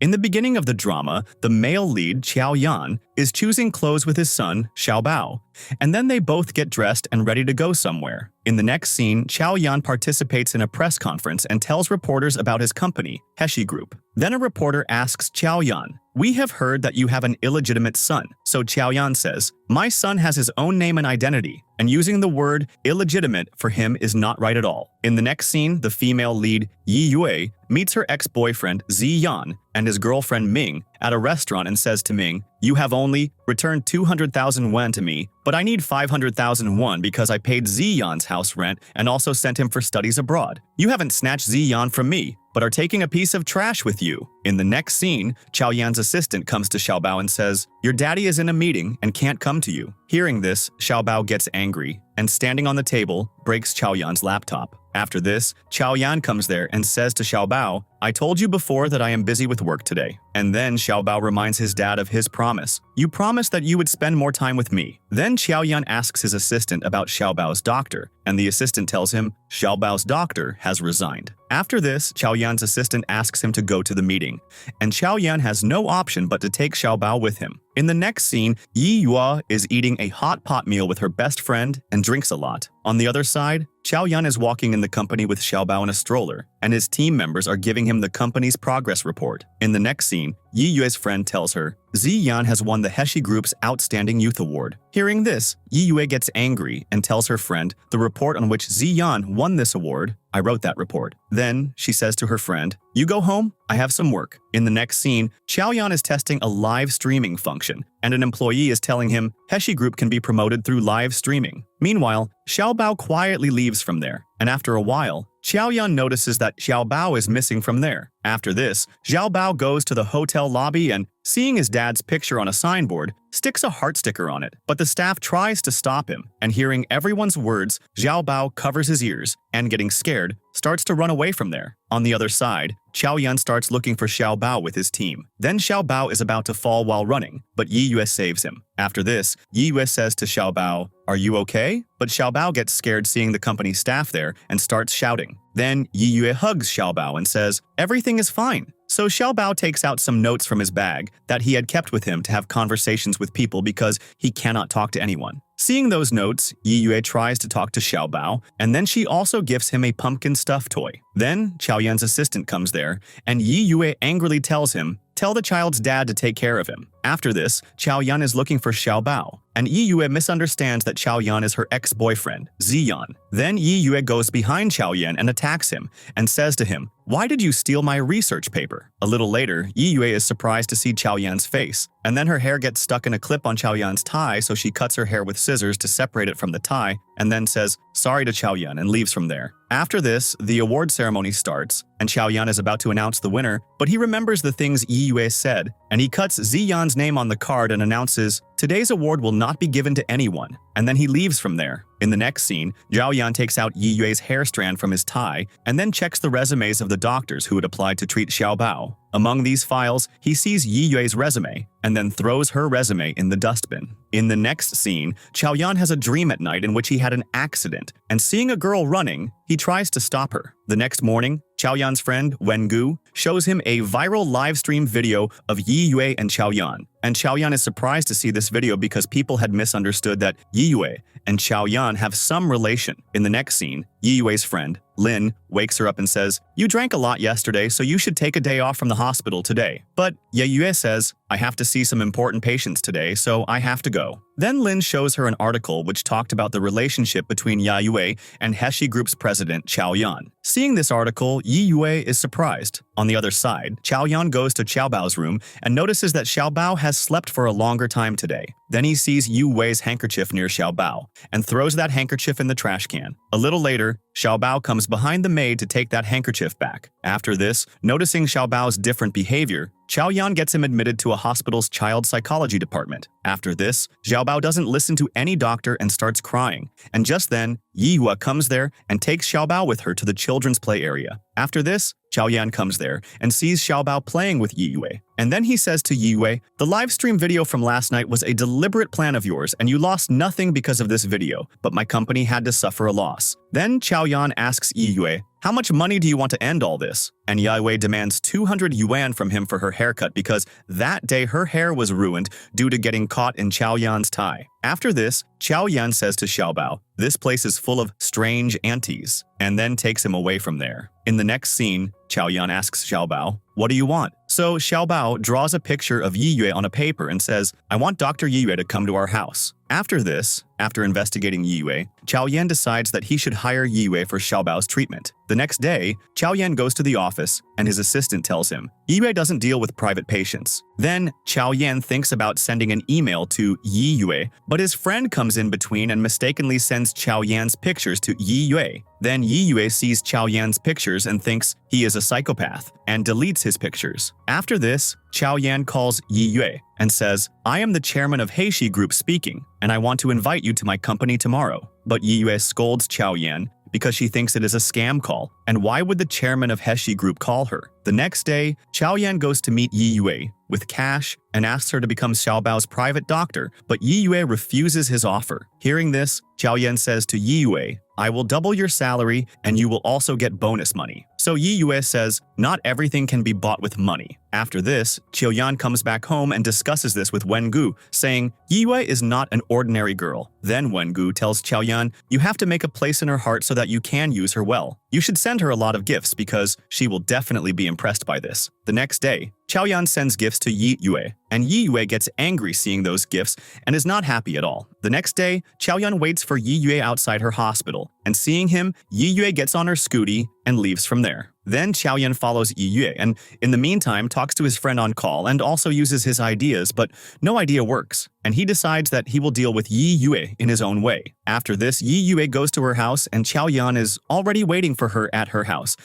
In the beginning of the drama, the male lead, Xiao Yan, is choosing clothes with his son, Xiao Bao, and then they both get dressed and ready to go somewhere. In the next scene, Xiao Yan participates in a press conference and tells reporters about his company, Heshi Group. Then a reporter asks Xiao Yan, "We have heard that you have an illegitimate son." So Xiao Yan says, "My son has his own name and identity, and using the word illegitimate for him is not right at all." In the next scene, the female lead, Yi Yue, meets her ex-boyfriend, Zi Yan, and his girlfriend Ming at a restaurant and says to Ming, "You have only returned 200,000 won to me, but I need 500,000 won because I paid Zi Yan's house rent and also sent him for studies abroad. You haven't snatched Zi Yan from me, but are taking a piece of trash with you." In the next scene, Xiao Yan's assistant comes to Xiao Bao and says, "Your daddy is in a meeting and can't come to you." Hearing this, Xiao Bao gets angry and, standing on the table, breaks Xiao Yan's laptop. After this, Xiao Yan comes there and says to Xiao Bao, "I told you before that I am busy with work today." And then Xiao Bao reminds his dad of his promise. "You promised that you would spend more time with me." Then Xiao Yan asks his assistant about Xiao Bao's doctor, and the assistant tells him Xiao Bao's doctor has resigned. After this, Xiao Yan's assistant asks him to go to the meeting, and Xiao Yan has no option but to take Xiao Bao with him. In the next scene, Yi Yue is eating a hot pot meal with her best friend and drinks a lot. On the other side, Xiao Yan is walking in the company with Xiao Bao in a stroller, and his team members are giving him the company's progress report. In the next scene, Yi Yue's friend tells her, Zi Yan has won the Heshi Group's Outstanding Youth Award. Hearing this, Yi Yue gets angry and tells her friend the report on which Zi Yan won this award. "I wrote that report." Then she says to her friend, "You go home, I have some work." In the next scene, Xiao Yan is testing a live streaming function, and an employee is telling him Heshi Group can be promoted through live streaming. Meanwhile, Xiao Bao quietly leaves from there, and after a while, Xiao Yan notices that Xiao Bao is missing from there. After this, Xiao Bao goes to the hotel lobby and, seeing his dad's picture on a signboard, sticks a heart sticker on it. But the staff tries to stop him, and hearing everyone's words, Xiao Bao covers his ears and, getting scared, starts to run away from there. On the other side, Xiao Yan starts looking for Xiao Bao with his team. Then Xiao Bao is about to fall while running, but Yi Yue saves him. After this, Yi Yue says to Xiao Bao, "Are you okay?" But Xiao Bao gets scared seeing the company staff there and starts shouting. Then Yi Yue hugs Xiao Bao and says, "Everything is fine." So Xiao Bao takes out some notes from his bag that he had kept with him to have conversations with people because he cannot talk to anyone. Seeing those notes, Yi Yue tries to talk to Xiao Bao, and then she also gives him a pumpkin stuffed toy. Then Xiao Yan's assistant comes there, and Yi Yue angrily tells him, "Tell the child's dad to take care of him." After this, Xiao Yan is looking for Xiao Bao, and Yi Yue misunderstands that Xiao Yan is her ex-boyfriend, Zi Yan. Then Yi Yue goes behind Xiao Yan and attacks him, and says to him, "Why did you steal my research paper?" A little later, Yi Yue is surprised to see Xiao Yan's face, and then her hair gets stuck in a clip on Xiao Yan's tie, so she cuts her hair with scissors to separate it from the tie, and then says sorry to Xiao Yan and leaves from there. After this, the award ceremony starts, and Xiao Yan is about to announce the winner, but he remembers the things Yi Yue said, and he cuts Zi Yan's name on the card and announces, "Today's award will not be given to anyone," and then he leaves from there. In the next scene, Xiao Yan takes out Yi Yue's hair strand from his tie and then checks the resumes of the doctors who had applied to treat Xiao Bao. Among these files, he sees Yi Yue's resume and then throws her resume in the dustbin. In the next scene, Xiao Yan has a dream at night in which he had an accident, and seeing a girl running, he tries to stop her. The next morning, Xiao Yan's friend, Wen Gu, shows him a viral live stream video of Yi Yue and Xiao Yan. And Xiao Yan is surprised to see this video because people had misunderstood that Yi Yue and Xiao Yan have some relation. In the next scene, Yi Yue's friend, Lin, wakes her up and says, "You drank a lot yesterday, so you should take a day off from the hospital today." But Yi Yue says, "I have to see some important patients today, so I have to go." Then Lin shows her an article which talked about the relationship between Yi Yue and Heshi Group's president, Xiao Yan. Seeing this article, Yi Yue is surprised. On the other side, Xiao Yan goes to Xiao Bao's room and notices that Xiao Bao has slept for a longer time today. Then he sees Yi Yue's handkerchief near Xiao Bao and throws that handkerchief in the trash can. A little later, Xiao Bao comes behind the maid to take that handkerchief back. After this, noticing Xiao Bao's different behavior, Xiao Yan gets him admitted to a hospital's child psychology department. After this, Xiao Bao doesn't listen to any doctor and starts crying. And just then, Yi Yue comes there and takes Xiao Bao with her to the children's play area. After this, Xiao Yan comes there and sees Xiao Bao playing with Yi Yue. And then he says to Yi Yue, "The live stream video from last night was a deliberate plan of yours and you lost nothing because of this video, but my company had to suffer a loss." Then Xiao Yan asks Yi Yue, how much money do you want to end all this? And Yue demands 200 yuan from him for her haircut because that day her hair was ruined due to getting caught in Xiao Yan's tie. After this, Xiao Yan says to Xiao Bao, this place is full of strange aunties, and then takes him away from there. In the next scene, Xiao Yan asks Xiao Bao, what do you want? So Xiao Bao draws a picture of Yue on a paper and says, I want Dr. Yue to come to our house. After this, after investigating Yue, Xiao Yan decides that he should hire Yue for Xiao Bao's treatment. The next day, Xiao Yan goes to the office and his assistant tells him, Yue doesn't deal with private patients. Then, Xiao Yan thinks about sending an email to Yue, but his friend comes in between and mistakenly sends Xiao Yan's pictures to Yue. Then Yue sees Xiao Yan's pictures and thinks he is a psychopath and deletes his pictures. After this, Xiao Yan calls Yue and says, I am the chairman of Heishi Group speaking, and I want to invite you to my company tomorrow. But Yue scolds Xiao Yan because she thinks it is a scam call, and why would the chairman of Heishi Group call her? The next day, Xiao Yan goes to meet Yue with cash and asks her to become Xiao Bao's private doctor, but Yue refuses his offer. Hearing this, Xiao Yan says to Yue, I will double your salary and you will also get bonus money. So Yue says, not everything can be bought with money. After this, Xiao Yan comes back home and discusses this with Wengu, saying, Yue is not an ordinary girl. Then Wengu tells Xiao Yan, you have to make a place in her heart so that you can use her well. You should send her a lot of gifts because she will definitely be impressed by this. The next day, Xiao Yan sends gifts to Yue, and Yue gets angry seeing those gifts and is not happy at all. The next day, Xiao Yan waits for Yue outside her hospital, and seeing him, Yue gets on her scooty and leaves from there. Then Xiao Yan follows Yue and, in the meantime, talks to his friend on call and also uses his ideas, but no idea works, and he decides that he will deal with Yue in his own way. After this, Yue goes to her house and Xiao Yan is already waiting for her at her house.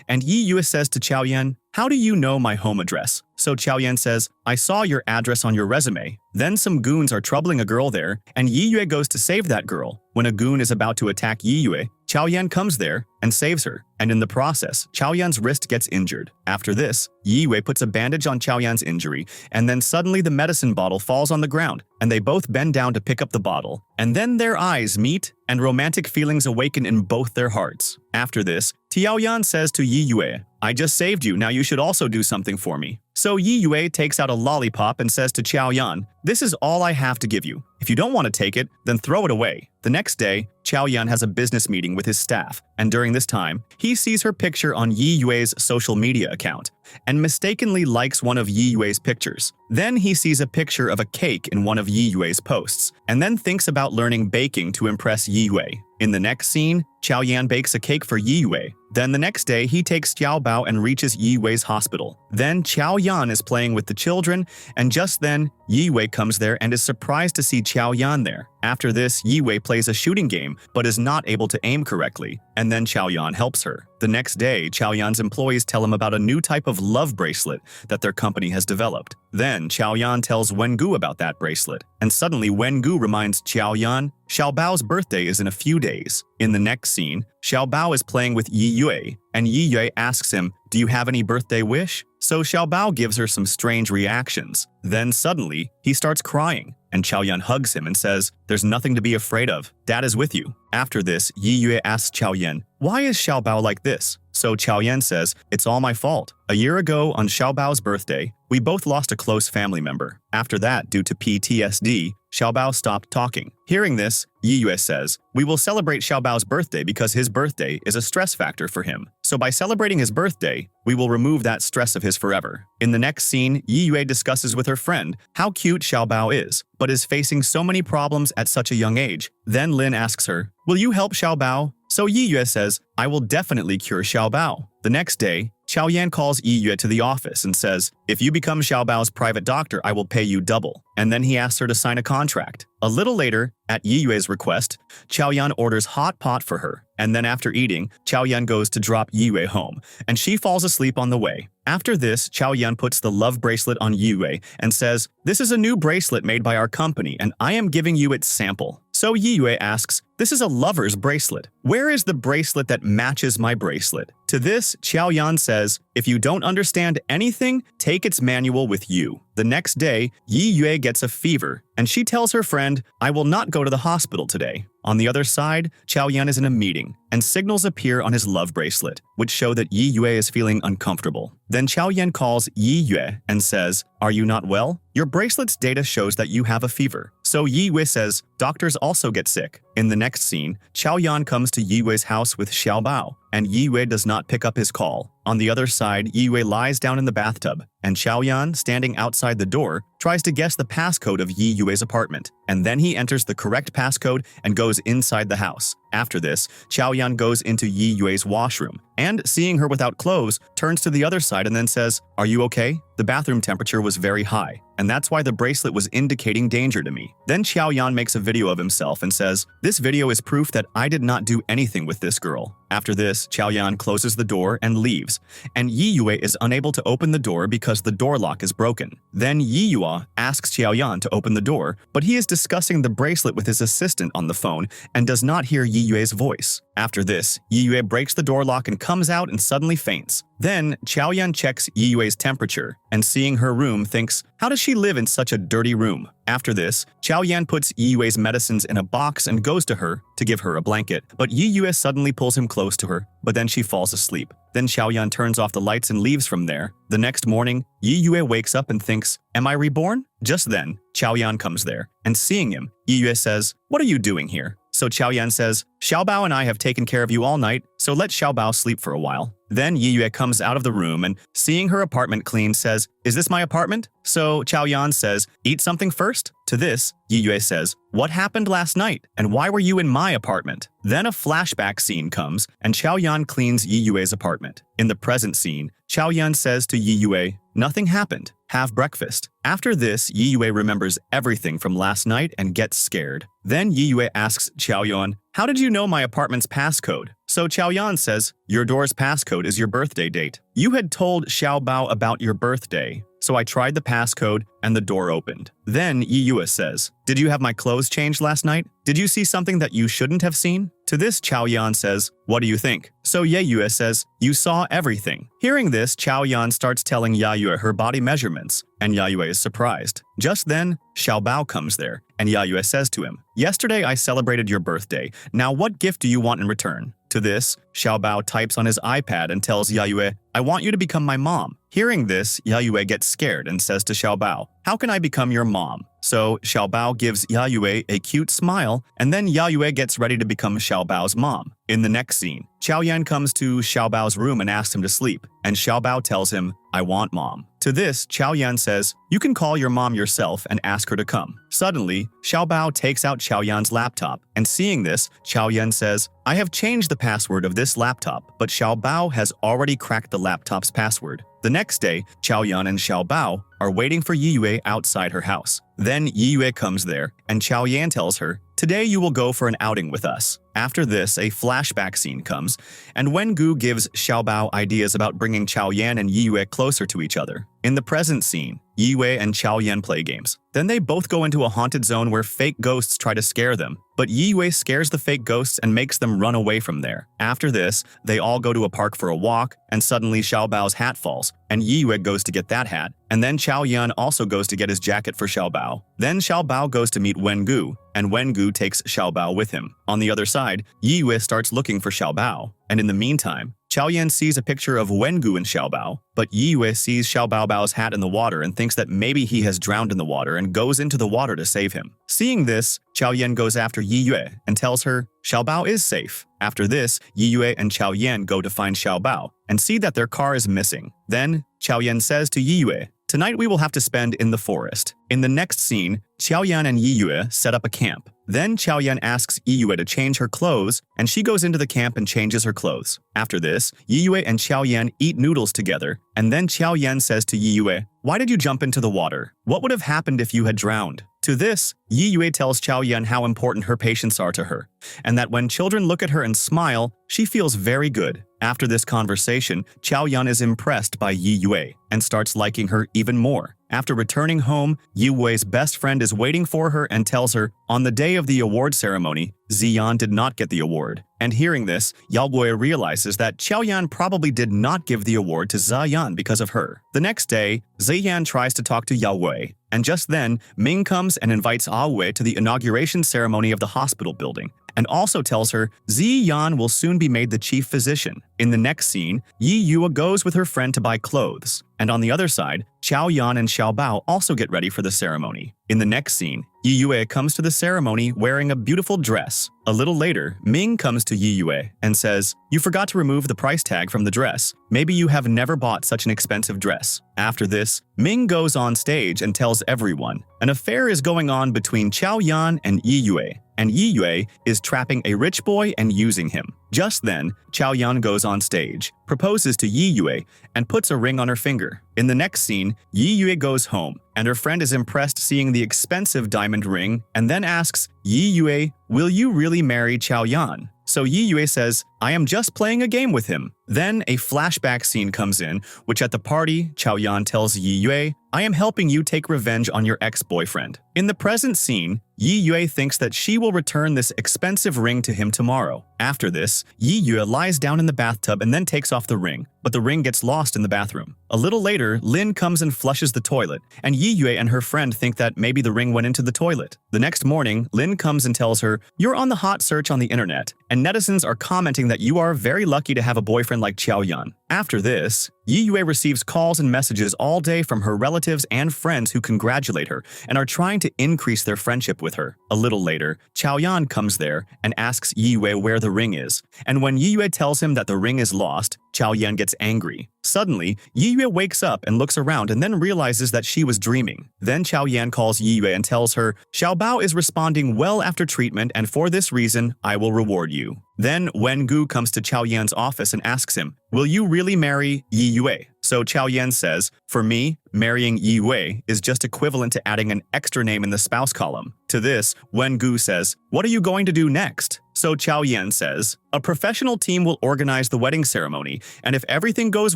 And Yue says to Xiao Yan, how do you know my home address? So Xiao Yan says, I saw your address on your resume. Then some goons are troubling a girl there, and Yue goes to save that girl. When a goon is about to attack Yue, Xiao Yan comes there and saves her, and in the process, Xiao Yan's wrist gets injured. After this, Yue puts a bandage on Xiao Yan's injury, and then suddenly the medicine bottle falls on the ground, and they both bend down to pick up the bottle. And then their eyes meet, and romantic feelings awaken in both their hearts. After this, Xiao Yan says to Yue, I just saved you, now you should also do something for me. So Yue takes out a lollipop and says to Xiao Yan, this is all I have to give you. If you don't want to take it, then throw it away. The next day, Xiao Yan has a business meeting with his staff, and during this time, he sees her picture on Yue's social media account and mistakenly likes one of Yue's pictures. Then he sees a picture of a cake in one of Yue's posts, and then thinks about learning baking to impress Yue. In the next scene, Xiao Yan bakes a cake for Yue. Then the next day, he takes Xiao Bao and reaches Yue's hospital. Then Xiao Yan is playing with the children, and just then, Yue comes there and is surprised to see Xiao Yan there. After this, Yue plays a shooting game, but is not able to aim correctly, and then Xiao Yan helps her. The next day, Xiao Yan's employees tell him about a new type of love bracelet that their company has developed. Then Xiao Yan tells Wengu about that bracelet, and suddenly Wengu reminds Xiao Yan, Xiao Bao's birthday is in a few days. In the next scene, Xiao Bao is playing with Yue, and Yue asks him, do you have any birthday wish? So Xiao Bao gives her some strange reactions. Then suddenly, he starts crying, and Xiao Yan hugs him and says, there's nothing to be afraid of. Dad is with you. After this, Yue asks Xiao Yan, why is Xiao Bao like this? So Xiao Yan says, it's all my fault. A year ago, on Xiao Bao's birthday, we both lost a close family member. After that, due to PTSD, Xiao Bao stopped talking. Hearing this, Yue says, we will celebrate Xiao Bao's birthday because his birthday is a stress factor for him. So by celebrating his birthday, we will remove that stress of his forever. In the next scene, Yue discusses with her friend how cute Xiao Bao is, but is facing so many problems at such a young age. Then Lin asks her, will you help Xiao Bao? So Yue says, I will definitely cure Xiao Bao. The next day, Xiao Yan calls Yue to the office and says, if you become Xiao Bao's private doctor, I will pay you double. And then he asks her to sign a contract. A little later, at Yue's request, Xiao Yan orders hot pot for her. And then after eating, Xiao Yan goes to drop Yue home, and she falls asleep on the way. After this, Xiao Yan puts the love bracelet on Yue and says, this is a new bracelet made by our company, and I am giving you its sample. So Yue asks, this is a lover's bracelet. Where is the bracelet that matches my bracelet? To this, Xiao Yan says, if you don't understand anything, take its manual with you. The next day, Yue gets a fever, and she tells her friend, I will not go to the hospital today. On the other side, Xiao Yan is in a meeting, and signals appear on his love bracelet, which show that Yi Yue is feeling uncomfortable. Then Xiao Yan calls Yi Yue and says, "Are you not well? Your bracelet's data shows that you have a fever." So Yi Yue says, "Doctors also get sick." In the next scene, Xiao Yan comes to Yi Yue's house with Xiao Bao, and Yi Yue does not pick up his call. On the other side, Yi Yue lies down in the bathtub, and Xiao Yan, standing outside the door, tries to guess the passcode of Yi Yue's apartment, and then he enters the correct passcode and goes inside the house. After this, Xiao Yan goes into Yi Yue's washroom, and seeing her without clothes, turns to the other side and then says, "Are you okay? The bathroom temperature was very high, and that's why the bracelet was indicating danger to me." Then Xiao Yan makes a video of himself and says, "This video is proof that I did not do anything with this girl." After this, Xiao Yan closes the door and leaves, and Yi Yue is unable to open the door because the door lock is broken. Then Yi Yue asks Xiao Yan to open the door, but he is discussing the bracelet with his assistant on the phone and does not hear Yi Yue's voice. After this, Yi Yue breaks the door lock and comes out and suddenly faints. Then, Xiao Yan checks Yi Yue's temperature, and seeing her room thinks, "How does she live in such a dirty room?" After this, Xiao Yan puts Yi Yue's medicines in a box and goes to her to give her a blanket, but Yi Yue suddenly pulls him close to her, but then she falls asleep. Then Xiao Yan turns off the lights and leaves from there. The next morning, Yi Yue wakes up and thinks, "Am I reborn?" Just then, Xiao Yan comes there, and seeing him, Yi Yue says, "What are you doing here?" So Xiao Yan says, "Xiao Bao and I have taken care of you all night, so let Xiao Bao sleep for a while." Then Yi Yue comes out of the room and, seeing her apartment clean, says, "Is this my apartment?" So Xiao Yan says, "Eat something first." To this, Yi Yue says, "What happened last night, and why were you in my apartment?" Then a flashback scene comes, and Xiao Yan cleans Yi Yue's apartment. In the present scene, Xiao Yan says to Yi Yue, "Nothing happened. Have breakfast." After this, Yi Yue remembers everything from last night and gets scared. Then Yi Yue asks Xiao Yan, "How did you know my apartment's passcode?" So Xiao Yan says, "Your door's passcode is your birthday date. You had told Xiao Bao about your birthday, so I tried the passcode and the door opened." Then Yi Yue says, "Did you have my clothes changed last night? Did you see something that you shouldn't have seen?" To this, Xiao Yan says, "What do you think?" So Yi Yue says, "You saw everything." Hearing this, Xiao Yan starts telling Yi Yue her body measurements, and Yi Yue is surprised. Just then, Xiao Bao comes there, and Yi Yue says to him, "Yesterday I celebrated your birthday. Now what gift do you want in return?" To this, Xiao Bao types on his iPad and tells Yi Yue, "I want you to become my mom." Hearing this, Yi Yue gets scared and says to Xiao Bao, "How can I become your mom?" So Xiao Bao gives Yi Yue a cute smile, and then Yi Yue gets ready to become Xiao Bao's mom. In the next scene, Xiao Yan comes to Xiao Bao's room and asks him to sleep, and Xiao Bao tells him, "I want mom." To this, Xiao Yan says, "You can call your mom yourself and ask her to come." Suddenly, Xiao Bao takes out Xiao Yan's laptop, and seeing this, Xiao Yan says, "I have changed the password of this laptop, but Xiao Bao has already cracked the laptop's password." The next day, Xiao Yan and Xiao Bao are waiting for Yi Yue outside her house. Then Yi Yue comes there, and Xiao Yan tells her, "Today you will go for an outing with us." After this, a flashback scene comes, and Wengu gives Xiao Bao ideas about bringing Xiao Yan and Yi Yue closer to each other. In the present scene, Yi Yue and Xiao Yan play games. Then they both go into a haunted zone where fake ghosts try to scare them, but Yi Yue scares the fake ghosts and makes them run away from there. After this, they all go to a park for a walk, and suddenly Xiao Bao's hat falls, and Yi Yue goes to get that hat, and then Xiao Yan also goes to get his jacket for Xiao Bao. Then Xiao Bao goes to meet Wengu, and Wengu takes Xiao Bao with him. On the other side, Yi Yue starts looking for Xiao Bao, and in the meantime, Xiao Yan sees a picture of Wengu and Xiao Bao, but Yi Yue sees Xiao Bao's hat in the water and thinks that maybe he has drowned in the water and goes into the water to save him. Seeing this, Xiao Yan goes after Yi Yue and tells her Xiao Bao is safe. After this, Yi Yue and Xiao Yan go to find Xiao Bao and see that their car is missing. Then, Xiao Yan says to Yi Yue, "Tonight we will have to spend in the forest." In the next scene, Xiao Yan and Yi Yue set up a camp. Then Xiao Yan asks Yi Yue to change her clothes, and she goes into the camp and changes her clothes. After this, Yi Yue and Xiao Yan eat noodles together, and then Xiao Yan says to Yi Yue, "Why did you jump into the water? What would have happened if you had drowned?" To this, Yi Yue tells Xiao Yan how important her patients are to her, and that when children look at her and smile, she feels very good. After this conversation, Xiao Yan is impressed by Yi Yue and starts liking her even more. After returning home, Yi Yue's best friend is waiting for her and tells her, on the day of the award ceremony, Ziyan did not get the award. And hearing this, Yi Yue realizes that Xiao Yan probably did not give the award to Ziyan because of her. The next day, Ziyan tries to talk to Yi Yue, and just then, Ming comes and invites Yi Yue to the inauguration ceremony of the hospital building. and also tells her Yan will soon be made the chief physician. In the next scene, Yue goes with her friend to buy clothes, and on the other side, Xiao Yan and Xiao Bao also get ready for the ceremony. In the next scene, Yue comes to the ceremony wearing a beautiful dress. A little later, Ming comes to Yue and says, "You forgot to remove the price tag from the dress. Maybe you have never bought such an expensive dress." After this, Ming goes on stage and tells everyone an affair is going on between Xiao Yan and Yue is trapping a rich boy and using him. Just then, Xiao Yan goes on stage, proposes to Yue, and puts a ring on her finger. In the next scene, Yue goes home, and her friend is impressed seeing the expensive diamond ring and then asks Yue, "Will you really marry Xiao Yan?" So Yue says, "I am just playing a game with him." Then a flashback scene comes in, which at the party, Xiao Yan tells Yue, "I am helping you take revenge on your ex-boyfriend." In the present scene, Yue thinks that she will return this expensive ring to him tomorrow. After this, Yue lies down in the bathtub and then takes off the ring, but the ring gets lost in the bathroom. A little later, Lin comes and flushes the toilet, and Yue and her friend think that maybe the ring went into the toilet. The next morning, Lin comes and tells her, "You're on the hot search on the internet, and netizens are commenting that you are very lucky to have a boyfriend like Xiao Yan." After this, Yue receives calls and messages all day from her relatives and friends who congratulate her and are trying to increase their friendship with her. A little later, Xiao Yan comes there and asks Yue where the ring is, and when Yue tells him that the ring is lost, Xiao Yan gets angry. Suddenly, Yue wakes up and looks around and then realizes that she was dreaming. Then Xiao Yan calls Yue and tells her, "Xiao Bao is responding well after treatment, and for this reason, I will reward you." Then Wengu comes to Xiao Yan's office and asks him, "Will you really marry Yue?" So Xiao Yan says, "For me, marrying Yue is just equivalent to adding an extra name in the spouse column." To this, Wengu says, "What are you going to do next?" So Xiao Yan says, "A professional team will organize the wedding ceremony, and if everything goes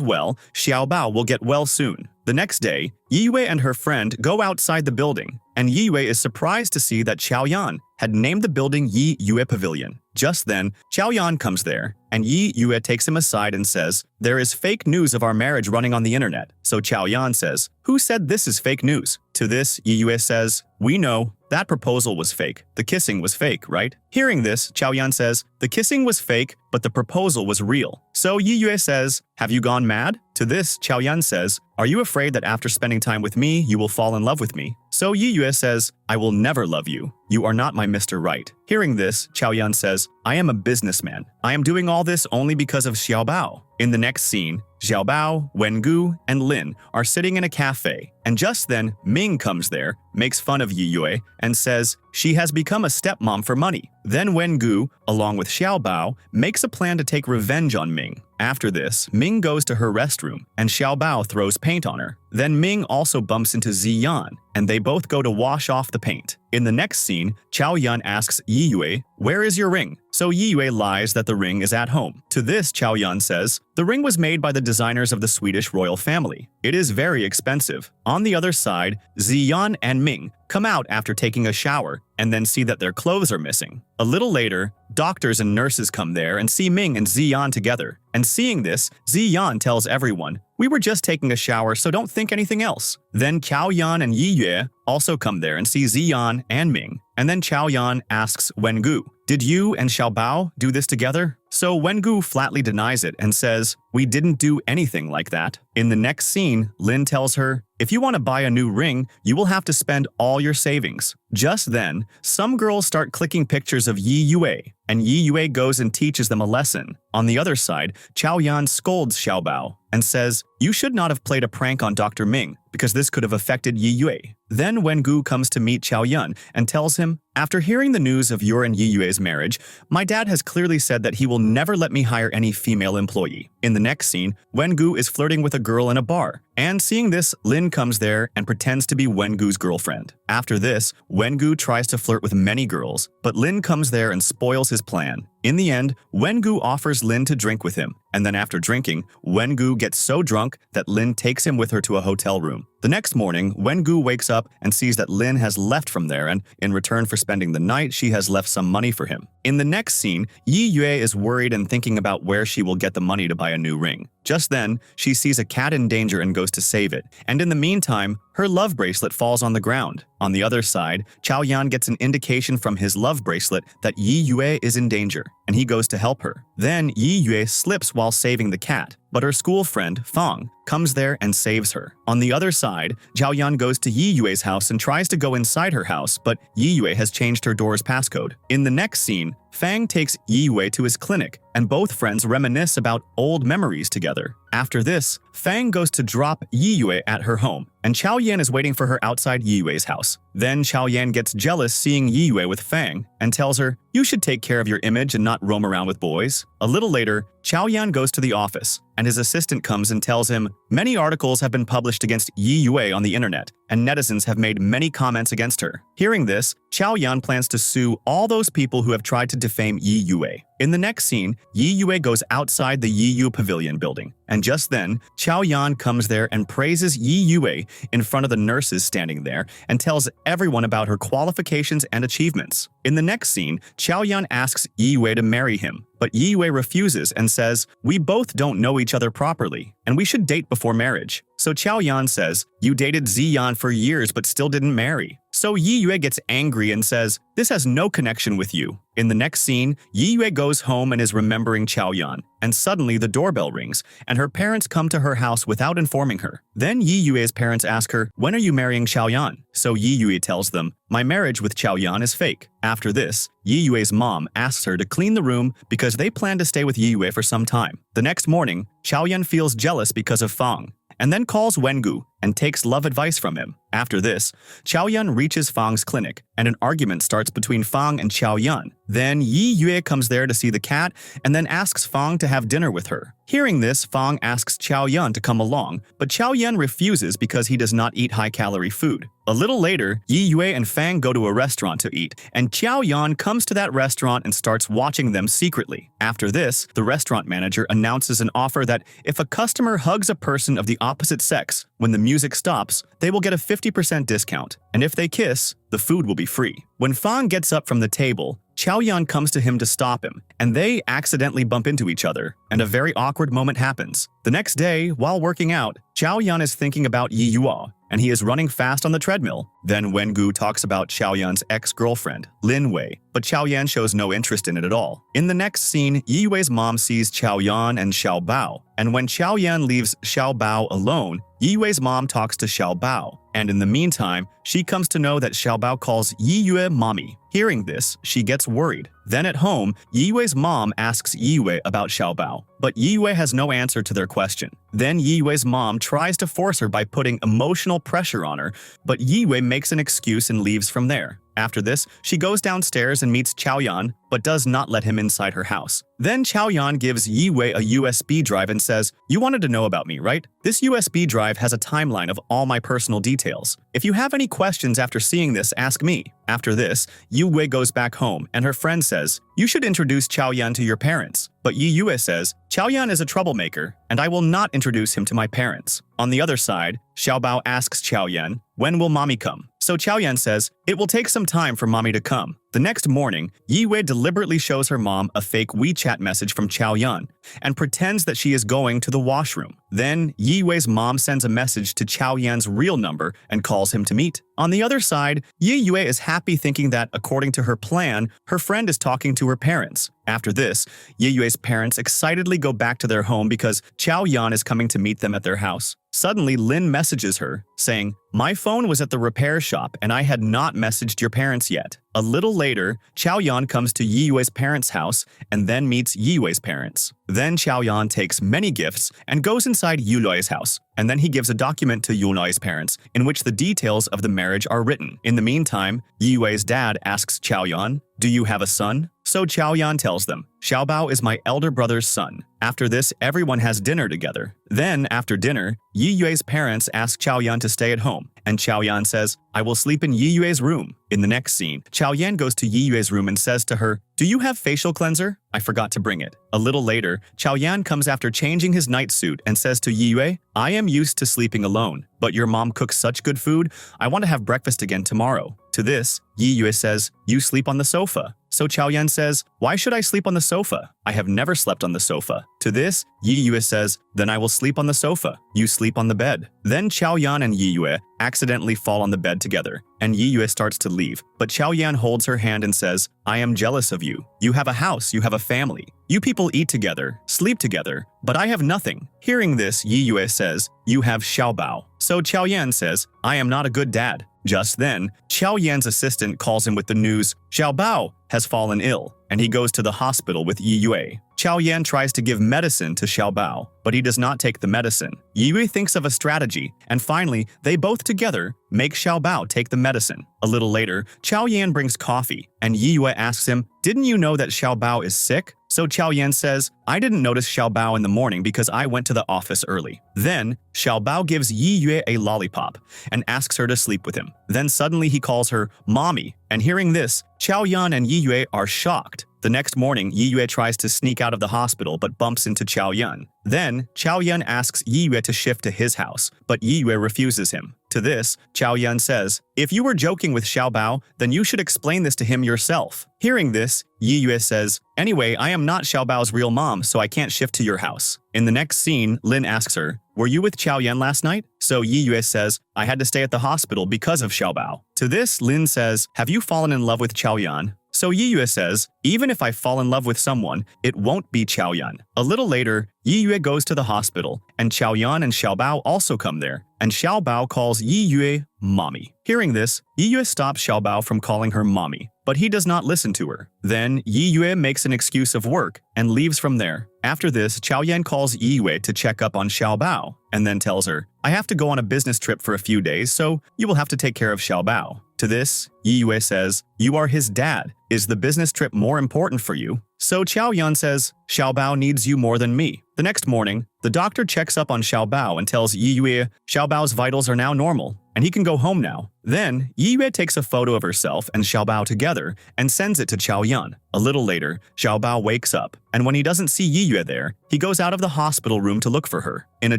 well, Xiao Bao will get well soon." The next day, Yue and her friend go outside the building, and Yue is surprised to see that Xiao Yan had named the building Yue Pavilion. Just then, Xiao Yan comes there, and Yue takes him aside and says, "There is fake news of our marriage running on the internet." So Xiao Yan says, "Who said this is fake news?" To this, Yue says, "We know. That proposal was fake. The kissing was fake, right?" Hearing this, Xiao Yan says, "The kissing was fake, but the proposal was real." So Yue says, "Have you gone mad?" To this, Xiao Yan says, "Are you afraid that after spending time with me, you will fall in love with me?" So Yue says, "I will never love you. You are not my Mr. Right." Hearing this, Xiao Yan says, "I am a businessman. I am doing all this only because of Xiao Bao." In the next scene, Xiao Bao, Wengu, and Lin are sitting in a cafe, and just then Ming comes there, makes fun of Yue, and says she has become a stepmom for money. Then Wengu, along with Xiao Bao, makes a plan to take revenge on Ming. After this, Ming goes to her restroom, and Xiao Bao throws paint on her. Then Ming also bumps into Yan, and they both go to wash off the paint. In the next scene, Xiao Yan asks Yue, "Where is your ring?" So Yue lies that the ring is at home. To this, Xiao Yan says, "The ring was made by the designers of the Swedish royal family. It is very expensive." On the other side, Yan and Ming come out after taking a shower and then see that their clothes are missing. A little later, doctors and nurses come there and see Ming and Yan together. And seeing this, Yan tells everyone, "We were just taking a shower, so don't think anything else." Then Xiao Yan and Yue also come there and see Yan and Ming. And then Xiao Yan asks Wengu, "Did you and Xiao Bao do this together?" So Wengu flatly denies it and says, "We didn't do anything like that." In the next scene, Lin tells her, "If you want to buy a new ring, you will have to spend all your savings." Just then, some girls start clicking pictures of Yue, and Yue goes and teaches them a lesson. On the other side, Xiao Yan scolds Xiao Bao and says, "You should not have played a prank on Dr. Ming, because this could have affected Yue." Then Wengu comes to meet Xiao Yan and tells him, "After hearing the news of your and Yue's marriage, my dad has clearly said that he will never let me hire any female employee." In the next scene, Wengu is flirting with a girl in a bar, and seeing this, Lin comes there and pretends to be Wengu's girlfriend. After this, Wengu tries to flirt with many girls, but Lin comes there and spoils his plan. In the end, Wengu offers Lin to drink with him, and then after drinking, Wengu gets so drunk that Lin takes him with her to a hotel room. The next morning, Wengu wakes up and sees that Lin has left from there, and in return for spending the night, she has left some money for him. In the next scene, Yue is worried and thinking about where she will get the money to buy a new ring. Just then, she sees a cat in danger and goes to save it, and in the meantime, her love bracelet falls on the ground. On the other side, Xiao Yan gets an indication from his love bracelet that Yi Yue is in danger, and he goes to help her. Then Yi Yue slips while saving the cat, but her school friend, Fang, comes there and saves her. On the other side, Xiao Yan goes to Yi Yue's house and tries to go inside her house, but Yi Yue has changed her door's passcode. In the next scene, Fang takes Yi Yue to his clinic, and both friends reminisce about old memories together. After this, Fang goes to drop Yi Yue at her home, and Xiao Yan is waiting for her outside Yi Yue's house. Then Xiao Yan gets jealous seeing Yi Yue with Fang and tells her, "You should take care of your image and not roam around with boys." A little later, Xiao Yan goes to the office, and his assistant comes and tells him, "Many articles have been published against Yi Yue on the internet, and netizens have made many comments against her." Hearing this, Xiao Yan plans to sue all those people who have tried to defame Yi Yue. In the next scene, Yi Yue goes outside the Yi Yu Pavilion building, and just then, Xiao Yan comes there and praises Yi Yue in front of the nurses standing there and tells everyone about her qualifications and achievements. In the next scene, Xiao Yan asks Yi Yue to marry him, but Yi Yue refuses and says, "We both don't know each other properly, and we should date before marriage." So Xiao Yan says, "You dated Ziyan for years but still didn't marry." So Yi Yue gets angry and says, "This has no connection with you." In the next scene, Yi Yue goes home and is remembering Xiao Yan, and suddenly the doorbell rings, and her parents come to her house without informing her. Then Yi Yue's parents ask her, "When are you marrying Xiao Yan?" So Yi Yue tells them, "My marriage with Xiao Yan is fake." After this, Yi Yue's mom asks her to clean the room because they plan to stay with Yi Yue for some time. The next morning, Xiao Yan feels jealous because of Fang, and then calls Wengu and takes love advice from him. After this, Xiao Yan reaches Fang's clinic, and an argument starts between Fang and Xiao Yan. Then Yi Yue comes there to see the cat and then asks Fang to have dinner with her. Hearing this, Fang asks Xiao Yan to come along, but Xiao Yan refuses because he does not eat high-calorie food. A little later, Yi Yue and Fang go to a restaurant to eat, and Xiao Yan comes to that restaurant and starts watching them secretly. After this, the restaurant manager announces an offer that if a customer hugs a person of the opposite sex, when the music stops, they will get a 50% discount, and if they kiss, the food will be free. When Fang gets up from the table, Xiao Yan comes to him to stop him, and they accidentally bump into each other, and a very awkward moment happens. The next day, while working out, Xiao Yan is thinking about Yi Yue, and he is running fast on the treadmill. Then Wengu talks about Xiao Yan's ex-girlfriend, Lin Wei, but Xiao Yan shows no interest in it at all. In the next scene, Yi Yue's mom sees Xiao Yan and Xiao Bao, and when Xiao Yan leaves Xiao Bao alone, Yi Yue's mom talks to Xiao Bao, and in the meantime, she comes to know that Xiao Bao calls Yi Yue mommy. Hearing this, she gets worried. Then at home, Yi Yue's mom asks Yi Yue about Xiao Bao, but Yi Yue has no answer to their question. Then Yi Yue's mom tries to force her by putting emotional pressure on her, but Yi Yue makes an excuse and leaves from there. After this, she goes downstairs and meets Xiao Yan, but does not let him inside her house. Then Xiao Yan gives Yi Yue a USB drive and says, "You wanted to know about me, right? This USB drive has a timeline of all my personal details. If you have any questions after seeing this, ask me." After this, Yi Yue goes back home, and her friend says, "You should introduce Xiao Yan to your parents." But Yi Yue says, "Xiao Yan is a troublemaker, and I will not introduce him to my parents." On the other side, Xiao Bao asks Xiao Yan, "When will mommy come?" So Xiao Yan says, "It will take some time for mommy to come." The next morning, Yi Yue deliberately shows her mom a fake WeChat message from Xiao Yan and pretends that she is going to the washroom. Then, Yi Yue's mom sends a message to Xiao Yan's real number and calls him to meet. On the other side, Yi Yue is happy thinking that, according to her plan, her friend is talking to her parents. After this, Yi Yue's parents excitedly go back to their home because Xiao Yan is coming to meet them at their house. Suddenly, Lin messages her, saying, "My phone was at the repair shop and I had not messaged your parents yet." A little later, Xiao Yan comes to Yi Yue's parents' house and then meets Yi Yue's parents. Then Xiao Yan takes many gifts and goes inside Yi Yue's house, and then he gives a document to Yi Yue's parents in which the details of the marriage are written. In the meantime, Yi Yue's dad asks Xiao Yan, "Do you have a son?" So Xiao Yan tells them, "Xiao Bao is my elder brother's son." After this, everyone has dinner together. Then, after dinner, Yi Yue's parents ask Xiao Yan to stay at home, and Xiao Yan says, "I will sleep in Yi Yue's room." In the next scene, Xiao Yan goes to Yi Yue's room and says to her, "Do you have facial cleanser? I forgot to bring it." A little later, Xiao Yan comes after changing his night suit and says to Yi Yue, "I am used to sleeping alone, but your mom cooks such good food, I want to have breakfast again tomorrow." To this, Yi Yue says, "You sleep on the sofa." So Xiao Yan says, "Why should I sleep on the sofa? I have never slept on the sofa." To this, Yiyue says, "Then I will sleep on the sofa. You sleep on the bed." Then Xiao Yan and Yiyue accidentally fall on the bed together, and Yiyue starts to leave. But Xiao Yan holds her hand and says, "I am jealous of you. You have a house, you have a family. You people eat together, sleep together, but I have nothing." Hearing this, Yiyue says, "You have Xiao Bao." So Xiao Yan says, "I am not a good dad." Just then, Xiao Yan's assistant calls him with the news, Xiao Bao has fallen ill, and he goes to the hospital with Yiyue. Xiao Yan tries to give medicine to Xiao Bao, but he does not take the medicine. Yiyue thinks of a strategy, and finally, they both together make Xiao Bao take the medicine. A little later, Xiao Yan brings coffee, and Yiyue asks him, "Didn't you know that Xiao Bao is sick?" So Xiao Yan says, "I didn't notice Xiao Bao in the morning because I went to the office early." Then, Xiao Bao gives Yiyue a lollipop and asks her to sleep with him. Then suddenly he calls her Mommy, and hearing this, Xiao Yan and Yiyue are shocked. The next morning, Yiyue tries to sneak out of the hospital but bumps into Xiao Yan. Then, Xiao Yan asks Yiyue to shift to his house, but Yiyue refuses him. To this, Xiao Yan says, "If you were joking with Xiao Bao, then you should explain this to him yourself." Hearing this, Yiyue says, "Anyway, I am not Xiao Bao's real mom, so I can't shift to your house." In the next scene, Lin asks her, "Were you with Xiao Yan last night?" So Yiyue says, "I had to stay at the hospital because of Xiao Bao." To this, Lin says, "Have you fallen in love with Xiao Yan?" So Yiyue says, "Even if I fall in love with someone, it won't be Xiao Yan." A little later, Yiyue goes to the hospital, and Xiao Yan and Xiao Bao also come there, and Xiao Bao calls Yiyue Mommy. Hearing this, Yiyue stops Xiao Bao from calling her Mommy, but he does not listen to her. Then Yiyue makes an excuse of work and leaves from there. After this, Xiao Yan calls Yiyue to check up on Xiao Bao, and then tells her, "I have to go on a business trip for a few days, so you will have to take care of Xiao Bao." To this, Yiyue says, "You are his dad. Is the business trip more important for you?" So Xiao Yan says, "Xiao Bao needs you more than me." The next morning, the doctor checks up on Xiao Bao and tells Yiyue Xiao Bao's vitals are now normal, and he can go home now. Then, Yiyue takes a photo of herself and Xiao Bao together and sends it to Xiao Yan. A little later, Xiao Bao wakes up, and when he doesn't see Yiyue there, he goes out of the hospital room to look for her. In a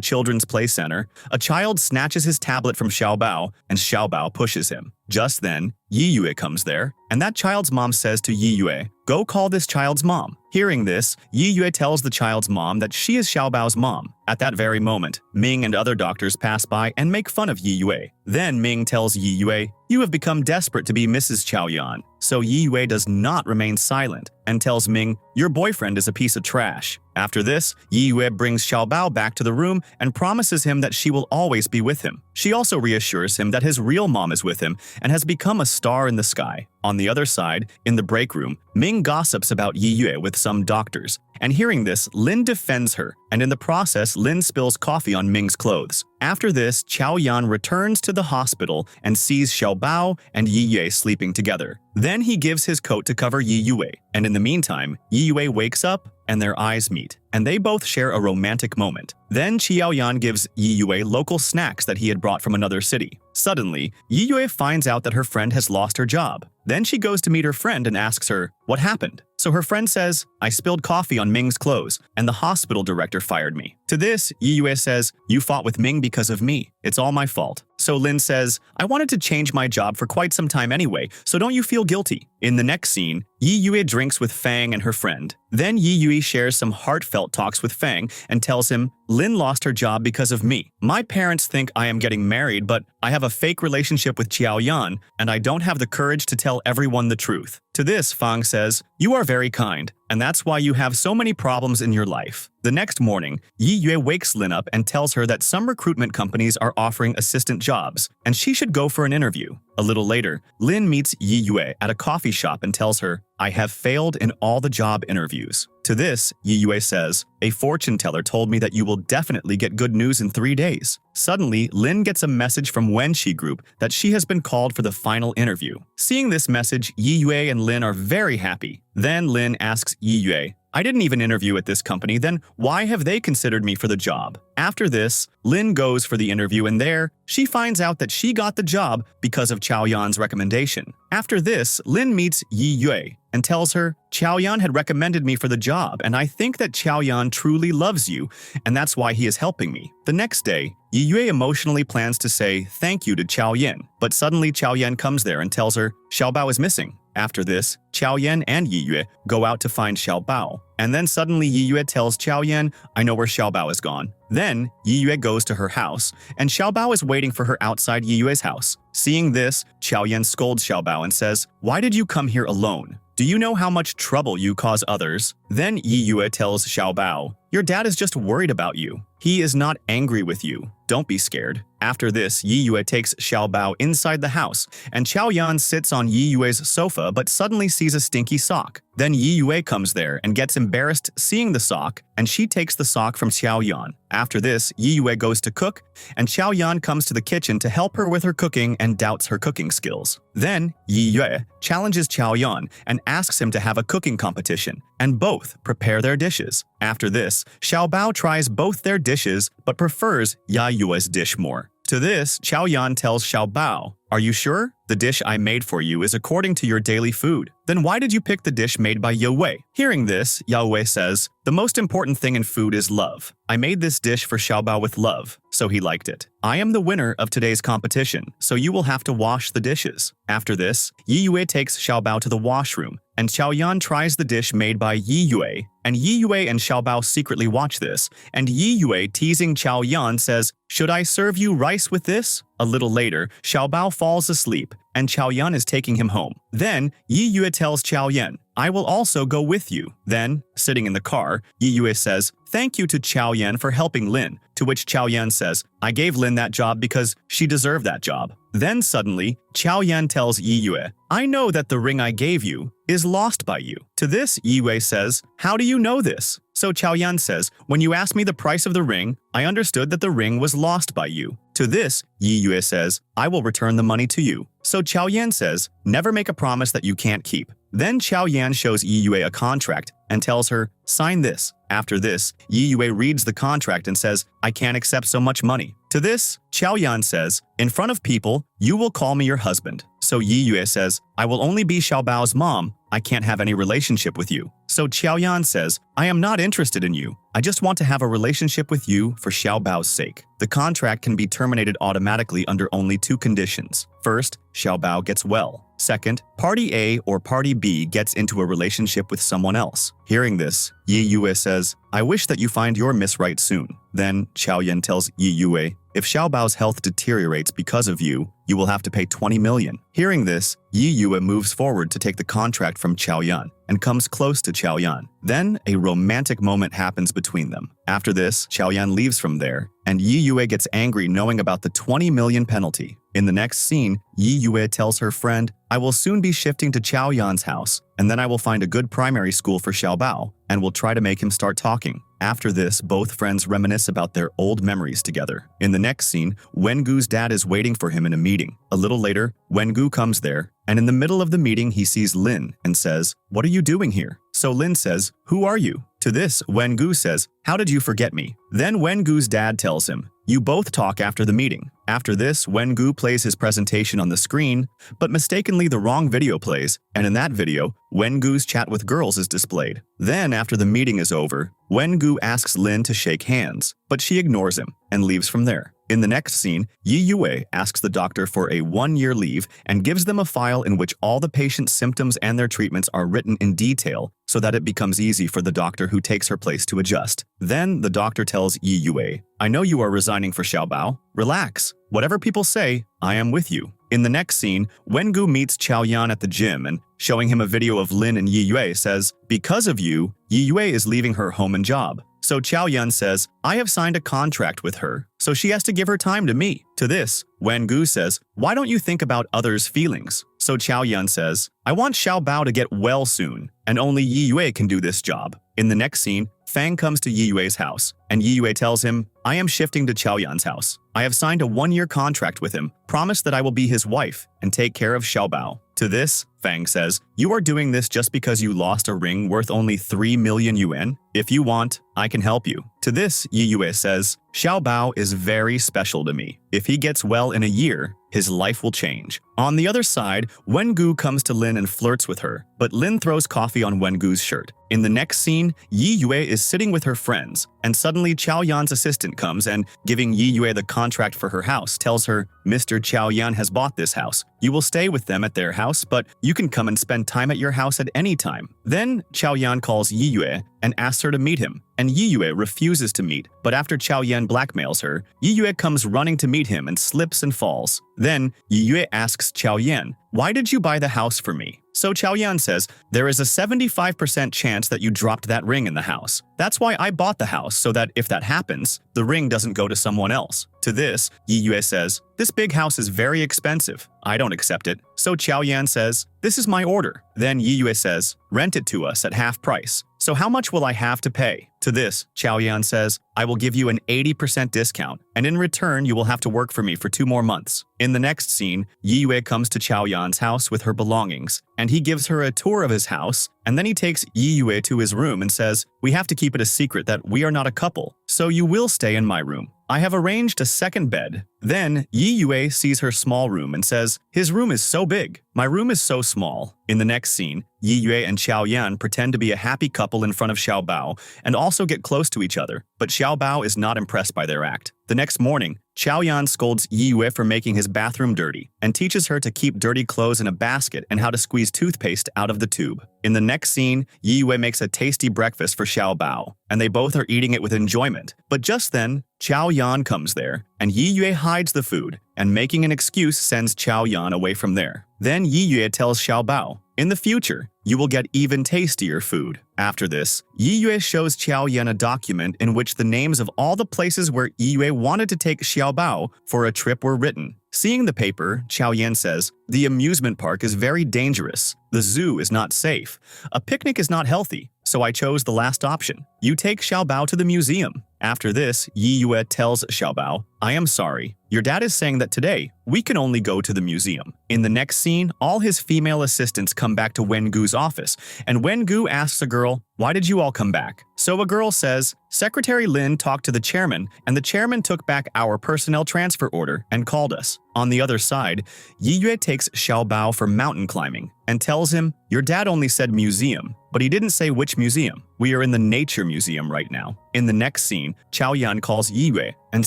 children's play center, a child snatches his tablet from Xiao Bao, and Xiao Bao pushes him. Just then, Yiyue comes there, and that child's mom says to Yiyue, "Go call this child's mom." Hearing this, Yiyue tells the child's mom that she is Xiao Bao's mom. At that very moment, Ming and other doctors pass by and make fun of Yiyue. Then Ming tells Yiyue, "You have become desperate to be Mrs. Xiao Yan." So Yiyue does not remain silent and tells Ming, "Your boyfriend is a piece of trash." After this, Yiyue brings Xiao Bao back to the room and promises him that she will always be with him. She also reassures him that his real mom is with him and has become a star in the sky. On the other side, in the break room, Ming gossips about Yiyue with some doctors. And hearing this, Lin defends her, and in the process, Lin spills coffee on Ming's clothes. After this, Xiao Yan returns to the hospital and sees Xiao Bao and Yiyue sleeping together. Then he gives his coat to cover Yiyue, and in the meantime, Yiyue wakes up and their eyes meet, and they both share a romantic moment. Then Xiao Yan gives Yiyue local snacks that he had brought from another city. Suddenly, Yiyue finds out that her friend has lost her job. Then she goes to meet her friend and asks her, "What happened?" So her friend says, "I spilled coffee on Ming's clothes, and the hospital director fired me." To this, Yiyue says, "You fought with Ming because of me. It's all my fault." So Lin says, "I wanted to change my job for quite some time anyway, so don't you feel guilty?" In the next scene, Yiyue drinks with Fang and her friend. Then Yiyue shares some heartfelt talks with Fang and tells him, "Lin lost her job because of me. My parents think I am getting married, but I have a fake relationship with Xiao Yan, and I don't have the courage to tell everyone the truth." To this, Fang says, "You are very kind, and that's why you have so many problems in your life." The next morning, Yiyue wakes Lin up and tells her that some recruitment companies are offering assistant jobs, and she should go for an interview. A little later, Lin meets Yiyue at a coffee shop and tells her, "I have failed in all the job interviews." To this, Yiyue says, "A fortune teller told me that you will definitely get good news in 3 days." Suddenly, Lin gets a message from Wenxi Group that she has been called for the final interview. Seeing this message, Yiyue and Lin are very happy. Then Lin asks Yiyue, "I didn't even interview at this company, then why have they considered me for the job?" After this, Lin goes for the interview, and there, she finds out that she got the job because of Xiao Yan's recommendation. After this, Lin meets Yiyue and tells her, "Xiao Yan had recommended me for the job, and I think that Xiao Yan truly loves you, and that's why he is helping me." The next day, Yiyue emotionally plans to say thank you to Xiao Yan, but suddenly Xiao Yan comes there and tells her, "Xiao Bao is missing." After this, Xiao Yan and Yiyue go out to find Xiao Bao. And then suddenly Yiyue tells Xiao Yan, I know where Xiao Bao is gone. Then, Yiyue goes to her house, and Xiao Bao is waiting for her outside Yiyue's house. Seeing this, Xiao Yan scolds Xiao Bao and says, Why did you come here alone? Do you know how much trouble you cause others? Then Yiyue tells Xiao Bao, Your dad is just worried about you. He is not angry with you. Don't be scared. After this, Yiyue takes Xiao Bao inside the house, and Xiao Yan sits on Yiyue's sofa but suddenly sees a stinky sock. Then Yiyue comes there and gets embarrassed seeing the sock, and she takes the sock from Xiao Yan. After this, Yiyue goes to cook, and Xiao Yan comes to the kitchen to help her with her cooking and doubts her cooking skills. Then, Yiyue challenges Xiao Yan and asks him to have a cooking competition, and both prepare their dishes. After this, Xiao Bao tries both their dishes but prefers Yiyue's dish more. To this, Xiao Yan tells Xiao Bao, Are you sure? The dish I made for you is according to your daily food. Then why did you pick the dish made by Yiyue? Hearing this, Yiyue says, The most important thing in food is love. I made this dish for Xiao Bao with love, so he liked it. I am the winner of today's competition, so you will have to wash the dishes. After this, Yiyue takes Xiao Bao to the washroom, and Xiao Yan tries the dish made by Yiyue, and Yiyue and Xiao Bao secretly watch this, and Yiyue teasing Xiao Yan says, Should I serve you rice with this? A little later, Xiao Bao falls asleep, and Xiao Yan is taking him home. Then, Yiyue tells Xiao Yan, I will also go with you. Then, sitting in the car, Yiyue says, Thank you to Xiao Yan for helping Lin, to which Xiao Yan says, I gave Lin that job because she deserved that job. Then suddenly, Xiao Yan tells Yiyue, I know that the ring I gave you is lost by you. To this, Yiyue says, How do you know this? So Xiao Yan says, When you asked me the price of the ring, I understood that the ring was lost by you. To this, Yiyue says, I will return the money to you. So Xiao Yan says, Never make a promise that you can't keep. Then Xiao Yan shows Yiyue a contract and tells her, Sign this. After this, Yiyue reads the contract and says, I can't accept so much money. To this, Xiao Yan says, In front of people, you will call me your husband. So Yiyue says, I will only be Xiao Bao's mom. I can't have any relationship with you. So Xiao Yan says, I am not interested in you. I just want to have a relationship with you for Xiao Bao's sake. The contract can be terminated automatically under only two conditions. First, Xiao Bao gets well. Second, Party A or Party B gets into a relationship with someone else. Hearing this, Yiyue says, I wish that you find your miss right soon. Then, Xiao Yan tells Yiyue, If Xiao Bao's health deteriorates because of you, you will have to pay 20 million. Hearing this, Yiyue moves forward to take the contract from Xiao Yan and comes close to Xiao Yan. Then, a romantic moment happens between them. After this, Xiao Yan leaves from there, and Yiyue gets angry knowing about the 20 million penalty. In the next scene, Yiyue tells her friend, I will soon be shifting to Xiao Yan's house, and then I will find a good primary school for Xiao Bao, and will try to make him start talking. After this, both friends reminisce about their old memories together. In the next scene, Wengu's dad is waiting for him in a meeting. A little later, Wengu comes there, and in the middle of the meeting he sees Lin and says, What are you doing here? So Lin says, Who are you? To this, Wengu says, How did you forget me? Then Wengu's dad tells him, You both talk after the meeting. After this, Wengu plays his presentation on the screen, but mistakenly the wrong video plays, and in that video, Wengu's chat with girls is displayed. Then, after the meeting is over, Wengu asks Lin to shake hands, but she ignores him and leaves from there. In the next scene, Yiyue asks the doctor for a 1-year leave and gives them a file in which all the patient's symptoms and their treatments are written in detail so that it becomes easy for the doctor who takes her place to adjust. Then the doctor tells Yiyue, I know you are resigning for Xiao Bao. Relax. Whatever people say, I am with you. In the next scene, Wengu meets Xiao Yan at the gym and, showing him a video of Lin and Yiyue, says, Because of you, Yiyue is leaving her home and job. So Xiao Yan says, I have signed a contract with her, so she has to give her time to me. To this, Wengu says, Why don't you think about others' feelings? So Xiao Yan says, I want Xiao Bao to get well soon, and only Yiyue can do this job. In the next scene, Fang comes to Yiyue's house, and Yiyue tells him, I am shifting to Xiao Yan's house. I have signed a 1-year contract with him, promised that I will be his wife and take care of Xiao Bao. To this, Fang says, You are doing this just because you lost a ring worth only 3 million yuan? If you want, I can help you. To this, Yiyue says, Xiao Bao is very special to me. If he gets well in a year, his life will change. On the other side, Wengu comes to Lin and flirts with her, but Lin throws coffee on Wengu's shirt. In the next scene, Yi Yue is sitting with her friends, and suddenly Xiao Yan's assistant comes and, giving Yi Yue the contract for her house, tells her, "Mr. Xiao Yan has bought this house. You will stay with them at their house, but you can come and spend time at your house at any time." Then Xiao Yan calls Yi Yue and asks her to meet him, and Yi Yue refuses to meet, but after Xiao Yan blackmails her, Yi Yue comes running to meet him and slips and falls. Then Yi Yue asks Xiao Yan, "Why did you buy the house for me?" So Xiao Yan says, "There is a 75% chance that you dropped that ring in the house. That's why I bought the house, so that if that happens, the ring doesn't go to someone else." To this, Yi Yue says, "This big house is very expensive. I don't accept it." So Xiao Yan says, "This is my order." Then Yi Yue says, "Rent it to us at half price. So how much will I have to pay?" To this, Xiao Yan says, "I will give you an 80% discount, and in return you will have to work for me for 2 more months." In the next scene, Yi Yue comes to Xiao Yan's house with her belongings, and he gives her a tour of his house, and then he takes Yi Yue to his room and says, "We have to keep it a secret that we are not a couple, so you will stay in my room. I have arranged a second bed." Then Yi Yue sees her small room and says, "His room is so big. My room is so small." In the next scene, Yi Yue and Xiao Yan pretend to be a happy couple in front of Xiao Bao and also get close to each other, but Xiao Bao is not impressed by their act. The next morning, Xiao Yan scolds Yi Yue for making his bathroom dirty and teaches her to keep dirty clothes in a basket and how to squeeze toothpaste out of the tube. In the next scene, Yi Yue makes a tasty breakfast for Xiao Bao, and they both are eating it with enjoyment. But just then, Xiao Yan comes there, and Yi Yue hides the food, and making an excuse sends Xiao Yan away from there. Then Yi Yue tells Xiao Bao, "In the future, you will get even tastier food." After this, Yi Yue shows Xiao Yan a document in which the names of all the places where Yi Yue wanted to take Xiao Bao for a trip were written. Seeing the paper, Xiao Yan says, "The amusement park is very dangerous. The zoo is not safe. A picnic is not healthy, so I chose the last option. You take Xiao Bao to the museum." After this, Yi Yue tells Xiao Bao, "I am sorry. Your dad is saying that today, we can only go to the museum." In the next scene, all his female assistants come back to Wengu's office, and Wengu asks a girl, "Why did you all come back?" So a girl says, "Secretary Lin talked to the chairman, and the chairman took back our personnel transfer order and called us." On the other side, Yi Yue takes Xiao Bao for mountain climbing and tells him, "Your dad only said museum, but he didn't say which museum. We are in the nature museum right now." In the next scene, Xiao Yan calls Yi Yue and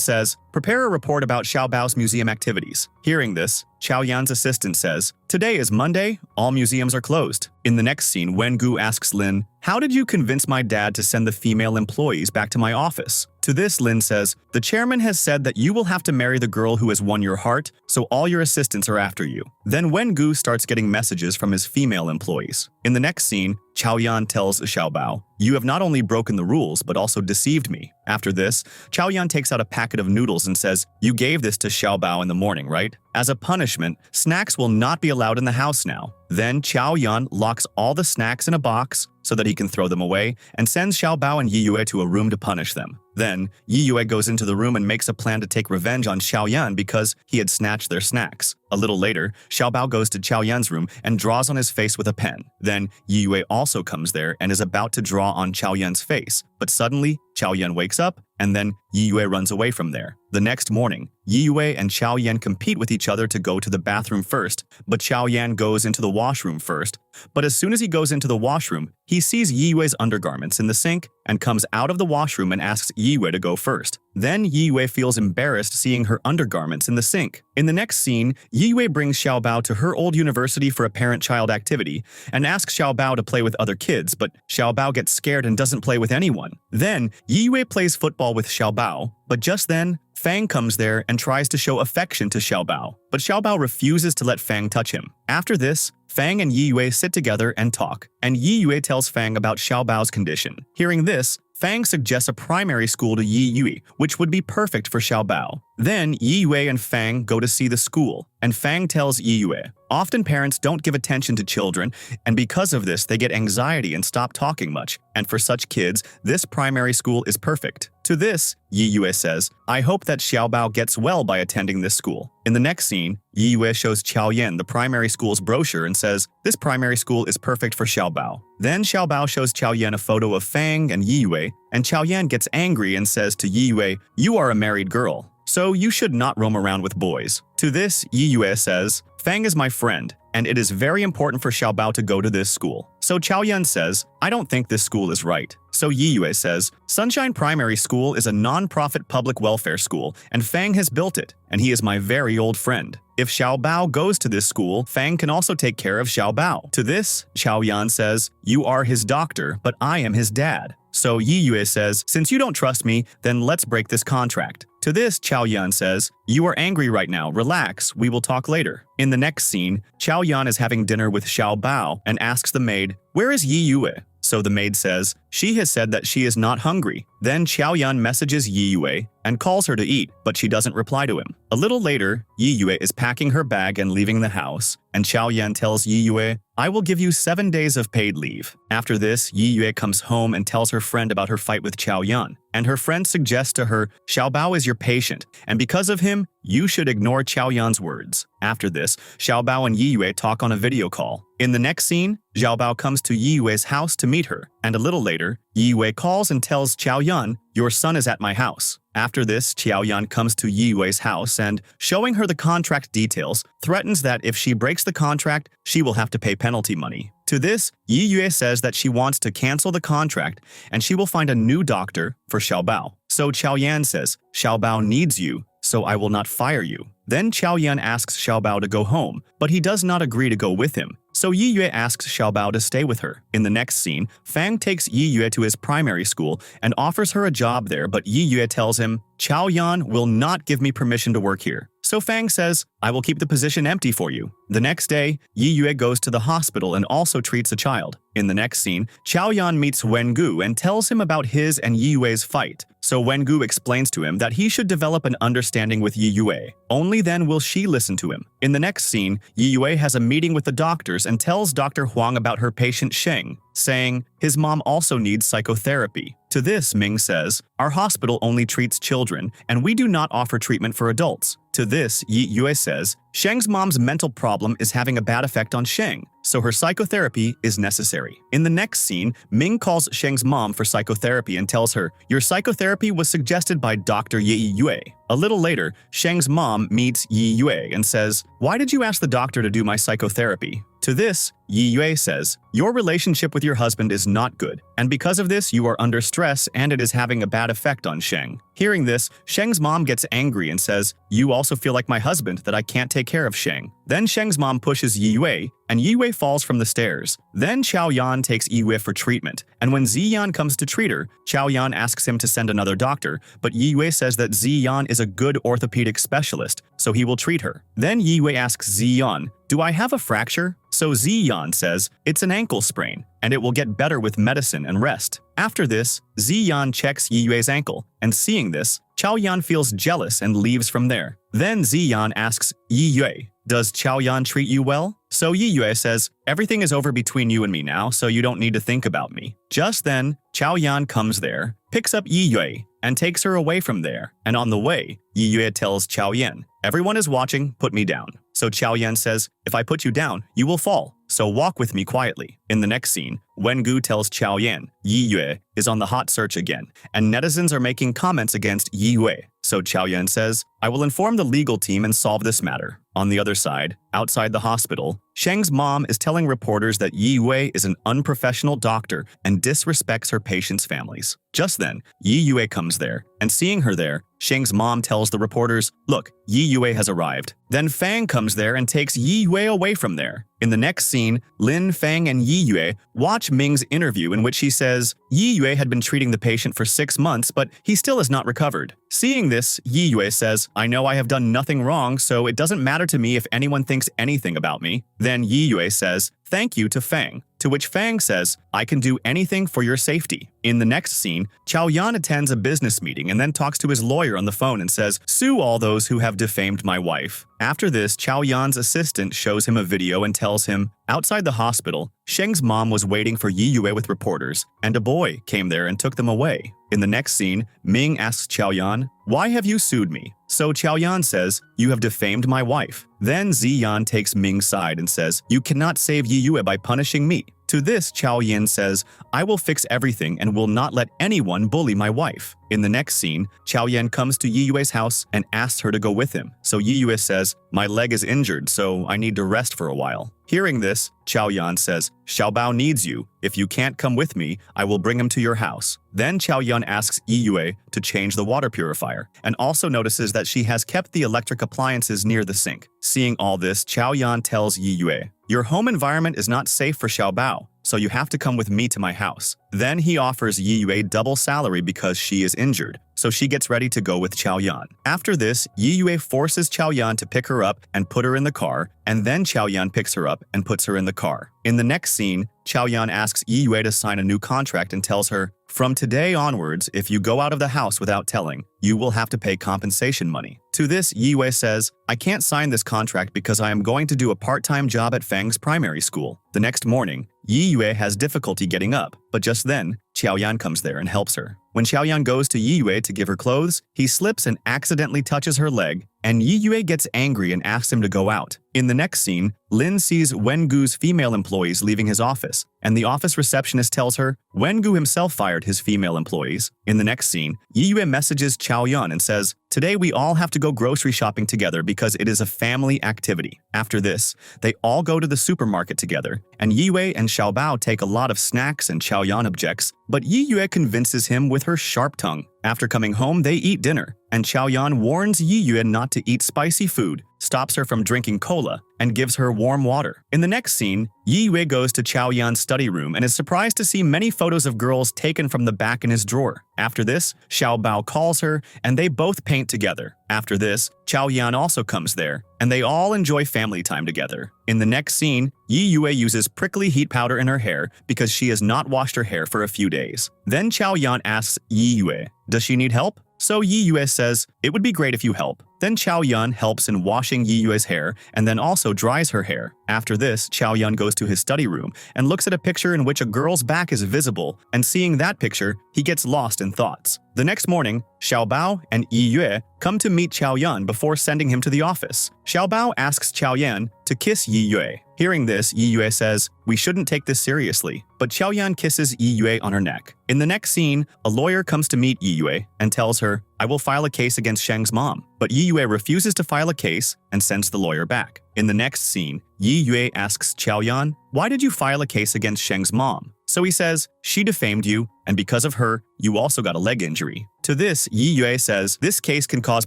says, "Prepare a report about Xiao Bao's museum activities." Hearing this, Xiao Yan's assistant says, "Today is Monday, all museums are closed." In the next scene, Wengu asks Lin, "How did you convince my dad to send the female employees back to my office?" To this, Lin says, "The chairman has said that you will have to marry the girl who has won your heart, so all your assistants are after you." Then Wengu starts getting messages from his female employees. In the next scene, Xiao Yan tells Xiao Bao, "You have not only broken the rules, but also deceived me." After this, Xiao Yan takes out a packet of noodles and says, "You gave this to Xiao Bao in the morning, right? As a punishment, snacks will not be allowed in the house now." Then Xiao Yan locks all the snacks in a box so that he can throw them away and sends Xiao Bao and Yi Yue to a room to punish them. Then, Yi Yue goes into the room and makes a plan to take revenge on Xiao Yan because he had snatched their snacks. A little later, Xiao Bao goes to Xiao Yan's room and draws on his face with a pen. Then, Yi Yue also comes there and is about to draw on Xiao Yan's face, but suddenly, Xiao Yan wakes up, and then Yi Yue runs away from there. The next morning, Yi Yue and Xiao Yan compete with each other to go to the bathroom first, but Xiao Yan goes into the washroom first. But as soon as he goes into the washroom, he sees Yi Yue's undergarments in the sink and comes out of the washroom and asks Yi Yue to go first. Then Yi Yue feels embarrassed seeing her undergarments in the sink. In the next scene, Yi Yue brings Xiao Bao to her old university for a parent-child activity and asks Xiao Bao to play with other kids, but Xiao Bao gets scared and doesn't play with anyone. Then, Yi Yue plays football with Xiao Bao, but just then, Fang comes there and tries to show affection to Xiao Bao, but Xiao Bao refuses to let Fang touch him. After this, Fang and Yi Yue sit together and talk, and Yi Yue tells Fang about Xiao Bao's condition. Hearing this, Fang suggests a primary school to Yi Yue, which would be perfect for Xiao Bao. Then Yi Yue and Fang go to see the school, and Fang tells Yi Yue, "Often parents don't give attention to children, and because of this they get anxiety and stop talking much, and for such kids, this primary school is perfect." To this, Yi Yue says, "I hope that Xiao Bao gets well by attending this school." In the next scene, Yi Yue shows Xiao Yan the primary school's brochure and says, "This primary school is perfect for Xiao Bao." Then Xiao Bao shows Xiao Yan a photo of Fang and Yi Yue, and Xiao Yan gets angry and says to Yi Yue, "You are a married girl. so you should not roam around with boys. To this, Yi Yue says, Fang is my friend, and it is very important for Xiao Bao to go to this school. So Xiao Yan says, I don't think this school is right. So Yi Yue says, Sunshine Primary School is a non-profit public welfare school, and Fang has built it, and he is my very old friend. If Xiao Bao goes to this school, Fang can also take care of Xiao Bao. To this, Xiao Yan says, You are his doctor, but I am his dad. So Yi Yue says, Since you don't trust me, then let's break this contract. To this, Xiao Yan says, You are angry right now, relax, we will talk later. In the next scene, Xiao Yan is having dinner with Xiao Bao and asks the maid, Where is Yi Yue? So the maid says, She has said that she is not hungry. Then Xiao Yan messages Yi Yue and calls her to eat, but she doesn't reply to him. A little later, Yi Yue is packing her bag and leaving the house, and Xiao Yan tells Yi Yue, I will give you 7 days of paid leave. After this, Yi Yue comes home and tells her friend about her fight with Xiao Yan, and her friend suggests to her, Xiao Bao is your patient, and because of him, you should ignore Xiao Yan's words. After this, Xiao Bao and Yi Yue talk on a video call. In the next scene, Xiao Bao comes to Yi Yue's house to meet her, and a little later, Yi Yue calls and tells Xiao Yan, Your son is at my house. After this, Xiao Yan comes to Yi Yue's house and, showing her the contract details, threatens that if she breaks the contract, she will have to pay penalty money. To this, Yi Yue says that she wants to cancel the contract and she will find a new doctor for Xiao Bao. So Xiao Yan says, Xiao Bao needs you, so I will not fire you. Then Xiao Yan asks Xiao Bao to go home, but he does not agree to go with him. So Yi Yue asks Xiao Bao to stay with her. In the next scene, Fang takes Yi Yue to his primary school and offers her a job there, but Yi Yue tells him, Xiao Yan will not give me permission to work here. So Fang says, I will keep the position empty for you. The next day, Yi Yue goes to the hospital and also treats a child. In the next scene, Xiao Yan meets Wengu and tells him about his and Yi Yue's fight. So Wengu explains to him that he should develop an understanding with Yi Yue. Only then will she listen to him. In the next scene, Yi Yue has a meeting with the doctors and tells Dr. Huang about her patient Sheng, saying his mom also needs psychotherapy. To this, Ming says, Our hospital only treats children, and we do not offer treatment for adults. To this, Yi Yue says, Sheng's mom's mental problem is having a bad effect on Sheng, so her psychotherapy is necessary. In the next scene, Ming calls Sheng's mom for psychotherapy and tells her, Your psychotherapy was suggested by Dr. Yi Yue. A little later, Sheng's mom meets Yi Yue and says, Why did you ask the doctor to do my psychotherapy? To this, Yi Yue says, Your relationship with your husband is not good, and because of this you are under stress and it is having a bad effect on Sheng. Hearing this, Sheng's mom gets angry and says, You also feel like my husband that I can't take care of Sheng. Then Sheng's mom pushes Yi Yue, and Yi Yue falls from the stairs. Then Xiao Yan takes Yi Yue for treatment, and when Zi Yan comes to treat her, Xiao Yan asks him to send another doctor, but Yi Yue says that Zi Yan is a good orthopedic specialist, so he will treat her. Then Yi Yue asks Zi Yan, Do I have a fracture? So Zi Yan says, It's an ankle sprain, and it will get better with medicine and rest. After this, Zi Yan checks Yi Yue's ankle, and seeing this, Xiao Yan feels jealous and leaves from there. Then Zi Yan asks Yi Yue, Does Xiao Yan treat you well? So Yi Yue says, Everything is over between you and me now, so you don't need to think about me. Just then, Xiao Yan comes there, picks up Yi Yue, and takes her away from there. And on the way, Yi Yue tells Xiao Yan, Everyone is watching, put me down. So Xiao Yan says, If I put you down, you will fall, so walk with me quietly. In the next scene, Wengu tells Xiao Yan, Yi Yue is on the hot search again, and netizens are making comments against Yi Yue. So Xiao Yan says, I will inform the legal team and solve this matter. On the other side, outside the hospital, Sheng's mom is telling reporters that Yi Yue is an unprofessional doctor and disrespects her patients' families. Just then, Yi Yue comes there, and seeing her there, Sheng's mom tells the reporters, Look, Yi Yue has arrived. Then Fang comes there and takes Yi Yue away from there. In the next scene, Lin, Fang, and Yi Yue watch Ming's interview in which he says Yi Yue had been treating the patient for 6 months, but he still has not recovered. Seeing this, Yi Yue says, I know I have done nothing wrong, so it doesn't matter to me if anyone thinks anything about me. Then Yi Yue says, Thank you to Fang. To which Fang says, I can do anything for your safety. In the next scene, Xiao Yan attends a business meeting and then talks to his lawyer on the phone and says, Sue all those who have defamed my wife. After this, Xiao Yan's assistant shows him a video and tells him, outside the hospital, Sheng's mom was waiting for Yi Yue with reporters, and a boy came there and took them away. In the next scene, Ming asks Xiao Yan, Why have you sued me? So Xiao Yan says, You have defamed my wife. Then Zi Yan takes Ming's side and says, You cannot save Yi Yue by punishing me. To this, Xiao Yan says, I will fix everything and will not let anyone bully my wife. In the next scene, Xiao Yan comes to Yiyue's house and asks her to go with him. So Yiyue says, "My leg is injured, so I need to rest for a while." Hearing this, Xiao Yan says, "Xiao Bao needs you. If you can't come with me, I will bring him to your house." Then Xiao Yan asks Yiyue to change the water purifier, and also notices that she has kept the electric appliances near the sink. Seeing all this, Xiao Yan tells Yiyue, "Your home environment is not safe for Xiao Bao, so you have to come with me to my house." Then he offers Yiyue double salary because she is injured, so she gets ready to go with Xiao Yan. After this, Yiyue forces Xiao Yan to pick her up and put her in the car, and then Xiao Yan picks her up and puts her in the car. In the next scene, Xiao Yan asks Yiyue to sign a new contract and tells her, "From today onwards, if you go out of the house without telling, you will have to pay compensation money." To this, Yiyue says, "I can't sign this contract because I am going to do a part-time job at Fang's primary school." The next morning, Yiyue has difficulty getting up, but just then, Xiao Yan comes there and helps her. When Xiao Yan goes to Yiyue to give her clothes, he slips and accidentally touches her leg, and Yiyue gets angry and asks him to go out. In the next scene, Lin sees Wengu's female employees leaving his office, and the office receptionist tells her Wengu himself fired his female employees. In the next scene, Yiyue messages Xiao Yan and says, "Today we all have to go grocery shopping together because it is a family activity." After this, they all go to the supermarket together, and Yiyue and Xiao Bao take a lot of snacks and Xiao Yan objects, but Yiyue convinces him with her sharp tongue. After coming home, they eat dinner, and Xiao Yan warns Yiyue not to eat spicy food, stops her from drinking cola, and gives her warm water. In the next scene, Yiyue goes to Xiao Yan's study room and is surprised to see many photos of girls taken from the back in his drawer. After this, Xiao Bao calls her, and they both paint together. After this, Xiao Yan also comes there, and they all enjoy family time together. In the next scene, Yiyue uses prickly heat powder in her hair because she has not washed her hair for a few days. Then Xiao Yan asks Yiyue, "Does she need help?" So Yiyue says, "It would be great if you help." Then Xiao Yan helps in washing Yiyue's hair and then also dries her hair. After this, Xiao Yan goes to his study room and looks at a picture in which a girl's back is visible, and seeing that picture, he gets lost in thoughts. The next morning, Xiao Bao and Yiyue come to meet Xiao Yan before sending him to the office. Xiao Bao asks Xiao Yan to kiss Yiyue. Hearing this, Yiyue says, "We shouldn't take this seriously," but Xiao Yan kisses Yiyue on her neck. In the next scene, a lawyer comes to meet Yiyue and tells her, "I will file a case against Sheng's mom," but Yiyue refuses to file a case and sends the lawyer back. In the next scene, Yiyue asks Xiao Yan, "Why did you file a case against Sheng's mom?" So he says, "She defamed you, and because of her, you also got a leg injury." To this, Yiyue says, "This case can cause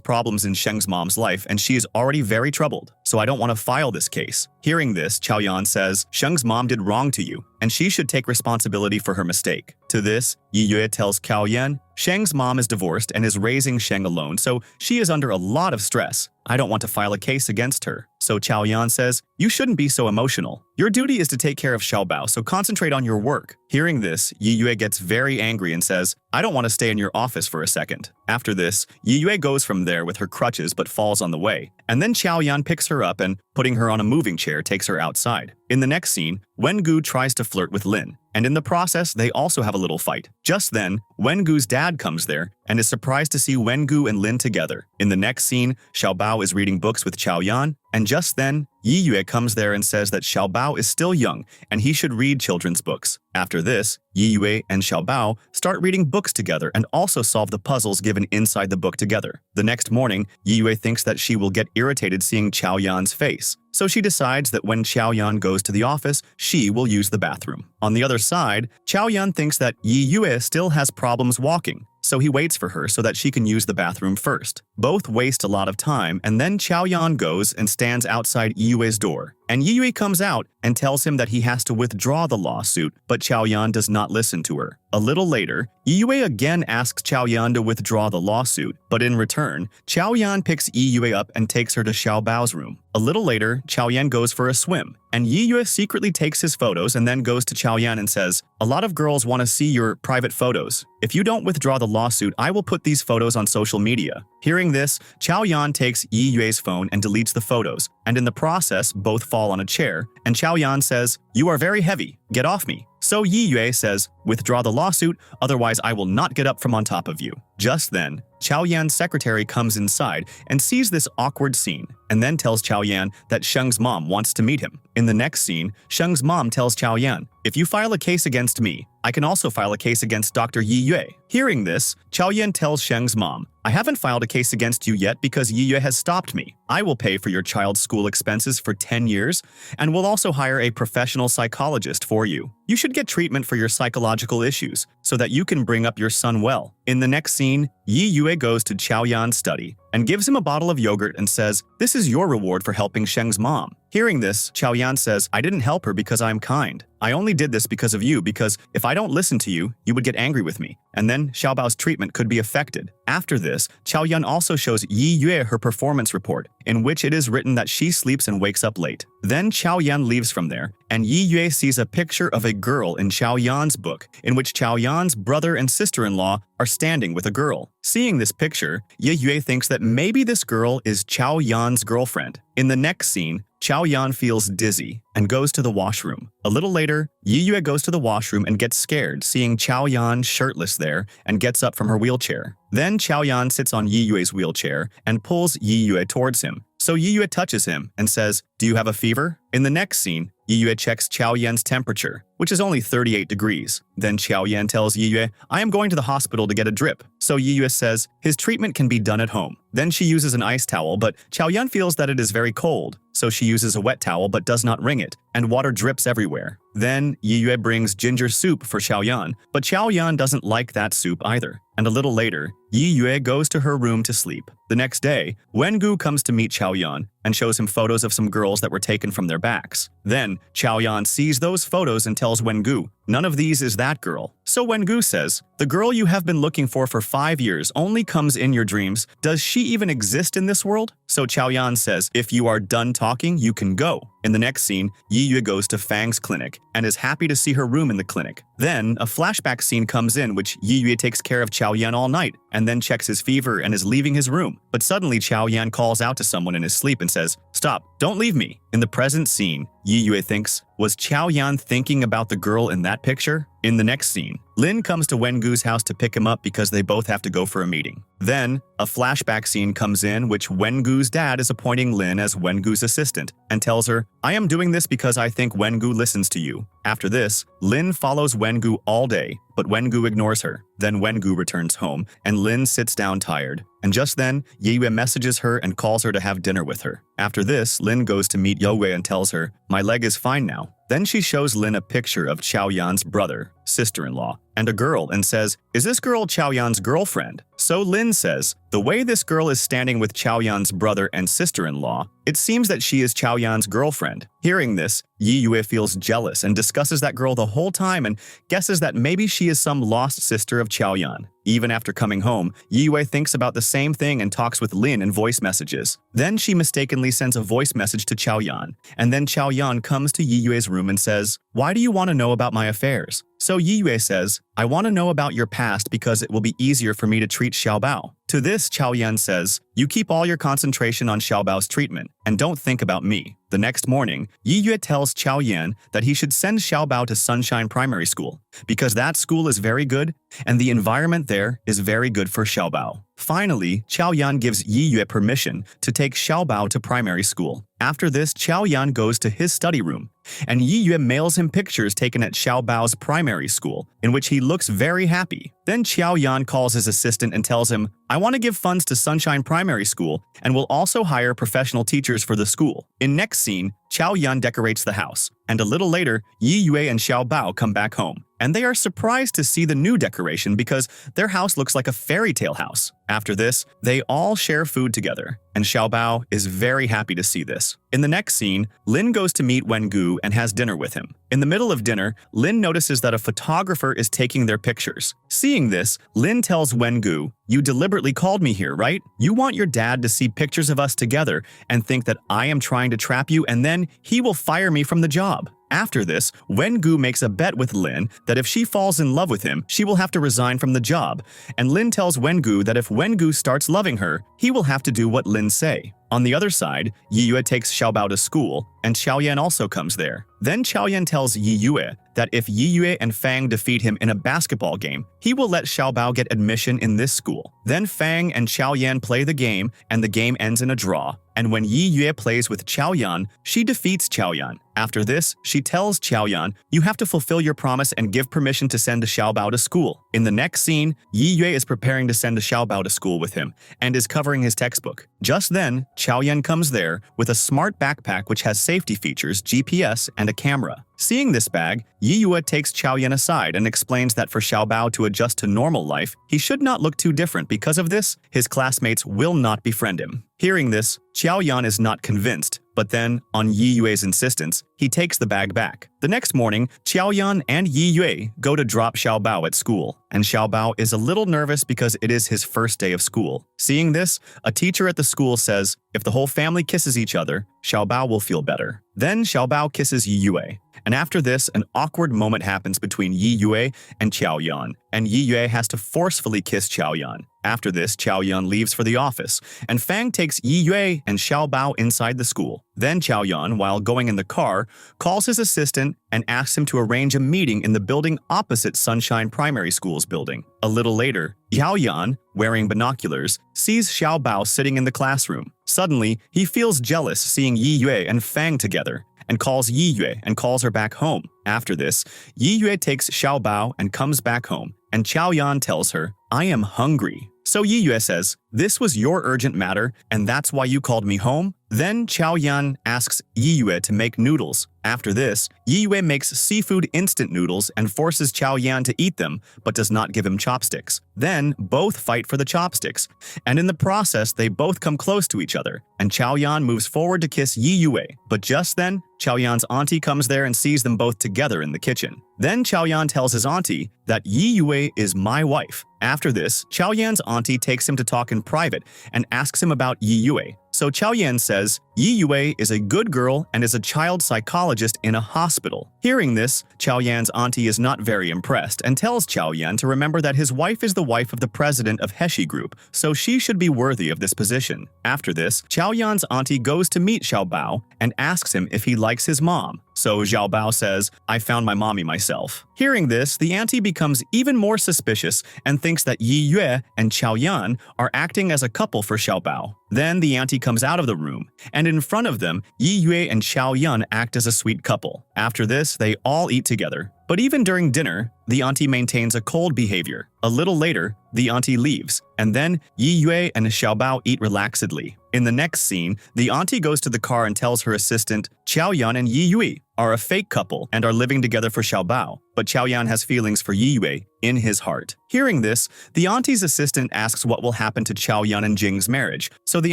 problems in Sheng's mom's life, and she is already very troubled, so I don't want to file this case." Hearing this, Xiao Yan says, "Sheng's mom did wrong to you, and she should take responsibility for her mistake." To this, Yiyue tells Xiao Yan, "Sheng's mom is divorced and is raising Sheng alone, so she is under a lot of stress. I don't want to file a case against her." So Xiao Yan says, "You shouldn't be so emotional. Your duty is to take care of Xiao Bao, so concentrate on your work." Hearing this, Yiyue gets very angry and says, "I don't want to stay in your office for a second." After this, Yiyue goes from there with her crutches but falls on the way, and then Xiao Yan picks her up and, putting her on a moving chair, takes her outside. In the next scene, Wengu tries to flirt with Lin, and in the process, they also have a little fight. Just then, Wengu's dad comes there and is surprised to see Wengu and Lin together. In the next scene, Xiao Bao is reading books with Xiao Yan, and just then, Yiyue comes there and says that Xiao Bao is still young and he should read children's books. After this, Yiyue and Xiao Bao start reading books together and also solve the puzzles given inside the book together. The next morning, Yiyue thinks that she will get irritated seeing Xiao Yan's face, so she decides that when Xiao Yan goes to the office, she will use the bathroom. On the other side, Xiao Yan thinks that Yiyue still has problems walking, so he waits for her so that she can use the bathroom first. Both waste a lot of time, and then Xiao Yan goes and stands outside Yiyue's door. And Yiyue comes out and tells him that he has to withdraw the lawsuit, but Xiao Yan does not listen to her. A little later, Yiyue again asks Xiao Yan to withdraw the lawsuit, but in return, Xiao Yan picks Yiyue up and takes her to Xiao Bao's room. A little later, Xiao Yan goes for a swim, and Yiyue secretly takes his photos and then goes to Xiao Yan and says, "A lot of girls want to see your private photos. If you don't withdraw the lawsuit, I will put these photos on social media." Hearing this, Xiao Yan takes Yiyue's phone and deletes the photos, and in the process, both fall on a chair, and Xiao Yan says, "You are very heavy. Get off me." So Yiyue says, "Withdraw the lawsuit, otherwise I will not get up from on top of you." Just then, Xiao Yan's secretary comes inside and sees this awkward scene, and then tells Xiao Yan that Sheng's mom wants to meet him. In the next scene, Sheng's mom tells Xiao Yan, "If you file a case against me, I can also file a case against Dr. Yi Yue. Hearing this, Xiao Yan tells Sheng's mom, I haven't filed a case against you yet because Yi Yue has stopped me. I will pay for your child's school expenses for 10 years and will also hire a professional psychologist for you. You should get treatment for your psychological issues so that you can bring up your son well. In the next scene, Yi Yue goes to Xiao Yan's study and gives him a bottle of yogurt and says, this is your reward for helping Sheng's mom. Hearing this, Xiao Yan says, I didn't help her because I'm kind. I only did this because of you, because if I don't listen to you, you would get angry with me, and then Xiao Bao's treatment could be affected. After this, Xiao Yan also shows Yi Yue her performance report, in which it is written that she sleeps and wakes up late. Then Xiao Yan leaves from there, and Yi Yue sees a picture of a girl in Xiao Yan's book, in which Xiao Yan's brother and sister-in-law are standing with a girl. Seeing this picture, Yi Yue thinks that maybe this girl is Xiao Yan's girlfriend. In the next scene, Xiao Yan feels dizzy and goes to the washroom. A little later, Yi Yue goes to the washroom and gets scared seeing Xiao Yan shirtless there and gets up from her wheelchair. Then Xiao Yan sits on Yi Yue's wheelchair and pulls Yi Yue towards him. So Yi Yue touches him and says, do you have a fever? In the next scene, Yi Yue checks Xiao Yan's temperature, which is only 38 degrees. Then Xiao Yan tells Yi Yue, I am going to the hospital to get a drip. So Yi Yue says his treatment can be done at home. Then she uses an ice towel, but Xiao Yan feels that it is very cold. So she uses a wet towel but does not wring it, and water drips everywhere. Then Yi Yue brings ginger soup for Xiao Yan, but Xiao Yan doesn't like that soup either. And a little later, Yi Yue goes to her room to sleep. The next day, Wengu comes to meet Xiao Yan and shows him photos of some girls that were taken from their backs. Then, Xiao Yan sees those photos and tells Wengu, none of these is that girl. So Wengu says, the girl you have been looking for 5 years only comes in your dreams. Does she even exist in this world? So Xiao Yan says, if you are done talking, you can go. In the next scene, Yi Yue goes to Fang's clinic and is happy to see her room in the clinic. Then, a flashback scene comes in which Yi Yue takes care of Xiao Yan all night and then checks his fever and is leaving his room. But suddenly, Xiao Yan calls out to someone in his sleep and says, stop, don't leave me. In the present scene, Yi Yue thinks, was Xiao Yan thinking about the girl in that picture? In the next scene, Lin comes to Wengu's house to pick him up because they both have to go for a meeting. Then, a flashback scene comes in which Wengu's dad is appointing Lin as Wengu's assistant and tells her, I am doing this because I think Wengu listens to you. After this, Lin follows Wengu all day, but Wengu ignores her. Then Wengu returns home, and Lin sits down tired. And just then, Yi Yue messages her and calls her to have dinner with her. After this, Lin goes to meet Yue and tells her, my leg is fine now. Then she shows Lin a picture of Xiao Yan's brother, sister-in-law, and a girl and says, is this girl Xiao Yan's girlfriend? So Lin says, the way this girl is standing with Xiao Yan's brother and sister-in-law, it seems that she is Xiao Yan's girlfriend. Hearing this, Yi Yue feels jealous and discusses that girl the whole time and guesses that maybe she is some lost sister of Xiao Yan. Even after coming home, Yi Yue thinks about the same thing and talks with Lin in voice messages. Then she mistakenly sends a voice message to Xiao Yan, and then Xiao Yan comes to Yi Yue's room and says, why do you want to know about my affairs? So Yi Yue says, I want to know about your past because it will be easier for me to treat Xiao Bao. To this, Xiao Yan says, you keep all your concentration on Xiao Bao's treatment and don't think about me. The next morning, Yi Yue tells Xiao Yan that he should send Xiao Bao to Sunshine Primary School because that school is very good and the environment there is very good for Xiao Bao. Finally, Xiao Yan gives Yi Yue permission to take Xiao Bao to primary school. After this, Xiao Yan goes to his study room, and Yi Yue mails him pictures taken at Xiao Bao's primary school, in which he looks very happy. Then Xiao Yan calls his assistant and tells him, I want to give funds to Sunshine Primary School and will also hire professional teachers for the school. In next scene, Xiao Yan decorates the house, and a little later, Yi Yue and Xiao Bao come back home. And they are surprised to see the new decoration because their house looks like a fairy tale house. After this, they all share food together, and Xiao Bao is very happy to see this. In the next scene, Lin goes to meet Wengu and has dinner with him. In the middle of dinner, Lin notices that a photographer is taking their pictures. Seeing this, Lin tells Wengu, you deliberately called me here, right? You want your dad to see pictures of us together and think that I am trying to trap you and then he will fire me from the job. After this, Wengu makes a bet with Lin that if she falls in love with him, she will have to resign from the job, and Lin tells Wengu that if Wengu starts loving her, he will have to do what Lin say. On the other side, Yi Yue takes Xiao Bao to school, and Xiao Yan also comes there. Then Xiao Yan tells Yi Yue that if Yi Yue and Fang defeat him in a basketball game, he will let Xiao Bao get admission in this school. Then Fang and Xiao Yan play the game, and the game ends in a draw. And when Yi Yue plays with Xiao Yan, she defeats Xiao Yan. After this, she tells Xiao Yan, "You have to fulfill your promise and give permission to send Xiao Bao to school." In the next scene, Yi Yue is preparing to send Xiao Bao to school with him and is covering his textbook. Just then, Xiao Yan comes there with a smart backpack which has safety features, GPS, and a camera. Seeing this bag, Yi Yue takes Xiao Yan aside and explains that for Xiao Bao to adjust to normal life, he should not look too different. Because of this, his classmates will not befriend him. Hearing this, Xiao Yan is not convinced, but then, on Yi Yue's insistence, he takes the bag back. The next morning, Xiao Yan and Yi Yue go to drop Xiao Bao at school, and Xiao Bao is a little nervous because it is his first day of school. Seeing this, a teacher at the school says, if the whole family kisses each other, Xiao Bao will feel better. Then Xiao Bao kisses Yi Yue. And after this, an awkward moment happens between Yi Yue and Xiao Yan, and Yi Yue has to forcefully kiss Xiao Yan. After this, Xiao Yan leaves for the office, and Fang takes Yi Yue and Xiao Bao inside the school. Then Xiao Yan, while going in the car, calls his assistant and asks him to arrange a meeting in the building opposite Sunshine Primary School's building. A little later, Xiao Yan, wearing binoculars, sees Xiao Bao sitting in the classroom. Suddenly, he feels jealous seeing Yi Yue and Fang together, and calls Yi Yue and calls her back home. After this, Yi Yue takes Xiao Bao and comes back home, and Xiao Yan tells her, "I am hungry." So Yi Yue says, "This was your urgent matter, and that's why you called me home?" Then Xiao Yan asks Yi Yue to make noodles. After this, Yi Yue makes seafood instant noodles and forces Xiao Yan to eat them, but does not give him chopsticks. Then both fight for the chopsticks, and in the process they both come close to each other, and Xiao Yan moves forward to kiss Yi Yue. But just then, Xiao Yan's auntie comes there and sees them both together in the kitchen. Then Xiao Yan tells his auntie that Yi Yue is my wife. After this, Xiao Yan's auntie takes him to talk in private and asks him about Yi Yue. So Xiao Yan says, Yi Yue is a good girl and is a child psychologist in a hospital. Hearing this, Xiao Yan's auntie is not very impressed and tells Xiao Yan to remember that his wife is the wife of the president of Heshi Group, so she should be worthy of this position. After this, Xiao Yan's auntie goes to meet Xiao Bao and asks him if he likes his mom. So Xiao Bao says, "I found my mommy myself." Hearing this, the auntie becomes even more suspicious and thinks that Yi Yue and Xiao Yan are acting as a couple for Xiao Bao. Then the auntie comes out of the room, and in front of them, Yi Yue and Xiao Yan act as a sweet couple. After this, they all eat together. But even during dinner, the auntie maintains a cold behavior. A little later, the auntie leaves, and then Yi Yue and Xiao Bao eat relaxedly. In the next scene, the auntie goes to the car and tells her assistant, Xiao Yan and Yi Yue are a fake couple and are living together for Xiao Bao, but Xiao Yan has feelings for Yi Yue in his heart. Hearing this, the auntie's assistant asks what will happen to Xiao Yan and Jing's marriage. So the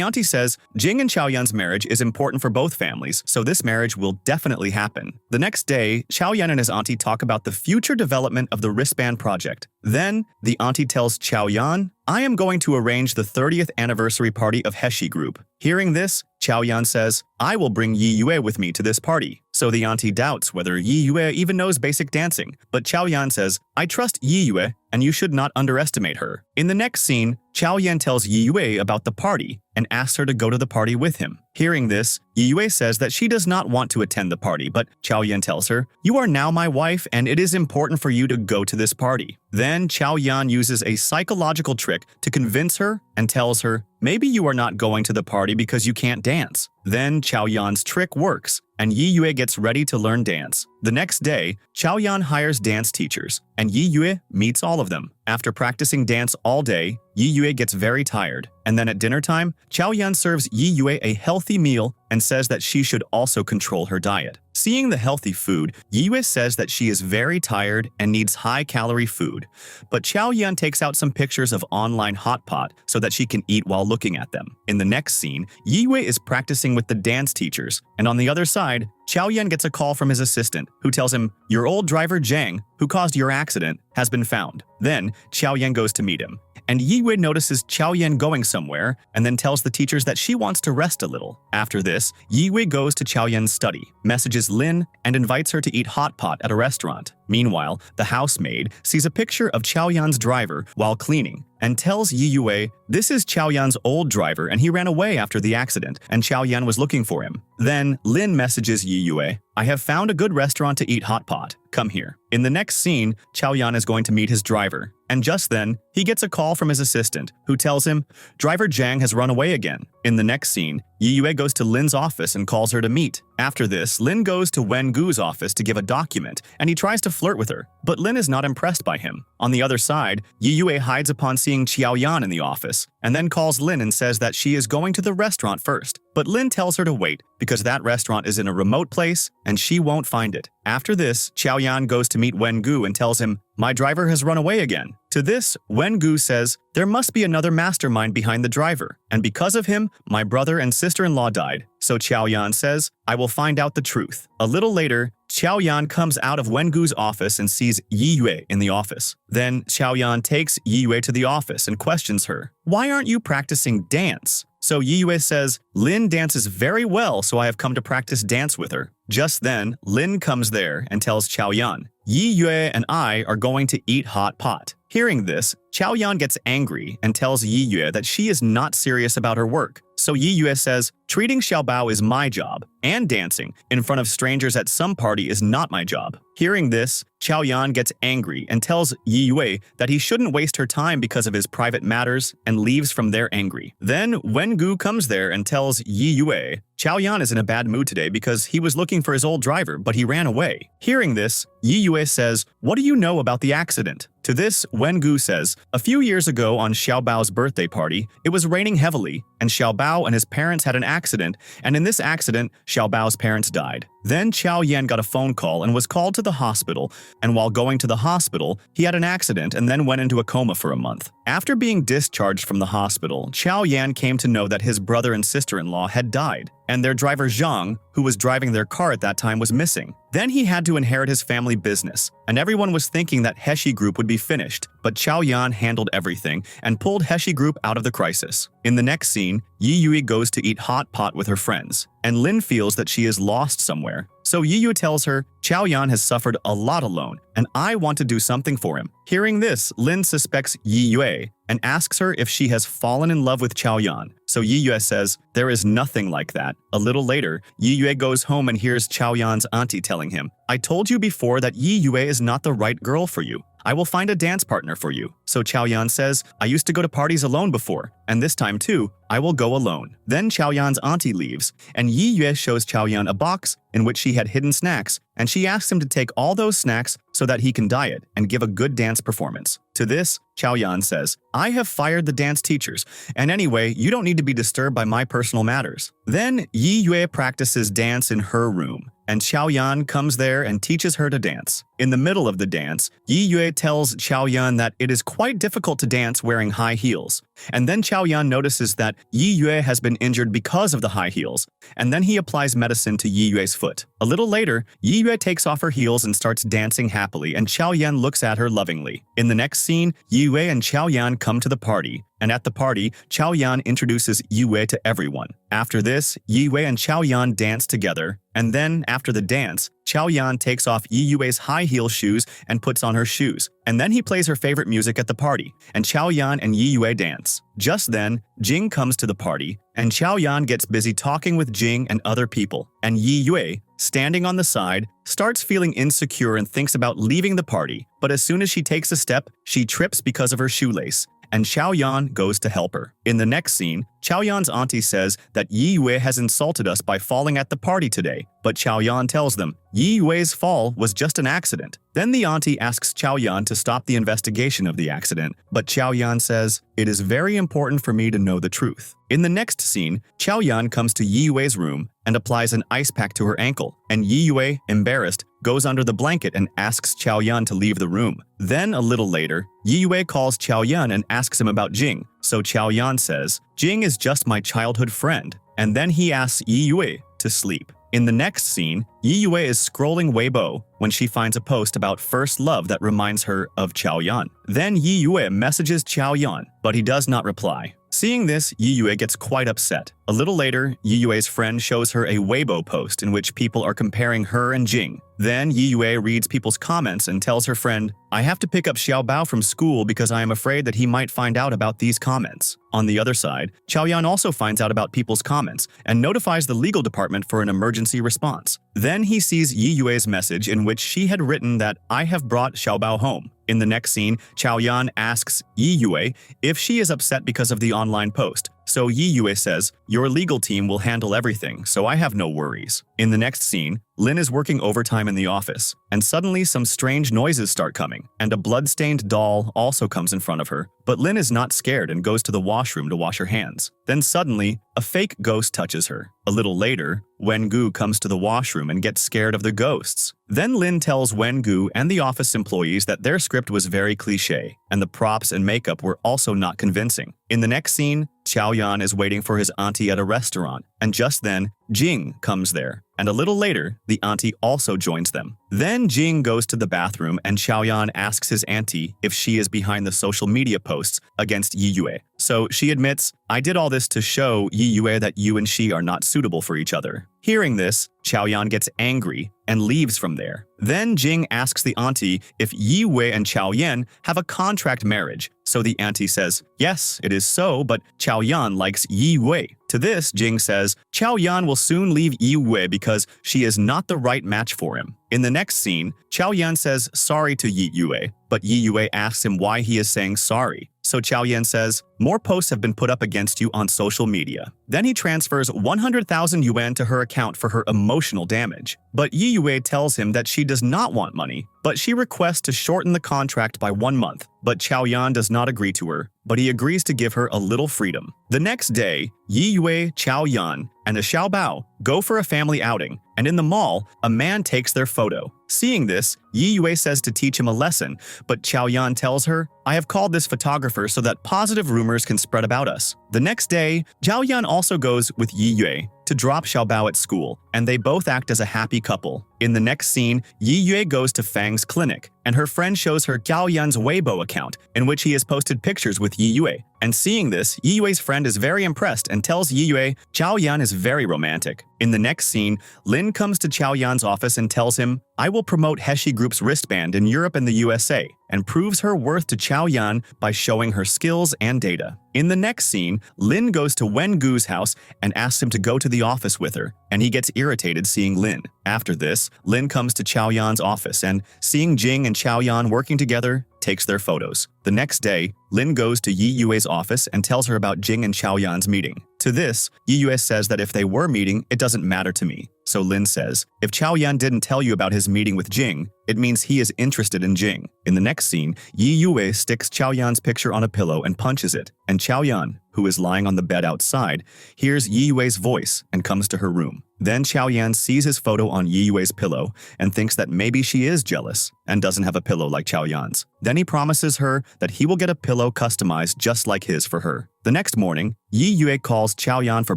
auntie says, Jing and Xiao Yan's marriage is important for both families, so this marriage will definitely happen. The next day, Xiao Yan and his auntie talk about the future development of the wristband project. Then, the auntie tells Xiao Yan, "I am going to arrange the 30th anniversary party of Heshi Group." Hearing this, Xiao Yan says, "I will bring Yi Yue with me to this party." So the auntie doubts whether Yi Yue even knows basic dancing, but Xiao Yan says, "I trust Yi Yue, and you should not underestimate her." In the next scene, Xiao Yan tells Yi Yue about the party and asks her to go to the party with him. Hearing this, Yi Yue says that she does not want to attend the party, but Xiao Yan tells her, "You are now my wife, and it is important for you to go to this party." Then Xiao Yan uses a psychological trick to convince her and tells her, "Maybe you are not going to the party because you can't dance." Then Xiao Yan's trick works, and Yi Yue gets ready to learn dance. The next day, Xiao Yan hires dance teachers, and Yi Yue meets all of them. After practicing dance all day, Yi Yue gets very tired, and then at dinner time, Xiao Yan serves Yi Yue a healthy meal and says that she should also control her diet. Seeing the healthy food, Yi Yue says that she is very tired and needs high-calorie food, but Xiao Yan takes out some pictures of online hot pot so that she can eat while looking at them. In the next scene, Yi Yue is practicing with the dance teachers, and on the other side, Xiao Yan gets a call from his assistant, who tells him, "Your old driver Zhang, who caused your accident, has been found." Then, Xiao Yan goes to meet him, and Yi Yue notices Xiao Yan going somewhere and then tells the teachers that she wants to rest a little. After this, Yi Yue goes to Xiao Yan's study, messages Lin, and invites her to eat hot pot at a restaurant. Meanwhile, the housemaid sees a picture of Xiao Yan's driver while cleaning and tells Yi Yue, "This is Xiao Yan's old driver and he ran away after the accident and Xiao Yan was looking for him." Then Lin messages Yi Yue, "I have found a good restaurant to eat hot pot. Come here." In the next scene, Xiao Yan is going to meet his driver, and just then, he gets a call from his assistant, who tells him, "Driver Zhang has run away again." In the next scene, Yi Yue goes to Lin's office and calls her to meet. After this, Lin goes to Wen Gu's office to give a document, and he tries to flirt with her, but Lin is not impressed by him. On the other side, Yi Yue hides upon seeing Xiao Yan in the office, and then calls Lin and says that she is going to the restaurant first. But Lin tells her to wait, because that restaurant is in a remote place, and she won't find it. After this, Xiao Yan goes to meet Wen Gu and tells him, "My driver has run away again." To this, Wen Gu says, "There must be another mastermind behind the driver, and because of him, my brother and sister-in-law died." So Xiao Yan says, "I will find out the truth." A little later, Xiao Yan comes out of Wen Gu's office and sees Yi Yue in the office. Then Xiao Yan takes Yi Yue to the office and questions her, "Why aren't you practicing dance?" So Yi Yue says, "Lin dances very well, so I have come to practice dance with her." Just then, Lin comes there and tells Xiao Yan, "Yi Yue and I are going to eat hot pot." Hearing this, Xiao Yan gets angry and tells Yi Yue that she is not serious about her work. So Yi Yue says, "Treating Xiao Bao is my job, and dancing in front of strangers at some party is not my job." Hearing this, Xiao Yan gets angry and tells Yi Yue that he shouldn't waste her time because of his private matters and leaves from there angry. Then Wen Gu comes there and tells Yi Yue, "Xiao Yan is in a bad mood today because he was looking for his old driver, but he ran away." Hearing this, Yi Yue says, "What do you know about the accident?" To this, Wen Gu says, "A few years ago on Xiao Bao's birthday party, it was raining heavily, and Xiao Bao and his parents had an accident, and in this accident, Xiao Bao's parents died. Then Xiao Yan got a phone call and was called to the hospital, and while going to the hospital, he had an accident and then went into a coma for a month. After being discharged from the hospital, Xiao Yan came to know that his brother and sister-in-law had died, and their driver Zhang, who was driving their car at that time, was missing. Then he had to inherit his family business, and everyone was thinking that Heshi Group would be finished, but Xiao Yan handled everything and pulled Heshi Group out of the crisis." In the next scene, Yi Yue goes to eat hot pot with her friends, and Lin feels that she is lost somewhere. So Yi Yue tells her, "Xiao Yan has suffered a lot alone, and I want to do something for him." Hearing this, Lin suspects Yi Yue and asks her if she has fallen in love with Xiao Yan. So Yi Yue says, "There is nothing like that." A little later, Yi Yue goes home and hears Xiao Yan's auntie telling him, "I told you before that Yi Yue is not the right girl for you. I will find a dance partner for you." So Xiao Yan says, "I used to go to parties alone before, and this time too, I will go alone." Then Xiao Yan's auntie leaves, and Yi Yue shows Xiao Yan a box in which she had hidden snacks, and she asks him to take all those snacks so that he can diet and give a good dance performance. To this, Xiao Yan says, "I have fired the dance teachers, and anyway, you don't need to be disturbed by my personal matters." Then Yi Yue practices dance in her room, and Xiao Yan comes there and teaches her to dance. In the middle of the dance, Yi Yue tells Xiao Yan that it is quite difficult to dance wearing high heels. And then Xiao Yan notices that Yi Yue has been injured because of the high heels, and then he applies medicine to Yi Yue's foot. A little later, Yi Yue takes off her heels and starts dancing happily, and Xiao Yan looks at her lovingly. In the next scene, Yi Yue and Xiao Yan come to the party, and at the party, Xiao Yan introduces Yi Yue to everyone. After this, Yi Yue and Xiao Yan dance together, and then, after the dance, Xiao Yan takes off Yi Yue's high heel shoes and puts on her shoes, and then he plays her favorite music at the party, and Xiao Yan and Yi Yue dance. Just then, Jing comes to the party, and Xiao Yan gets busy talking with Jing and other people, and Yi Yue, standing on the side, starts feeling insecure and thinks about leaving the party, but as soon as she takes a step, she trips because of her shoelace, and Xiao Yan goes to help her. In the next scene, Xiao Yan's auntie says that Yi Yue has insulted us by falling at the party today, but Xiao Yan tells them Yi Yue's fall was just an accident. Then the auntie asks Xiao Yan to stop the investigation of the accident, but Xiao Yan says, "It is very important for me to know the truth." In the next scene, Xiao Yan comes to Yi Yue's room and applies an ice pack to her ankle, and Yi Yue, embarrassed, goes under the blanket and asks Xiao Yan to leave the room. Then, a little later, Yi Yue calls Xiao Yan and asks him about Jing, so Xiao Yan says, "Jing is just my childhood friend," and then he asks Yi Yue to sleep. In the next scene, Yi Yue is scrolling Weibo when she finds a post about first love that reminds her of Xiao Yan. Then Yi Yue messages Xiao Yan, but he does not reply. Seeing this, Yi Yue gets quite upset. A little later, Yi Yue's friend shows her a Weibo post in which people are comparing her and Jing. Then Yi Yue reads people's comments and tells her friend, "I have to pick up Xiao Bao from school because I am afraid that he might find out about these comments." On the other side, Xiao Yan also finds out about people's comments and notifies the legal department for an emergency response. Then he sees Yi Yue's message in which she had written that "I have brought Xiao Bao home." In the next scene, Xiao Yan asks Yi Yue if she is upset because of the online post, So Yi Yue says, "Your legal team will handle everything, so I have no worries." In the next scene, Lin is working overtime in the office, and suddenly some strange noises start coming, and a blood-stained doll also comes in front of her. But Lin is not scared and goes to the washroom to wash her hands. Then suddenly, a fake ghost touches her. A little later, Wengu comes to the washroom and gets scared of the ghosts. Then Lin tells Wengu and the office employees that their script was very cliché, and the props and makeup were also not convincing. In the next scene, Xiao Yan is waiting for his auntie at a restaurant, and just then, Jing comes there. And a little later, the auntie also joins them. Then Jing goes to the bathroom and Xiao Yan asks his auntie if she is behind the social media posts against Yi Yue. So she admits, "I did all this to show Yi Yue that you and she are not suitable for each other." Hearing this, Xiao Yan gets angry and leaves from there. Then Jing asks the auntie if Yi Yue and Xiao Yan have a contract marriage. So the auntie says, "Yes, it is so, but Xiao Yan likes Yi Yue." To this, Jing says, Xiao Yan will soon leave Yi Yue because she is not the right match for him. In the next scene, Xiao Yan says sorry to Yi Yue, but Yi Yue asks him why he is saying sorry. So Xiao Yan says, "More posts have been put up against you on social media." Then he transfers 100,000 yuan to her account for her emotional damage. But Yi Yue tells him that she does not want money, but she requests to shorten the contract by 1 month. But Xiao Yan does not agree to her, but he agrees to give her a little freedom. The next day, Yi Yue, Xiao Yan, and a Xiao Bao go for a family outing, and in the mall, a man takes their photo. Seeing this, Yi Yue says to teach him a lesson, but Xiao Yan tells her, "I have called this photographer so that positive rumors can spread about us." The next day, Xiao Yan also goes with Yi Yue to drop Xiao Bao at school, and they both act as a happy couple. In the next scene, Yi Yue goes to Fang's clinic, and her friend shows her Xiao Yan's Weibo account, in which he has posted pictures with Yi Yue. And seeing this, Yi Yue's friend is very impressed and tells Yi Yue Xiao Yan is very romantic. In the next scene, Lin comes to Xiao Yan's office and tells him, "I will promote Heshi Group's wristband in Europe and the USA," and proves her worth to Xiao Yan by showing her skills and data. In the next scene, Lin goes to Wengu's house and asks him to go to the office with her, and he gets irritated seeing Lin. After this, Lin comes to Xiao Yan's office and, seeing Jing and Xiao Yan working together, takes their photos. The next day, Lin goes to Yi Yue's office and tells her about Jing and Xiao Yan's meeting. To this, Yi Yue says that if they were meeting, it doesn't matter to me. So Lin says, "If Xiao Yan didn't tell you about his meeting with Jing, it means he is interested in Jing." In the next scene, Yi Yue sticks Xiao Yan's picture on a pillow and punches it, and Xiao Yan, who is lying on the bed outside, hears Yi Yue's voice and comes to her room. Then Xiao Yan sees his photo on Yi Yue's pillow and thinks that maybe she is jealous and doesn't have a pillow like Xiao Yan's. Then he promises her that he will get a pillow customized just like his for her. The next morning, Yi Yue calls Xiao Yan for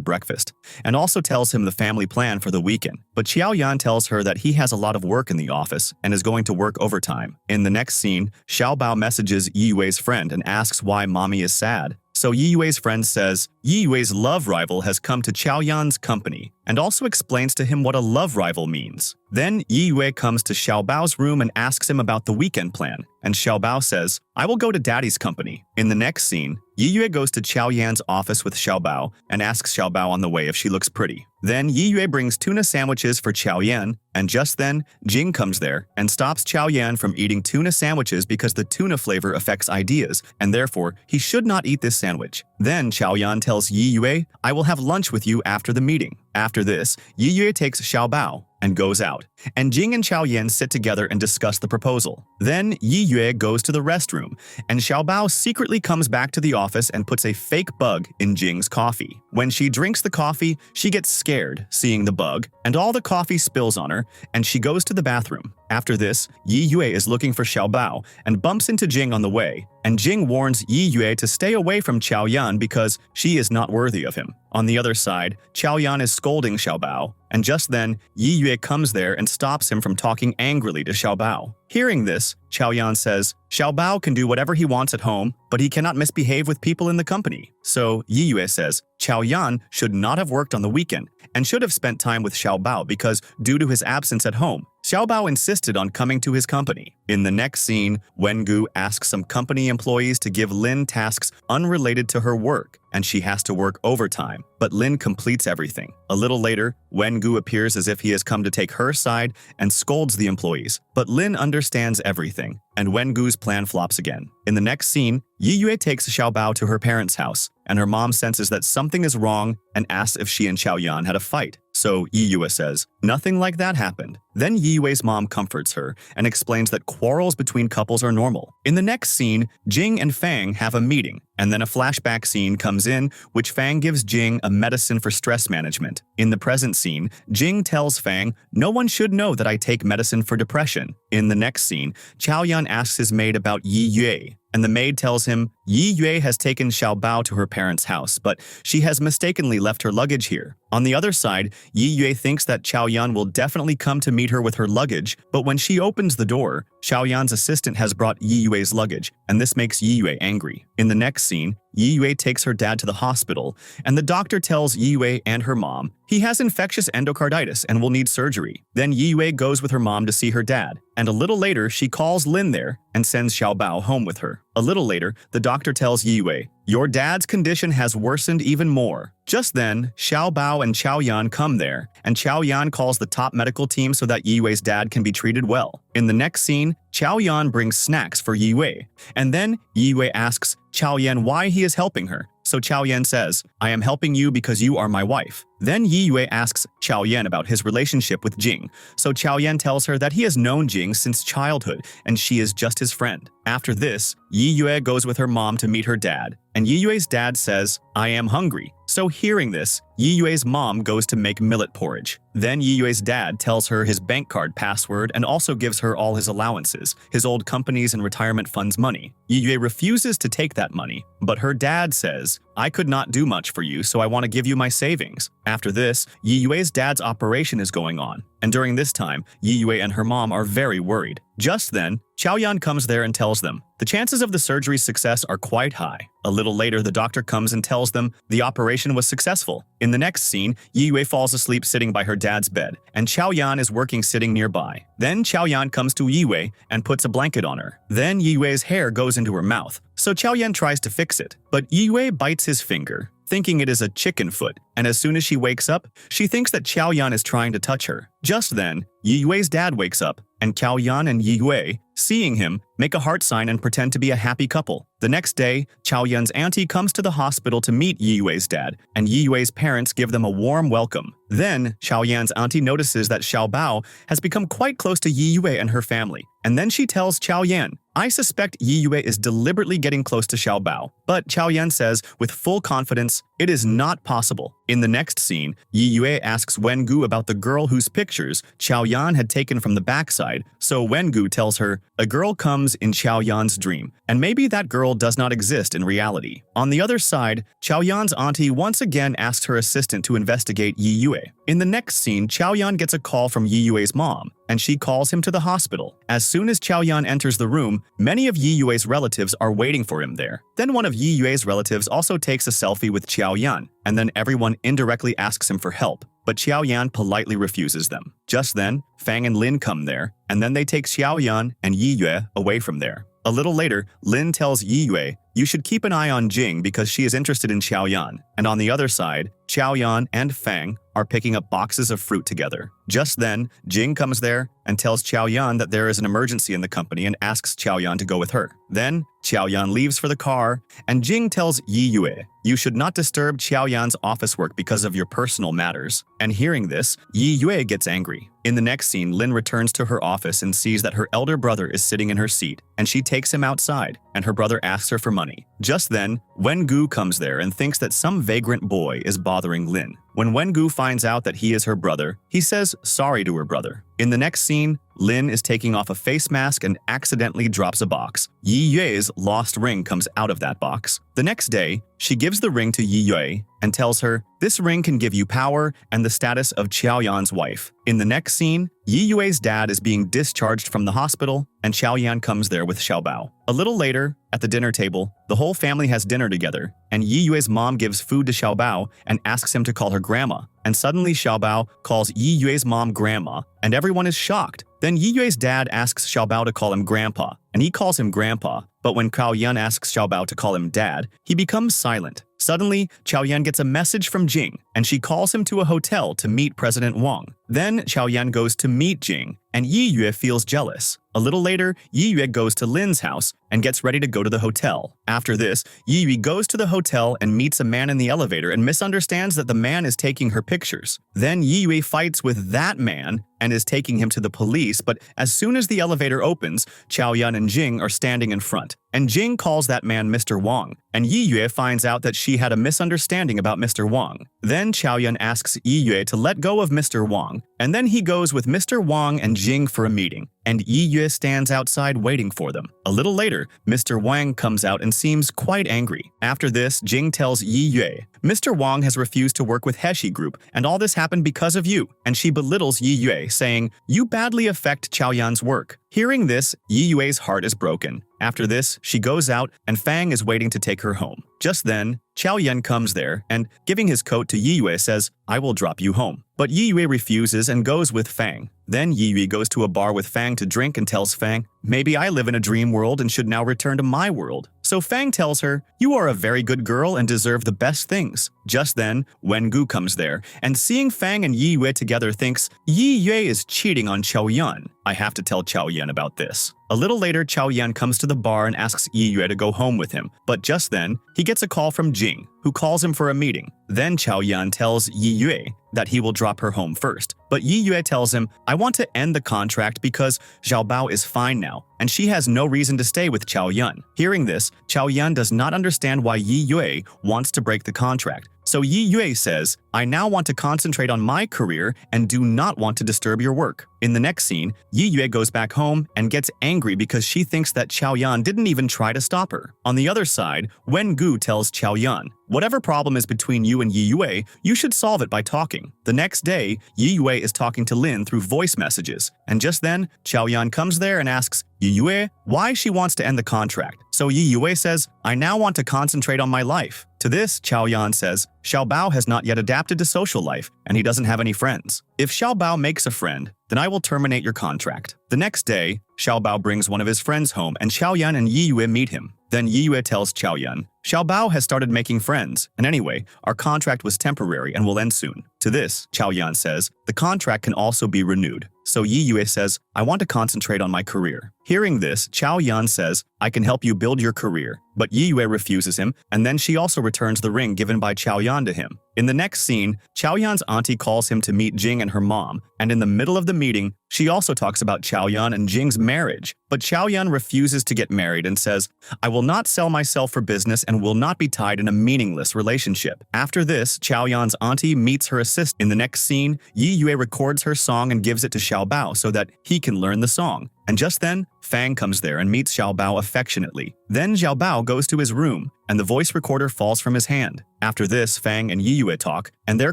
breakfast and also tells him the family plan for the weekend. But Xiao Yan tells her that he has a lot of work in the office and is going to work overtime. In the next scene, Xiao Bao messages Yi Yue's friend and asks why mommy is sad. So Yi Yue's friend says Yi Yue's love rival has come to Xiao Yan's company and also explains to him what a love rival means. Then Yi Yue comes to Xiao Bao's room and asks him about the weekend plan, and Xiao Bao says, "I will go to daddy's company." In the next scene, Yi Yue goes to Xiao Yan's office with Xiao Bao and asks Xiao Bao on the way if she looks pretty. Then Yi Yue brings tuna sandwiches for Xiao Yan, and just then, Jing comes there and stops Xiao Yan from eating tuna sandwiches because the tuna flavor affects ideas, and therefore, he should not eat this sandwich. Then Xiao Yan tells Yi Yue, "I will have lunch with you after the meeting." After this, Yi Yue takes Xiao Bao and goes out, and Jing and Xiao Yan sit together and discuss the proposal. Then Yi Yue goes to the restroom, and Xiao Bao secretly comes back to the office and puts a fake bug in Jing's coffee. When she drinks the coffee, she gets scared seeing the bug, and all the coffee spills on her, and she goes to the bathroom. After this, Yi Yue is looking for Xiao Bao and bumps into Jing on the way, and Jing warns Yi Yue to stay away from Xiao Yan because she is not worthy of him. On the other side, Xiao Yan is scolding Xiao Bao, and just then, Yi Yue comes there and stops him from talking angrily to Xiao Bao. Hearing this, Xiao Yan says, Xiao Bao can do whatever he wants at home, but he cannot misbehave with people in the company. So Yi Yue says, Xiao Yan should not have worked on the weekend and should have spent time with Xiao Bao because, due to his absence at home, Xiao Bao insisted on coming to his company. In the next scene, Wengu asks some company employees to give Lin tasks unrelated to her work, and she has to work overtime. But Lin completes everything. A little later, Wengu appears as if he has come to take her side and scolds the employees. But Lin understands everything, and Wengu's plan flops again. In the next scene, Yiyue takes Xiao Bao to her parents' house, and her mom senses that something is wrong and asks if she and Xiao Yan had a fight. So Yiyue says, "Nothing like that happened." Then Yiyue's mom comforts her and explains that quarrels between couples are normal. In the next scene, Jing and Fang have a meeting, and then a flashback scene comes in, which Fang gives Jing a medicine for stress management. In the present scene, Jing tells Fang, "No one should know that I take medicine for depression." In the next scene, Xiao Yan asks his maid about Yiyue, and the maid tells him Yiyue has taken Xiao Bao to her parents' house, but she has mistakenly left her luggage here. On the other side, Yiyue thinks that Xiao Yan will definitely come to meet her with her luggage, but when she opens the door, Xiao Yan's assistant has brought Yiyue's luggage, and this makes Yiyue angry. In the next scene, Yiyue takes her dad to the hospital, and the doctor tells Yiyue and her mom he has infectious endocarditis and will need surgery. Then Yiyue goes with her mom to see her dad, and a little later she calls Lin there and sends Xiao Bao home with her. A little later, the doctor tells Yiyue, "Your dad's condition has worsened even more." Just then, Xiao Bao and Xiao Yan come there, and Xiao Yan calls the top medical team so that Yiyue's dad can be treated well. In the next scene, Xiao Yan brings snacks for Yiyue, and then Yiyue asks Xiao Yan why he is helping her. So Xiao Yan says, "I am helping you because you are my wife." Then Yiyue asks Xiao Yan about his relationship with Jing, so Xiao Yan tells her that he has known Jing since childhood and she is just his friend. After this, Yiyue goes with her mom to meet her dad, and Yiyue's dad says, "I am hungry." So hearing this, Yiyue's mom goes to make millet porridge. Then Yiyue's dad tells her his bank card password and also gives her all his allowances, his old companies and retirement funds money. Yiyue refuses to take that money, but her dad says, "I could not do much for you, so I want to give you my savings." After this, Yiyue's dad's operation is going on, and during this time, Yiyue and her mom are very worried. Just then, Xiao Yan comes there and tells them, the chances of the surgery's success are quite high. A little later, the doctor comes and tells them the operation was successful. In the next scene, Yiyue falls asleep sitting by her dad's bed, and Xiao Yan is working sitting nearby. Then Xiao Yan comes to Yiyue and puts a blanket on her. Then Yiyue's hair goes into her mouth, so Xiao Yan tries to fix it, but Yiyue bites his finger, thinking it is a chicken foot, and as soon as she wakes up, she thinks that Xiao Yan is trying to touch her. Just then, Yiyue's dad wakes up, and Xiao Yan and Yiyue, seeing him, make a heart sign and pretend to be a happy couple. The next day, Xiao Yan's auntie comes to the hospital to meet Yiyue's dad, and Yiyue's parents give them a warm welcome. Then, Xiao Yan's auntie notices that Xiao Bao has become quite close to Yiyue and her family, and then she tells Xiao Yan, "I suspect Yiyue is deliberately getting close to Xiao Bao." But Xiao Yan says, with full confidence, it is not possible. In the next scene, Yiyue asks Wengu about the girl whose pictures Xiao Yan had taken from the backside, so Wengu tells her, "A girl comes in Xiao Yan's dream, and maybe that girl does not exist in reality." On the other side, Xiao Yan's auntie once again asks her assistant to investigate Yiyue. In the next scene, Xiao Yan gets a call from Yiyue's mom, and she calls him to the hospital. As soon as Xiao Yan enters the room, many of Yiyue's relatives are waiting for him there. Then one of Yiyue's relatives also takes a selfie with Xiao Yan, and then everyone indirectly asks him for help, but Xiao Yan politely refuses them. Just then, Fang and Lin come there, and then they take Xiao Yan and Yiyue away from there. A little later, Lin tells Yiyue, "You should keep an eye on Jing because she is interested in Xiao Yan." And on the other side, Xiao Yan and Fang are picking up boxes of fruit together. Just then, Jing comes there and tells Xiao Yan that there is an emergency in the company and asks Xiao Yan to go with her. Then, Xiao Yan leaves for the car, and Jing tells Yiyue, "You should not disturb Xiao Yan's office work because of your personal matters." And hearing this, Yiyue gets angry. In the next scene, Lin returns to her office and sees that her elder brother is sitting in her seat, and she takes him outside, and her brother asks her for money. Just then, Wengu comes there and thinks that some vagrant boy is bothering Lin. When Wengu finds out that he is her brother, he says sorry to her brother. In the next scene, Lin is taking off a face mask and accidentally drops a box. Yiyue's lost ring comes out of that box. The next day, she gives the ring to Yiyue and tells her, "This ring can give you power and the status of Xiao Yan's wife." In the next scene, Yiyue's dad is being discharged from the hospital, and Xiao Yan comes there with Xiao Bao. A little later, at the dinner table, the whole family has dinner together, and Yiyue's mom gives food to Xiao Bao and asks him to call her grandma. And suddenly Xiao Bao calls Yiyue's mom grandma, and everyone is shocked. Then Yiyue's dad asks Xiao Bao to call him Grandpa, and he calls him Grandpa, but when Xiao Yan asks Xiao Bao to call him Dad, he becomes silent. Suddenly, Xiao Yan gets a message from Jing, and she calls him to a hotel to meet President Wang. Then Xiao Yan goes to meet Jing, and Yiyue feels jealous. A little later, Yiyue goes to Lin's house and gets ready to go to the hotel. After this, Yiyue goes to the hotel and meets a man in the elevator and misunderstands that the man is taking her pictures. Then Yiyue fights with that man and is taking him to the police, but as soon as the elevator opens, Xiao Yan and Jing are standing in front. And Jing calls that man Mr. Wang, and Yiyue finds out that she had a misunderstanding about Mr. Wang. Then Xiao Yan asks Yiyue to let go of Mr. Wang, and then he goes with Mr. Wang and Jing for a meeting, and Yiyue stands outside waiting for them. A little later, Mr. Wang comes out and seems quite angry. After this, Jing tells Yiyue, Mr. Wang has refused to work with Heshi Group, and all this happened because of you, and she belittles Yiyue, saying, you badly affect Xiao Yan's work. Hearing this, Yiyue's heart is broken. After this, she goes out, and Fang is waiting to take her home. Just then, Xiao Yan comes there, and giving his coat to Yiyue says, I will drop you home. But Yiyue refuses and goes with Fang. Then Yiyue goes to a bar with Fang to drink and tells Fang, maybe I live in a dream world and should now return to my world. So Fang tells her, you are a very good girl and deserve the best things. Just then, Wengu comes there, and seeing Fang and Yiyue together thinks, Yiyue is cheating on Xiao Yan. I have to tell Xiao Yan about this. A little later, Xiao Yan comes to the bar and asks Yiyue to go home with him, but just then, he gets a call from Jing, who calls him for a meeting. Then Xiao Yan tells Yiyue that he will drop her home first, but Yiyue tells him, I want to end the contract because Xiao Bao is fine now, and she has no reason to stay with Xiao Yan. Hearing this, Xiao Yan does not understand why Yiyue wants to break the contract. So Yiyue says, I now want to concentrate on my career and do not want to disturb your work. In the next scene, Yiyue goes back home and gets angry because she thinks that Xiao Yan didn't even try to stop her. On the other side, Wengu tells Xiao Yan, whatever problem is between you and Yiyue, you should solve it by talking. The next day, Yiyue is talking to Lin through voice messages, and just then, Xiao Yan comes there and asks Yiyue why she wants to end the contract. So Yiyue says, I now want to concentrate on my life. To this, Xiao Yan says, Xiao Bao has not yet adapted to social life, and he doesn't have any friends. If Xiao Bao makes a friend, then I will terminate your contract. The next day, Xiao Bao brings one of his friends home, and Xiao Yan and Yiyue meet him. Then Yiyue tells Xiao Yan, Xiao Bao has started making friends, and anyway, our contract was temporary and will end soon. To this, Xiao Yan says, the contract can also be renewed. So Yiyue says, I want to concentrate on my career. Hearing this, Xiao Yan says, I can help you build your career. But Yiyue refuses him, and then she also returns the ring given by Xiao Yan to him. In the next scene, Xiao Yan's auntie calls him to meet Jing and her mom, and in the middle of the meeting, she also talks about Xiao Yan and Jing's marriage. But Xiao Yan refuses to get married and says, I will not sell myself for business and will not be tied in a meaningless relationship. After this, Xiao Yan's auntie meets her assistant. In the next scene, Yiyue records her song and gives it to Xiao Bao so that he can learn the song. And just then, Fang comes there and meets Xiao Bao affectionately. Then Xiao Bao goes to his room, and the voice recorder falls from his hand. After this, Fang and Yiyue talk, and their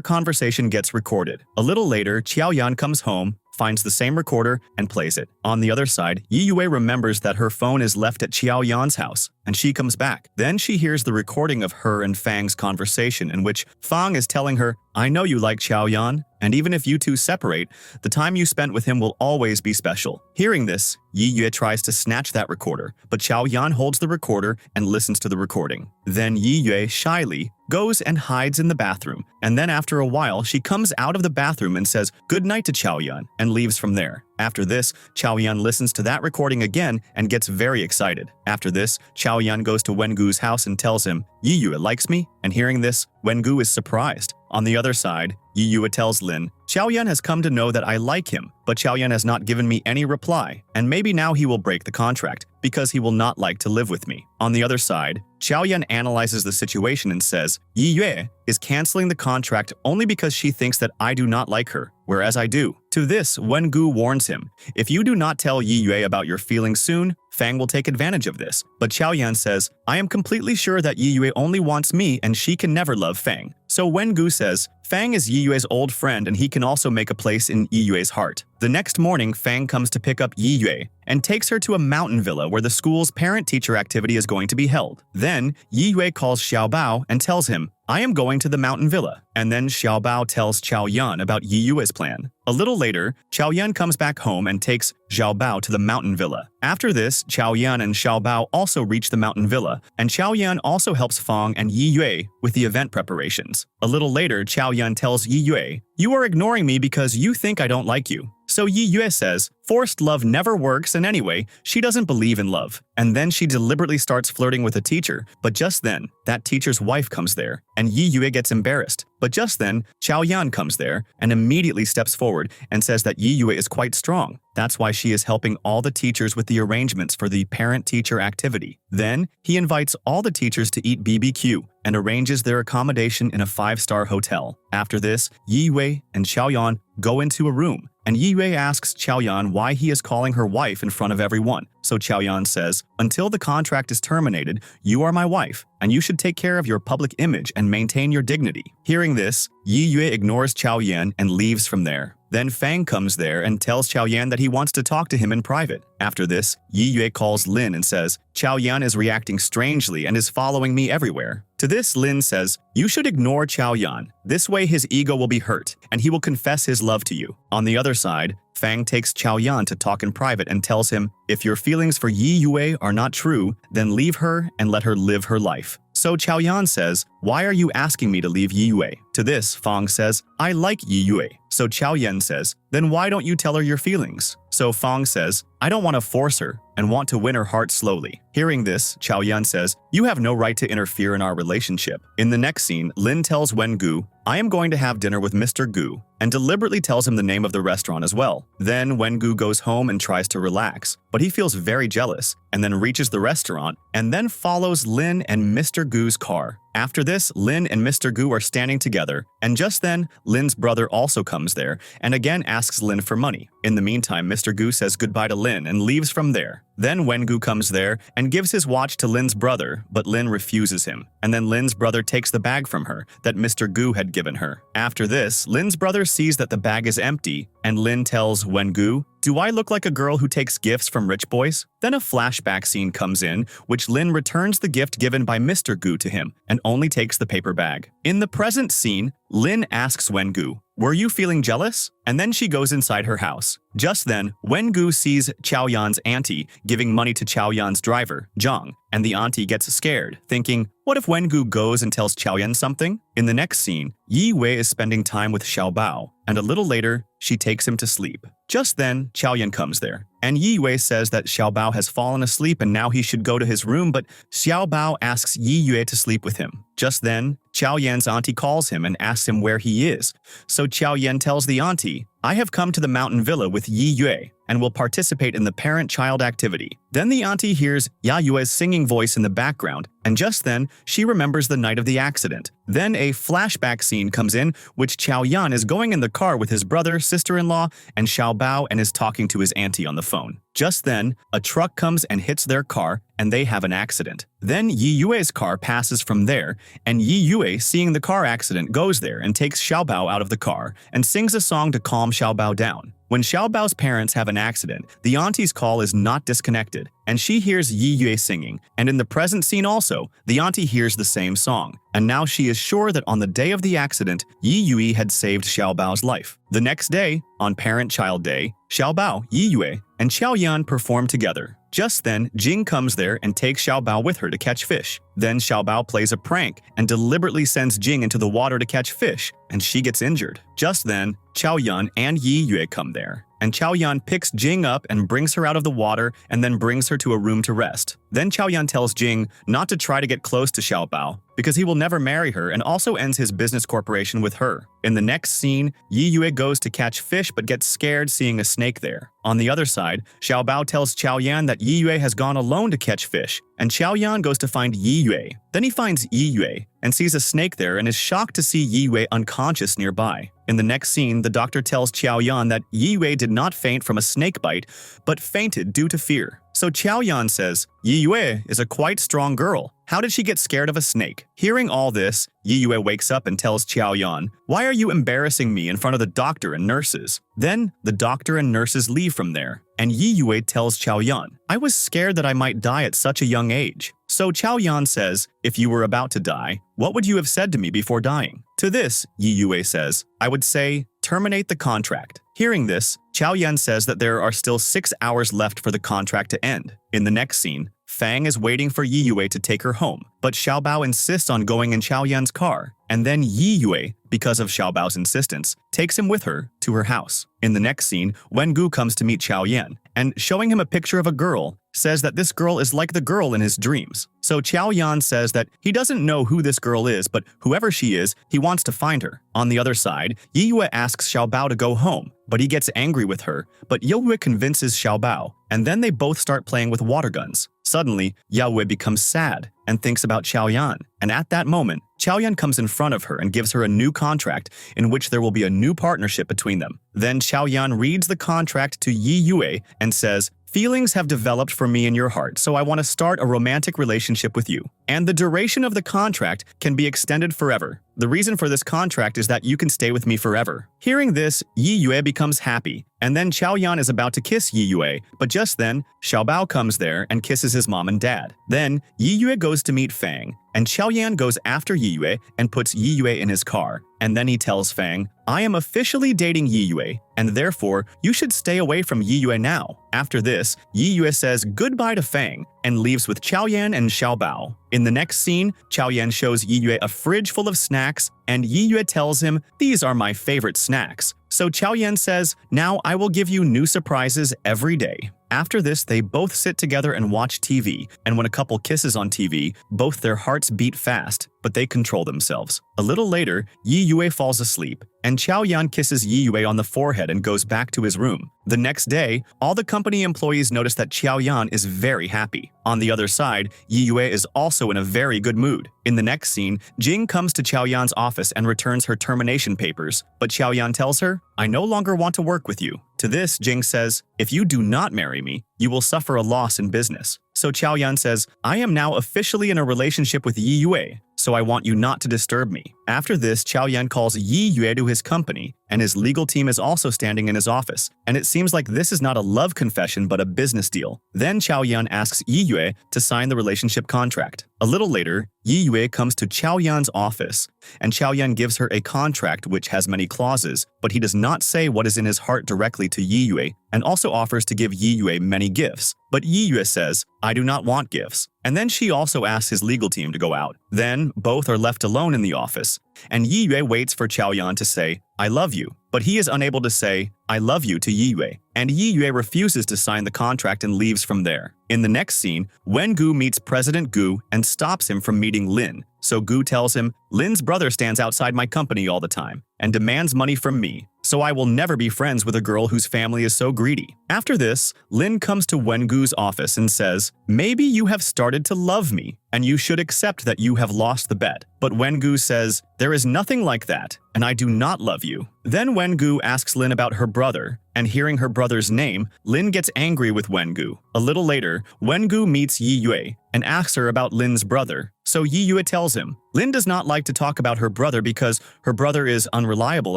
conversation gets recorded. A little later, Xiao Yan comes home, finds the same recorder, and plays it. On the other side, Yiyue remembers that her phone is left at Xiao Yan's house, and she comes back. Then she hears the recording of her and Fang's conversation in which Fang is telling her, I know you like Xiao Yan, and even if you two separate, the time you spent with him will always be special. Hearing this, Yiyue tries to snatch that recorder, but Xiao Yan holds the recorder and listens to the recording. Then Yiyue shyly goes and hides in the bathroom, and then after a while, she comes out of the bathroom and says good night to Xiao Yan and leaves from there. After this, Xiao Yan listens to that recording again and gets very excited. After this, Xiao Yan goes to Wengu's house and tells him, Yiyue likes me? And hearing this, Wengu is surprised. On the other side, Yiyue tells Lin, Xiao Yan has come to know that I like him, but Xiao Yan has not given me any reply, and maybe now he will break the contract, because he will not like to live with me. On the other side, Xiao Yan analyzes the situation and says, Yiyue is canceling the contract only because she thinks that I do not like her, whereas I do. To this, Wengu warns him, if you do not tell Yiyue about your feelings soon, Fang will take advantage of this. But Xiao Yan says, I am completely sure that Yiyue only wants me and she can never love Fang. So Wengu says, Fang is Yiyue's old friend and he can also make a place in Yiyue's heart. The next morning, Fang comes to pick up Yiyue and takes her to a mountain villa where the school's parent-teacher activity is going to be held. Then, Yiyue calls Xiao Bao and tells him, I am going to the mountain villa. And then Xiao Bao tells Xiao Yan about Yi Yue's plan. A little later, Xiao Yan comes back home and takes Xiao Bao to the mountain villa. After this, Xiao Yan and Xiao Bao also reach the mountain villa, and Xiao Yan also helps Fang and Yi Yue with the event preparations. A little later, Xiao Yan tells Yi Yue, "You are ignoring me because you think I don't like you." So Yi Yue says, forced love never works, and anyway, she doesn't believe in love. And then she deliberately starts flirting with a teacher, but just then, that teacher's wife comes there, and Yi Yue gets embarrassed. But just then, Xiao Yan comes there and immediately steps forward and says that Yi Yue is quite strong. That's why she is helping all the teachers with the arrangements for the parent-teacher activity. Then, he invites all the teachers to eat BBQ and arranges their accommodation in a 5-star hotel. After this, Yi Yue and Xiao Yan go into a room, and Yi Yue asks Xiao Yan why he is calling her wife in front of everyone. So Xiao Yan says, "Until the contract is terminated, you are my wife, and you should take care of your public image and maintain your dignity." Hearing this, Yi Yue ignores Xiao Yan and leaves from there. Then Fang comes there and tells Xiao Yan that he wants to talk to him in private. After this, Yi Yue calls Lin and says, "Xiao Yan is reacting strangely and is following me everywhere." To this, Lin says, "You should ignore Xiao Yan. This way his ego will be hurt, and he will confess his love to you." On the other side, Fang takes Xiao Yan to talk in private and tells him, "If your feelings for Yi Yue are not true, then leave her and let her live her life." So Xiao Yan says, "Why are you asking me to leave Yi Yue?" To this, Fang says, "I like Yi Yue." So Xiao Yan says, "Then why don't you tell her your feelings?" So Fang says, "I don't want to force her and want to win her heart slowly." Hearing this, Xiao Yan says, "You have no right to interfere in our relationship." In the next scene, Lin tells Wen Gu, "I am going to have dinner with Mr. Gu," and deliberately tells him the name of the restaurant as well. Then Wen Gu goes home and tries to relax, but he feels very jealous, and then reaches the restaurant, and then follows Lin and Mr. Gu's car. After this, Lin and Mr. Gu are standing together, and just then, Lin's brother also comes there, and again asks Lin for money. In the meantime, Mr. Gu says goodbye to Lin and leaves from there. Then Wen Gu comes there and gives his watch to Lin's brother, but Lin refuses him. And then Lin's brother takes the bag from her that Mr. Gu had given her. After this, Lin's brother sees that the bag is empty, and Lin tells Wen Gu, "Do I look like a girl who takes gifts from rich boys?" Then a flashback scene comes in, which Lin returns the gift given by Mr. Gu to him, and only takes the paper bag. In the present scene, Lin asks Wen Gu, "Were you feeling jealous?" And then she goes inside her house. Just then, Wen Gu sees Xiao Yan's auntie giving money to Xiao Yan's driver, Zhang, and the auntie gets scared, thinking, what if Wen Gu goes and tells Xiao Yan something? In the next scene, Yi Yue is spending time with Xiao Bao, and a little later, she takes him to sleep. Just then, Xiao Yan comes there, and Yi Yue says that Xiao Bao has fallen asleep and now he should go to his room, but Xiao Bao asks Yi Yue to sleep with him. Just then, Xiao Yan's auntie calls him and asks him where he is. So Xiao Yan tells the auntie, "I have come to the mountain villa with Yi Yue and will participate in the parent-child activity." Then the auntie hears Ya Yue's singing voice in the background, and just then, she remembers the night of the accident. Then a flashback scene comes in, which Xiao Yan is going in the car with his brother, sister-in-law, and Xiao Bao, and is talking to his auntie on the phone. Just then, a truck comes and hits their car, and they have an accident. Then Yi Yue's car passes from there, and Yi Yue, seeing the car accident, goes there and takes Xiao Bao out of the car and sings a song to calm Xiao Bao down. When Xiao Bao's parents have an accident, the auntie's call is not disconnected, and she hears Yi Yue singing, and in the present scene also, the auntie hears the same song, and now she is sure that on the day of the accident, Yi Yue had saved Xiao Bao's life. The next day, on Parent-Child Day, Xiao Bao, Yi Yue, and Xiao Yan perform together. Just then, Jing comes there and takes Xiao Bao with her to catch fish. Then Xiao Bao plays a prank and deliberately sends Jing into the water to catch fish, and she gets injured. Just then, Xiao Yan and Yi Yue come there, and Xiao Yan picks Jing up and brings her out of the water and then brings her to a room to rest. Then Xiao Yan tells Jing not to try to get close to Xiao Bao because he will never marry her, and also ends his business corporation with her. In the next scene, Yi Yue goes to catch fish but gets scared seeing a snake there. On the other side, Xiao Bao tells Xiao Yan that Yi Yue has gone alone to catch fish, and Xiao Yan goes to find Yi Yue. Then he finds Yi Yue and sees a snake there and is shocked to see Yi Yue unconscious nearby. In the next scene, the doctor tells Xiao Yan that Yi Yue did not faint from a snake bite, but fainted due to fear. So Xiao Yan says, "Yi Yue is a quite strong girl. How did she get scared of a snake? Hearing all this, Yiyue wakes up and tells Xiao Yan, "Why are you embarrassing me in front of the doctor and nurses?" Then, the doctor and nurses leave from there, and Yiyue tells Xiao Yan, "I was scared that I might die at such a young age." So Xiao Yan says, "If you were about to die, what would you have said to me before dying?" To this, Yiyue says, "I would say, terminate the contract." Hearing this, Xiao Yan says that there are still 6 hours left for the contract to end. In the next scene, Fang is waiting for Yiyue to take her home, but Xiao Bao insists on going in Xiao Yan's car, and then Yiyue, because of Xiao Bao's insistence, takes him with her to her house. In the next scene, Wengu comes to meet Xiao Yan, and showing him a picture of a girl, says that this girl is like the girl in his dreams. So Xiao Yan says that he doesn't know who this girl is, but whoever she is, he wants to find her. On the other side, Yiyue asks Xiao Bao to go home, but he gets angry with her, but Yiyue convinces Xiao Bao, and then they both start playing with water guns. Suddenly, Yiyue becomes sad and thinks about Xiao Yan, and at that moment, Xiao Yan comes in front of her and gives her a new contract in which there will be a new partnership between them. Then Xiao Yan reads the contract to Yiyue and says, "Feelings have developed for me in your heart, so I want to start a romantic relationship with you. And the duration of the contract can be extended forever. The reason for this contract is that you can stay with me forever." Hearing this, Yiyue becomes happy, and then Xiao Yan is about to kiss Yiyue, but just then, Xiao Bao comes there and kisses his mom and dad. Then, Yiyue goes to meet Fang, and Xiao Yan goes after Yiyue and puts Yiyue in his car. And then he tells Fang, "I am officially dating Yiyue, and therefore, you should stay away from Yiyue now." After this, Yiyue says goodbye to Fang and leaves with Xiao Yan and Xiao Bao. In the next scene, Xiao Yan shows Yiyue a fridge full of snacks, and Yiyue tells him, "These are my favorite snacks." So Xiao Yan says, "Now I will give you new surprises every day." After this, they both sit together and watch TV, and when a couple kisses on TV, both their hearts beat fast, but they control themselves. A little later, Yiyue falls asleep, and Xiao Yan kisses Yiyue on the forehead and goes back to his room. The next day, all the company employees notice that Xiao Yan is very happy. On the other side, Yiyue is also in a very good mood. In the next scene, Jing comes to Xiao Yan's office and returns her termination papers, but Xiao Yan tells her, "I no longer want to work with you." To this, Jing says, "If you do not marry me, you will suffer a loss in business." So Xiao Yan says, "I am now officially in a relationship with Yiyue, so I want you not to disturb me." After this, Xiao Yan calls Yiyue to his company, and his legal team is also standing in his office, and it seems like this is not a love confession but a business deal. Then Xiao Yan asks Yiyue to sign the relationship contract. A little later, Yiyue comes to Xiao Yan's office, and Xiao Yan gives her a contract which has many clauses, but he does not say what is in his heart directly to Yiyue, and also offers to give Yiyue many gifts. But Yiyue says, "I do not want gifts." And then she also asks his legal team to go out. Then, both are left alone in the office, and Yiyue waits for Xiao Yan to say, "I love you," but he is unable to say, "I love you" to Yiyue, and Yiyue refuses to sign the contract and leaves from there. In the next scene, Wengu meets President Gu and stops him from meeting Lin. So Gu tells him, "Lin's brother stands outside my company all the time and demands money from me, so I will never be friends with a girl whose family is so greedy." After this, Lin comes to Wengu's office and says, "Maybe you have started to love me, and you should accept that you have lost the bet." But Wengu says, "There is nothing like that, and I do not love you." Then Wengu asks Lin about her brother, and hearing her brother's name, Lin gets angry with Wengu. A little later, Wengu meets Yiyue and asks her about Lin's brother. So Yiyue tells him, Lin does not like to talk about her brother because her brother is unreliable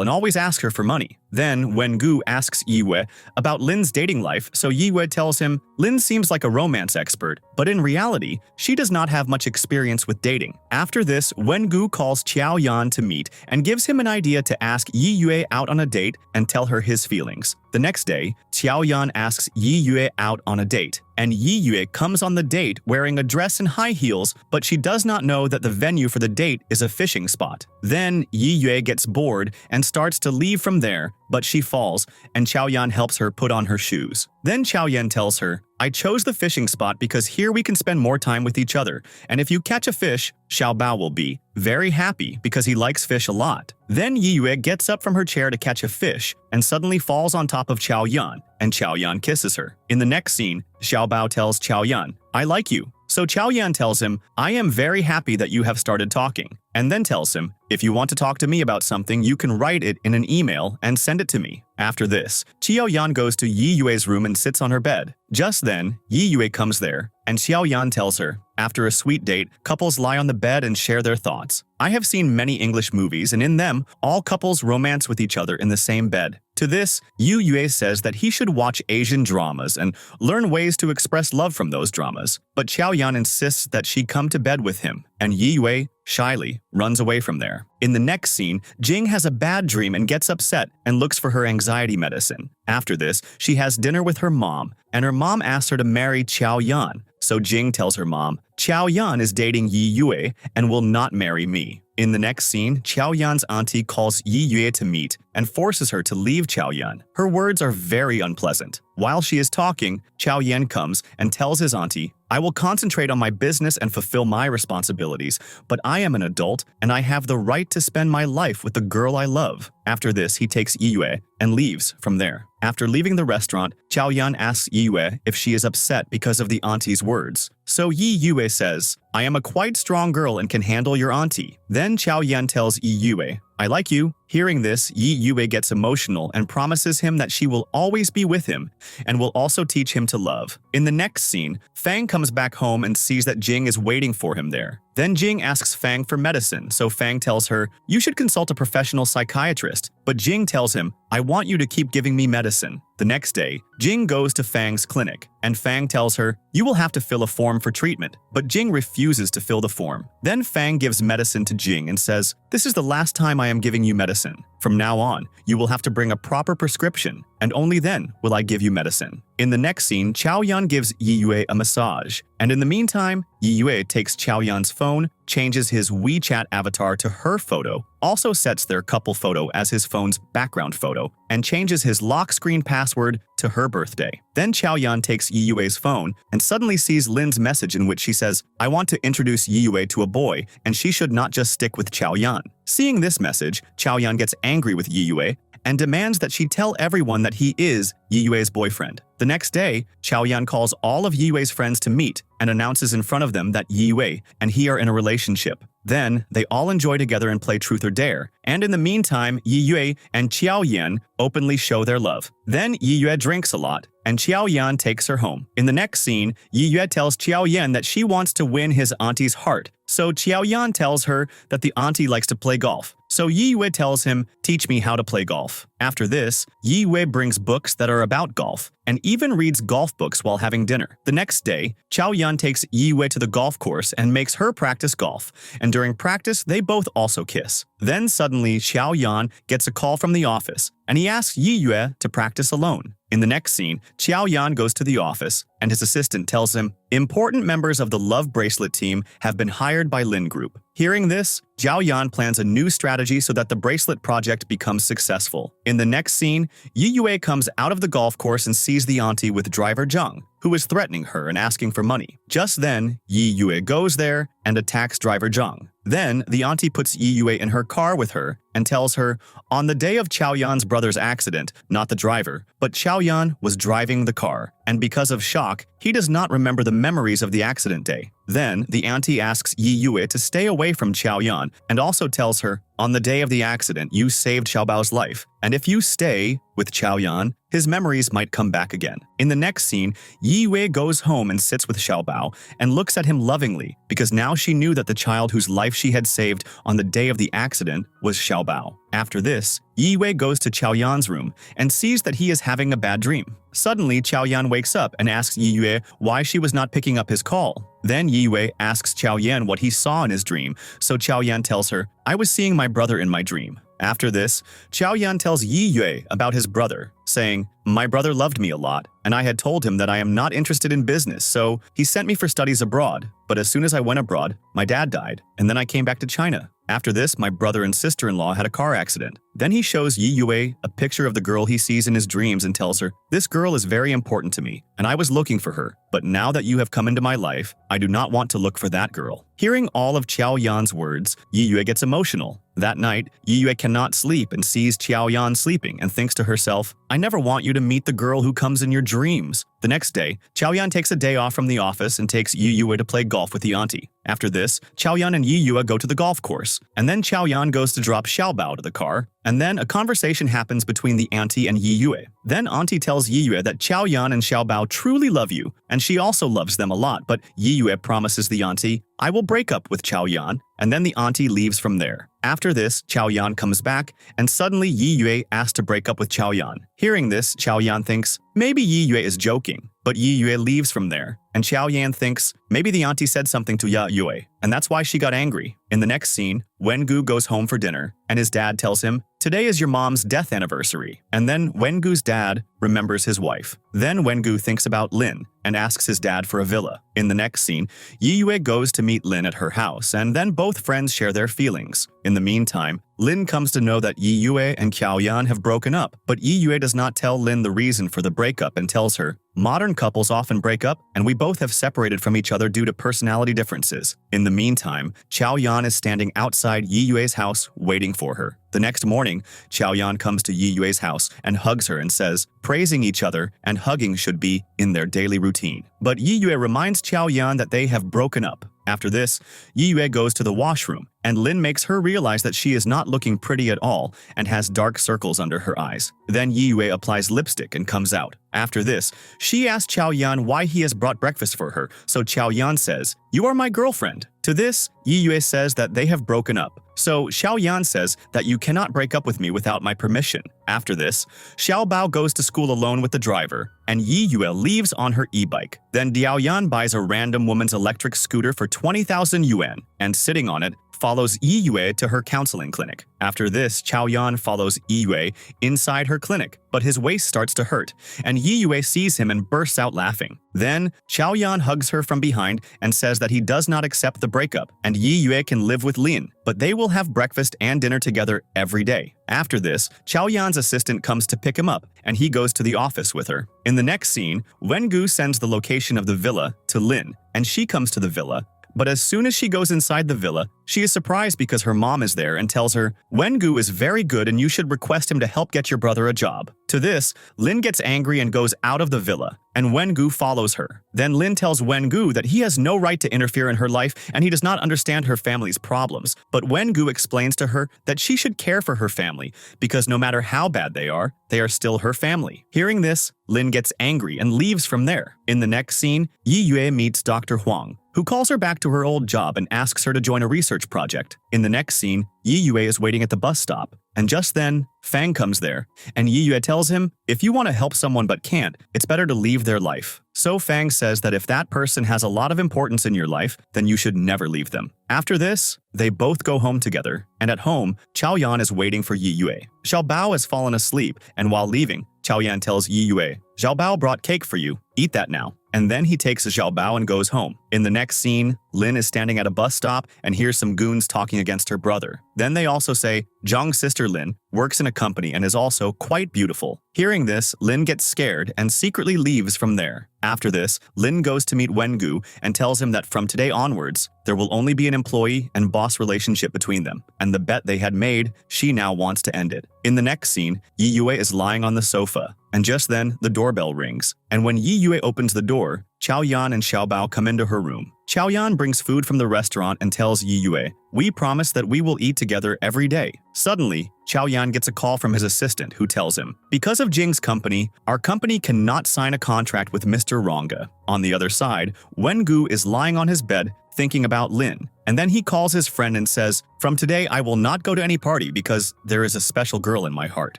and always asks her for money. Then Wengu asks Yiyue about Lin's dating life, so Yiyue tells him, Lin seems like a romance expert, but in reality, she does not have much experience with dating. After this, Wengu calls Xiao Yan to meet and gives him an idea to ask Yiyue out on a date and tell her his feelings. The next day, Xiao Yan asks Yiyue out on a date, and Yiyue comes on the date wearing a dress and high heels, but she does not know that the venue for the date is a fishing spot. Then Yiyue gets bored and starts to leave from there, but she falls, and Xiao Yan helps her put on her shoes. Then Xiao Yan tells her, I chose the fishing spot because here we can spend more time with each other, and if you catch a fish, Xiao Bao will be very happy because he likes fish a lot. Then Yiyue gets up from her chair to catch a fish and suddenly falls on top of Xiao Yan, and Xiao Yan kisses her. In the next scene, Xiao Bao tells Xiao Yan, I like you. So Xiao Yan tells him, I am very happy that you have started talking, and then tells him, if you want to talk to me about something, you can write it in an email and send it to me. After this, Xiao Yan goes to Yi Yue's room and sits on her bed. Just then, Yi Yue comes there, and Xiao Yan tells her, after a sweet date, couples lie on the bed and share their thoughts. I have seen many English movies, and in them, all couples romance with each other in the same bed. To this, Yi Yue says that he should watch Asian dramas and learn ways to express love from those dramas. But Xiao Yan insists that she come to bed with him, and Yi Yue, shyly, runs away from there. In the next scene, Jing has a bad dream and gets upset and looks for her anxiety medicine. After this, she has dinner with her mom, and her mom asks her to marry Xiao Yan. So Jing tells her mom, Xiao Yan is dating Yi Yue and will not marry me. In the next scene, Xiao Yan's auntie calls Yi Yue to meet and forces her to leave Xiao Yan. Her words are very unpleasant. While she is talking, Xiao Yan comes and tells his auntie, I will concentrate on my business and fulfill my responsibilities, but I am an adult and I have the right to spend my life with the girl I love. After this, he takes Yi Yue and leaves from there. After leaving the restaurant, Xiao Yan asks Yi Yue if she is upset because of the auntie's words. So Yi Yue says, I am a quite strong girl and can handle your auntie. Then Xiao Yan tells Yi Yue, I like you. Hearing this, Yi Yue gets emotional and promises him that she will always be with him and will also teach him to love. In the next scene, Fang comes back home and sees that Jing is waiting for him there. Then Jing asks Fang for medicine, so Fang tells her, you should consult a professional psychiatrist. But Jing tells him, I want you to keep giving me medicine. The next day, Jing goes to Fang's clinic, and Fang tells her, you will have to fill a form for treatment. But Jing refuses to fill the form. Then Fang gives medicine to Jing and says, this is the last time I am giving you medicine. From now on, you will have to bring a proper prescription, and only then will I give you medicine. In the next scene, Xiao Yan gives Yi Yue a massage, and in the meantime, Yi Yue takes Xiao Yan's phone, changes his WeChat avatar to her photo, also sets their couple photo as his phone's background photo, and changes his lock screen password to her birthday. Then Xiao Yan takes Yi Yue's phone and suddenly sees Lin's message in which she says, I want to introduce Yi Yue to a boy, and she should not just stick with Xiao Yan. Seeing this message, Xiao Yan gets angry with Yi Yue and demands that she tell everyone that he is Yi Yue's boyfriend. The next day, Xiao Yan calls all of Yi Yue's friends to meet and announces in front of them that Yi Yue and he are in a relationship. Then, they all enjoy together and play Truth or Dare, and in the meantime, Yi Yue and Xiao Yan openly show their love. Then Yi Yue drinks a lot, and Xiao Yan takes her home. In the next scene, Yi Yue tells Xiao Yan that she wants to win his auntie's heart, so Xiao Yan tells her that the auntie likes to play golf. So Yi Yue tells him, teach me how to play golf. After this, Yi Yue brings books that are about golf, and even reads golf books while having dinner. The next day, Xiao Yan takes Yi Yue to the golf course and makes her practice golf, and during practice, they both also kiss. Then suddenly, Xiao Yan gets a call from the office, and he asks Yi Yue to practice alone. In the next scene, Xiao Yan goes to the office, and his assistant tells him, important members of the Love Bracelet team have been hired by Lin Group. Hearing this, Xiao Yan plans a new strategy so that the bracelet project becomes successful. In the next scene, Yi Yue comes out of the golf course and sees the auntie with driver Zhang, who is threatening her and asking for money. Just then, Yi Yue goes there and attacks driver Zhang. Then, the auntie puts Yi Yue in her car with her and tells her, on the day of Xiao Yan's brother's accident, not the driver, but Xiao Yan was driving the car, and because of shock, he does not remember the memories of the accident day. Then, the auntie asks Yi Yue to stay away from Xiao Yan and also tells her, on the day of the accident, you saved Xiao Bao's life, and if you stay with Xiao Yan, his memories might come back again. In the next scene, Yi Yue goes home and sits with Xiao Bao and looks at him lovingly because now she knew that the child whose life she had saved on the day of the accident was Xiao Bao. After this, Yi Yue goes to Xiao Yan's room and sees that he is having a bad dream. Suddenly, Xiao Yan wakes up and asks Yi Yue why she was not picking up his call. Then Yi Yue asks Xiao Yan what he saw in his dream, so Xiao Yan tells her, I was seeing my brother in my dream. After this, Xiao Yan tells Yi Yue about his brother, saying, my brother loved me a lot, and I had told him that I am not interested in business, so he sent me for studies abroad. But as soon as I went abroad, my dad died, and then I came back to China. After this, my brother and sister-in-law had a car accident. Then he shows Yi Yue a picture of the girl he sees in his dreams and tells her, this girl is very important to me, and I was looking for her. But now that you have come into my life, I do not want to look for that girl. Hearing all of Xiao Yan's words, Yi Yue gets emotional. That night, Yi Yue cannot sleep and sees Xiao Yan sleeping and thinks to herself, I never want you to meet the girl who comes in your dreams. The next day, Xiao Yan takes a day off from the office and takes Yi Yue to play golf with the auntie. After this, Xiao Yan and Yi Yue go to the golf course, and then Xiao Yan goes to drop Xiao Bao to the car, And then a conversation happens between the auntie and Yi Yue. Then auntie tells Yi Yue that Xiao Yan and Xiao Bao truly love you, and she also loves them a lot, but Yi Yue promises the auntie, I will break up with Xiao Yan, and then the auntie leaves from there. After this, Xiao Yan comes back, and suddenly Yi Yue asks to break up with Xiao Yan. Hearing this, Xiao Yan thinks, maybe Yi Yue is joking, but Yi Yue leaves from there, and Xiao Yan thinks, maybe the auntie said something to Yi Yue, and that's why she got angry. In the next scene, Wengu goes home for dinner, and his dad tells him, today is your mom's death anniversary. And then Wengu's dad remembers his wife. Then Wengu thinks about Lin and asks his dad for a villa. In the next scene, Yi Yue goes to meet Lin at her house, and then both friends share their feelings. In the meantime, Lin comes to know that Yi Yue and Xiao Yan have broken up, but Yi Yue does not tell Lin the reason for the breakup and tells her, modern couples often break up, and we both have separated from each other due to personality differences. In the meantime, Xiao Yan is standing outside Yi Yue's house waiting for her. The next morning, Xiao Yan comes to Yi Yue's house and hugs her and says, praising each other and hugging should be in their daily routine. But Yi Yue reminds Xiao Yan that they have broken up. After this, Yi Yue goes to the washroom, and Lin makes her realize that she is not looking pretty at all and has dark circles under her eyes. Then Yi Yue applies lipstick and comes out. After this, she asks Xiao Yan why he has brought breakfast for her, so Xiao Yan says, you are my girlfriend. To this, Yi Yue says that they have broken up. So Xiao Yan says that you cannot break up with me without my permission. After this, Xiao Bao goes to school alone with the driver, and Yi Yue leaves on her e-bike. Then Diao Yan buys a random woman's electric scooter for 20,000 yuan, and sitting on it, follows Yi Yue to her counseling clinic. After this, Xiao Yan follows Yi Yue inside her clinic, but his waist starts to hurt, and Yi Yue sees him and bursts out laughing. Then, Xiao Yan hugs her from behind and says that he does not accept the breakup, and Yi Yue can live with Lin, but they will have breakfast and dinner together every day. After this, Xiao Yan's assistant comes to pick him up, and he goes to the office with her. In the next scene, Wengu sends the location of the villa to Lin, and she comes to the villa. But as soon as she goes inside the villa, she is surprised because her mom is there and tells her, Wengu is very good and you should request him to help get your brother a job. To this, Lin gets angry and goes out of the villa, and Wengu follows her. Then Lin tells Wengu that he has no right to interfere in her life and he does not understand her family's problems. But Wengu explains to her that she should care for her family because no matter how bad they are still her family. Hearing this, Lin gets angry and leaves from there. In the next scene, Yi Yue meets Dr. Huang, who calls her back to her old job and asks her to join a research project. In the next scene, Yi Yue is waiting at the bus stop, and just then, Fang comes there, and Yi Yue tells him, if you want to help someone but can't, it's better to leave their life. So Fang says that if that person has a lot of importance in your life, then you should never leave them. After this, they both go home together, and at home, Xiao Yan is waiting for Yi Yue. Xiao Bao has fallen asleep, and while leaving, Xiao Yan tells Yi Yue, Xiao Bao brought cake for you, eat that now. And then he takes Xiao Bao and goes home. In the next scene, Lin is standing at a bus stop and hears some goons talking against her brother. Then they also say, Zhang's sister Lin works in a company and is also quite beautiful. Hearing this, Lin gets scared and secretly leaves from there. After this, Lin goes to meet Wengu and tells him that from today onwards, there will only be an employee and boss relationship between them, and the bet they had made, she now wants to end it. In the next scene, Yi Yue is lying on the sofa, and just then, the doorbell rings. And when Yi Yue opens the door, Xiao Yan and Xiao Bao come into her room. Xiao Yan brings food from the restaurant and tells Yi Yue, we promise that we will eat together every day. Suddenly, Xiao Yan gets a call from his assistant who tells him, because of Jing's company, our company cannot sign a contract with Mr. Ronga. On the other side, Wengu is lying on his bed thinking about Lin, and then he calls his friend and says, from today I will not go to any party because there is a special girl in my heart.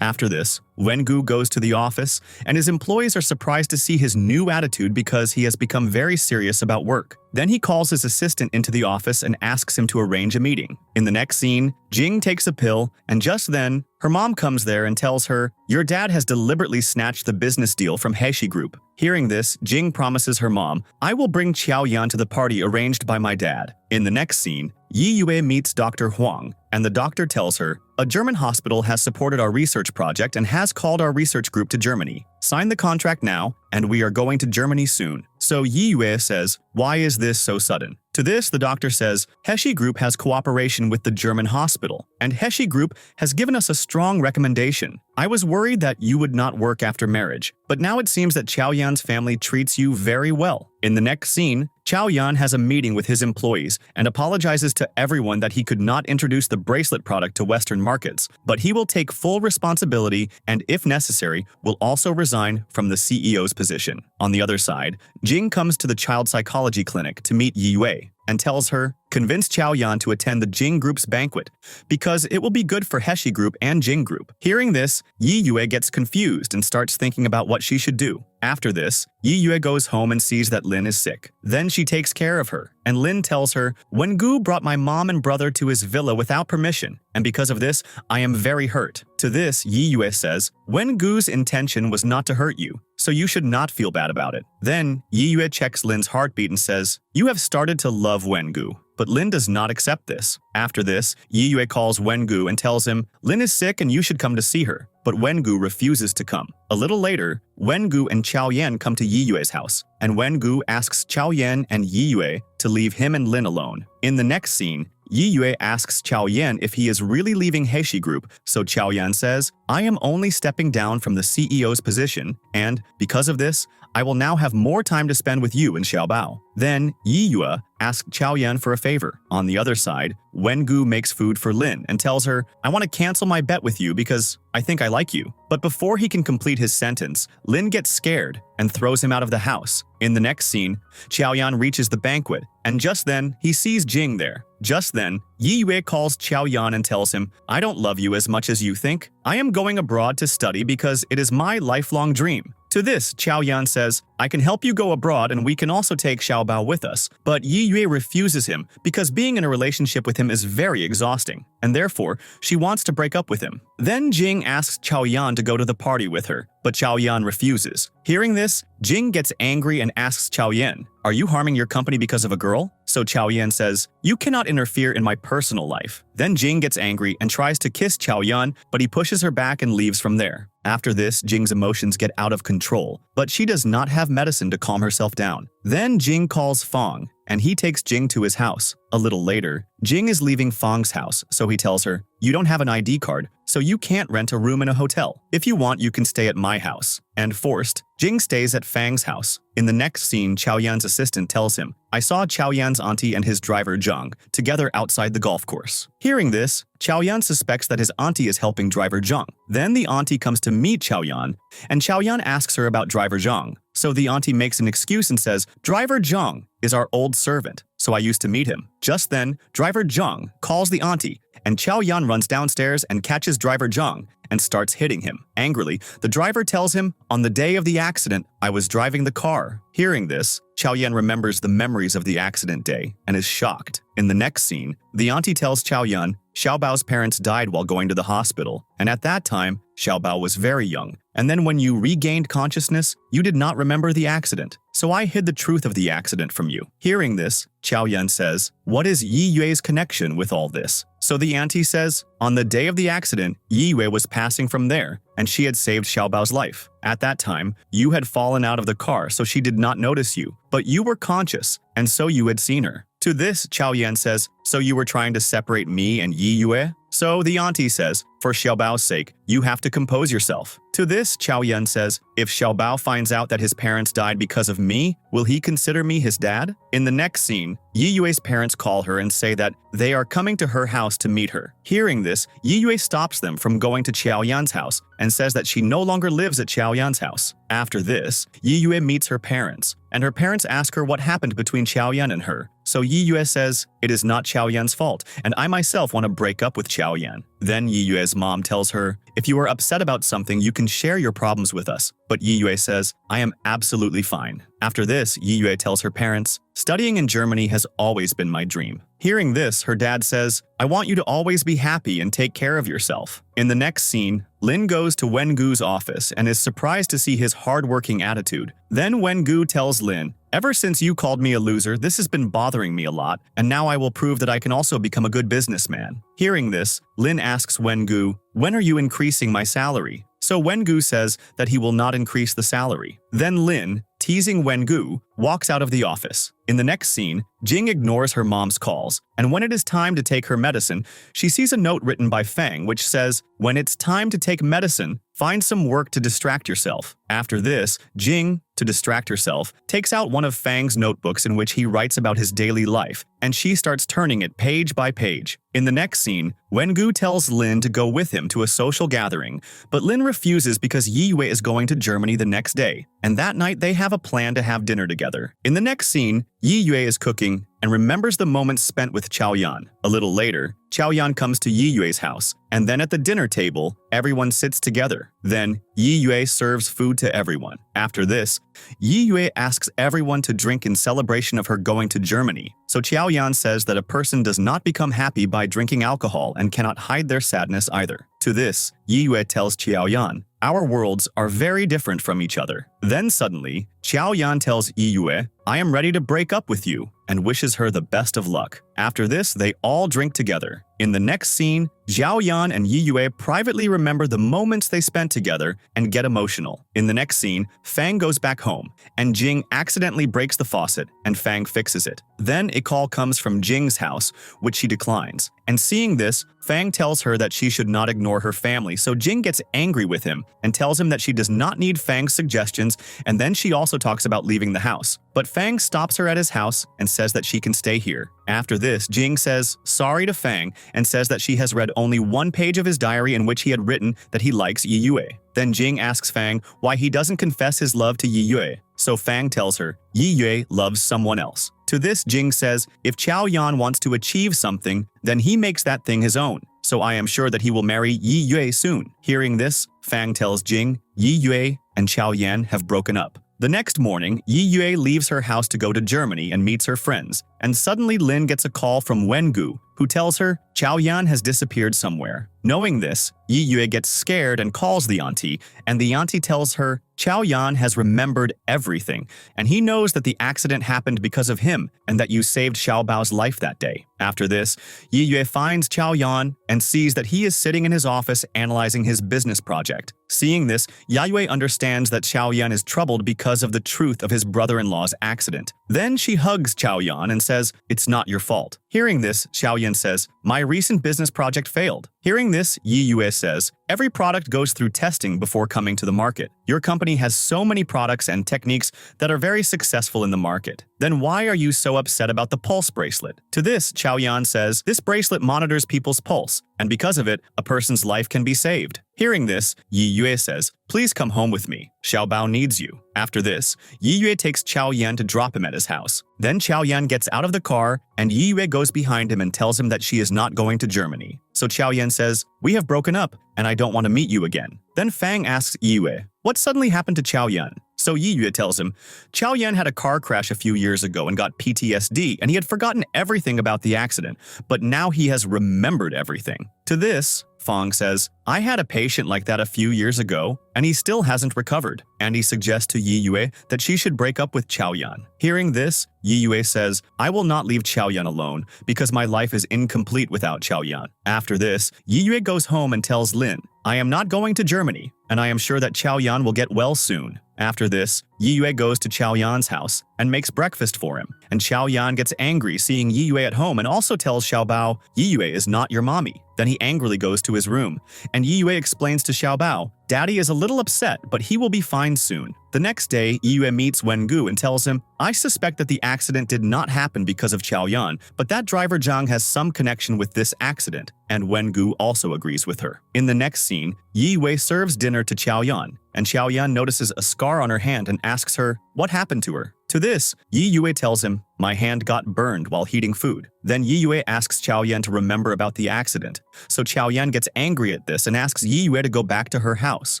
After this, Wengu goes to the office, and his employees are surprised to see his new attitude because he has become very serious about work. Then he calls his assistant into the office and asks him to arrange a meeting. In the next scene, Jing takes a pill, and just then, her mom comes there and tells her, your dad has deliberately snatched the business deal from Heshi Group. Hearing this, Jing promises her mom, I will bring Xiao Yan to the party arranged by my dad. In the next scene, Yi Yue meets Dr. Huang, and the doctor tells her, a German hospital has supported our research project and has called our research group to Germany. Sign the contract now, and we are going to Germany soon. So Yi Yue says, why is this so sudden? To this, the doctor says, Heshi Group has cooperation with the German hospital, and Heshi Group has given us a strong recommendation. I was worried that you would not work after marriage, but now it seems that Xiao Yan's family treats you very well. In the next scene, Xiao Yan has a meeting with his employees and apologizes to everyone that he could not introduce the bracelet product to Western markets, but he will take full responsibility and, if necessary, will also resign from the CEO's position. On the other side, Jing comes to the child psychology clinic to meet Yi Yue and tells her, convince Xiao Yan to attend the Jing Group's banquet because it will be good for Heshi Group and Jing Group. Hearing this, Yi Yue gets confused and starts thinking about what she should do. After this, Yi Yue goes home and sees that Lin is sick. Then she takes care of her, and Lin tells her, Wengu brought my mom and brother to his villa without permission, and because of this, I am very hurt. To this, Yi Yue says, Wengu's intention was not to hurt you, so you should not feel bad about it. Then, Yi Yue checks Lin's heartbeat and says, you have started to love Wengu. But Lin does not accept this. After this, Yi Yue calls Wengu and tells him, Lin is sick and you should come to see her. But Wengu refuses to come. A little later, Wengu and Xiao Yan come to Yi Yue's house, and Wengu asks Xiao Yan and Yi Yue to leave him and Lin alone. In the next scene, Yi Yue asks Xiao Yan if he is really leaving Heshi Group, so Xiao Yan says, I am only stepping down from the CEO's position, and, because of this, I will now have more time to spend with you and Xiao Bao. Then, Yi Yue asks Xiao Yan for a favor. On the other side, Wengu makes food for Lin and tells her, I want to cancel my bet with you because I think I like you. But before he can complete his sentence, Lin gets scared and throws him out of the house. In the next scene, Xiao Yan reaches the banquet, and just then, he sees Jing there. Just then, Yi Yue calls Xiao Yan and tells him, I don't love you as much as you think. I am going abroad to study because it is my lifelong dream. To this, Xiao Yan says, I can help you go abroad and we can also take Xiao Bao with us. But Yi Yue refuses him because being in a relationship with him is very exhausting, and therefore, she wants to break up with him. Then Jing asks Xiao Yan to go to the party with her, but Xiao Yan refuses. Hearing this, Jing gets angry and asks Xiao Yan, are you harming your company because of a girl? So Xiao Yan says, you cannot interfere in my personal life. Then Jing gets angry and tries to kiss Xiao Yan, but he pushes her back and leaves from there. After this, Jing's emotions get out of control, but she does not have medicine to calm herself down. Then Jing calls Fong, and he takes Jing to his house. A little later, Jing is leaving Fong's house, so he tells her, you don't have an ID card, so you can't rent a room in a hotel. If you want, you can stay at my house. And forced, Jing stays at Fang's house. In the next scene, Xiao Yan's assistant tells him, I saw Xiao Yan's auntie and his driver Zhang together outside the golf course. Hearing this, Xiao Yan suspects that his auntie is helping driver Zhang. Then the auntie comes to meet Xiao Yan, and Xiao Yan asks her about driver Zhang. So the auntie makes an excuse and says, driver Zhang is our old servant, so I used to meet him. Just then, driver Zhang calls the auntie, and Xiao Yan runs downstairs and catches driver Zhang and starts hitting him. Angrily, the driver tells him, on the day of the accident, I was driving the car. Hearing this, Xiao Yan remembers the memories of the accident day and is shocked. In the next scene, the auntie tells Xiao Yan, Xiao Bao's parents died while going to the hospital, and at that time, Xiao Bao was very young. And then when you regained consciousness, you did not remember the accident. So I hid the truth of the accident from you. Hearing this, Xiao Yan says, what is Yi Yue's connection with all this? So the auntie says, on the day of the accident, Yi Yue was passing from there, and she had saved Xiao Bao's life. At that time, you had fallen out of the car, so she did not notice you, but you were conscious, and so you had seen her. To this, Xiao Yan says, so you were trying to separate me and Yi Yue? So the auntie says, for Xiao Bao's sake, you have to compose yourself. To this, Xiao Yan says, if Xiao Bao finds out that his parents died because of me, will he consider me his dad? In the next scene, Yi Yue's parents call her and say that they are coming to her house to meet her. Hearing this, Yi Yue stops them from going to Xiao Yan's house and says that she no longer lives at Xiao Yan's house. After this, Yi Yue meets her parents, and her parents ask her what happened between Xiao Yan and her. So Yi Yue says, it is not Xiao Yan's fault, and I myself want to break up with Xiao Yan. Then Yi Yue's mom tells her, if you are upset about something, you can share your problems with us. But Yi Yue says, I am absolutely fine. After this, Yi Yue tells her parents, studying in Germany has always been my dream. Hearing this, her dad says, I want you to always be happy and take care of yourself. In the next scene, Lin goes to Wengu's office and is surprised to see his hardworking attitude. Then Wengu tells Lin, ever since you called me a loser, this has been bothering me a lot, and now I will prove that I can also become a good businessman. Hearing this, Lin asks Wengu, when are you increasing my salary? So Wengu says that he will not increase the salary. Then Lin, teasing Wengu, walks out of the office. In the next scene, Jing ignores her mom's calls, and when it is time to take her medicine, she sees a note written by Fang which says, when it's time to take medicine, find some work to distract yourself. After this, Jing, to distract herself, takes out one of Fang's notebooks in which he writes about his daily life, and she starts turning it page by page. In the next scene, Wengu tells Lin to go with him to a social gathering, but Lin refuses because Yiyue is going to Germany the next day, and that night they have a plan to have dinner together. In the next scene, Yiyue is cooking and remembers the moments spent with Xiao Yan. A little later, Xiao Yan comes to Yiyue's house, and then at the dinner table, everyone sits together. Then, Yiyue serves food to everyone. After this, Yiyue asks everyone to drink in celebration of her going to Germany. So Xiao Yan says that a person does not become happy by drinking alcohol and cannot hide their sadness either. To this, Yiyue tells Xiao Yan, "Our worlds are very different from each other." Then suddenly, Xiao Yan tells Yiyue, "I am ready to break up with you," and wishes her the best of luck. After this, they all drink together. In the next scene, Xiao Yan and Yiyue privately remember the moments they spent together and get emotional. In the next scene, Fang goes back home, and Jing accidentally breaks the faucet, and Fang fixes it. Then a call comes from Jing's house, which she declines. And seeing this, Fang tells her that she should not ignore her family, so Jing gets angry with him and tells him that she does not need Fang's suggestions, and then she also talks about leaving the house. But Fang stops her at his house and says that she can stay here. After this, Jing says sorry to Fang and says that she has read only one page of his diary in which he had written that he likes Yiyue. Then Jing asks Fang why he doesn't confess his love to Yiyue. So Fang tells her Yiyue loves someone else. To this, Jing says if Xiao Yan wants to achieve something, then he makes that thing his own. So I am sure that he will marry Yiyue soon. Hearing this, Fang tells Jing Yiyue and Xiao Yan have broken up. The next morning, Yiyue leaves her house to go to Germany and meets her friends, and suddenly Lin gets a call from Wengu, who tells her Xiao Yan has disappeared somewhere. Knowing this, Yiyue gets scared and calls the auntie, and the auntie tells her Xiao Yan has remembered everything, and he knows that the accident happened because of him and that you saved Xiao Bao's life that day. After this, Yiyue finds Xiao Yan and sees that he is sitting in his office analyzing his business project. Seeing this, Yiyue understands that Xiao Yan is troubled because of the truth of his brother-in-law's accident. Then she hugs Xiao Yan and says, "It's not your fault." Hearing this, Xiao Yan says, "My recent business project failed." Hearing this, Yiyue says, "Every product goes through testing before coming to the market. Your company has so many products and techniques that are very successful in the market. Then why are you so upset about the pulse bracelet?" To this, Xiao Yan says, "This bracelet monitors people's pulse, and because of it, a person's life can be saved." Hearing this, Yiyue says, "Please come home with me. Xiao Bao needs you." After this, Yiyue takes Xiao Yan to drop him at his house. Then Xiao Yan gets out of the car, and Yiyue goes behind him and tells him that she is not going to Germany. So Xiao Yan says, "We have broken up, and I don't want to meet you again." Then Fang asks Yiyue, "What suddenly happened to Xiao Yan?" So Yiyue tells him, Xiao Yan had a car crash a few years ago and got PTSD, and he had forgotten everything about the accident, but now he has remembered everything. To this, Fang says, "I had a patient like that a few years ago, and he still hasn't recovered." And he suggests to Yiyue that she should break up with Xiao Yan. Hearing this, Yiyue says, "I will not leave Xiao Yan alone, because my life is incomplete without Xiao Yan." After this, Yiyue goes home and tells Lin, "I am not going to Germany, and I am sure that Xiao Yan will get well soon." After this, Yiyue goes to Xiao Yan's house and makes breakfast for him, and Xiao Yan gets angry seeing Yiyue at home and also tells Xiao Bao, "Yiyue is not your mommy." Then he angrily goes to his room, and Yiyue explains to Xiao Bao, "Daddy is a little upset, but he will be fine soon." The next day, Yiyue meets Wengu and tells him, "I suspect that the accident did not happen because of Xiao Yan, but that driver Zhang has some connection with this accident," and Wengu also agrees with her. In the next scene, Yiyue serves dinner to Xiao Yan, and Xiao Yan notices a scar on her hand and asks her what happened to her. To this, Yiyue tells him, "My hand got burned while heating food." Then Yiyue asks Xiao Yan to remember about the accident. So Xiao Yan gets angry at this and asks Yiyue to go back to her house.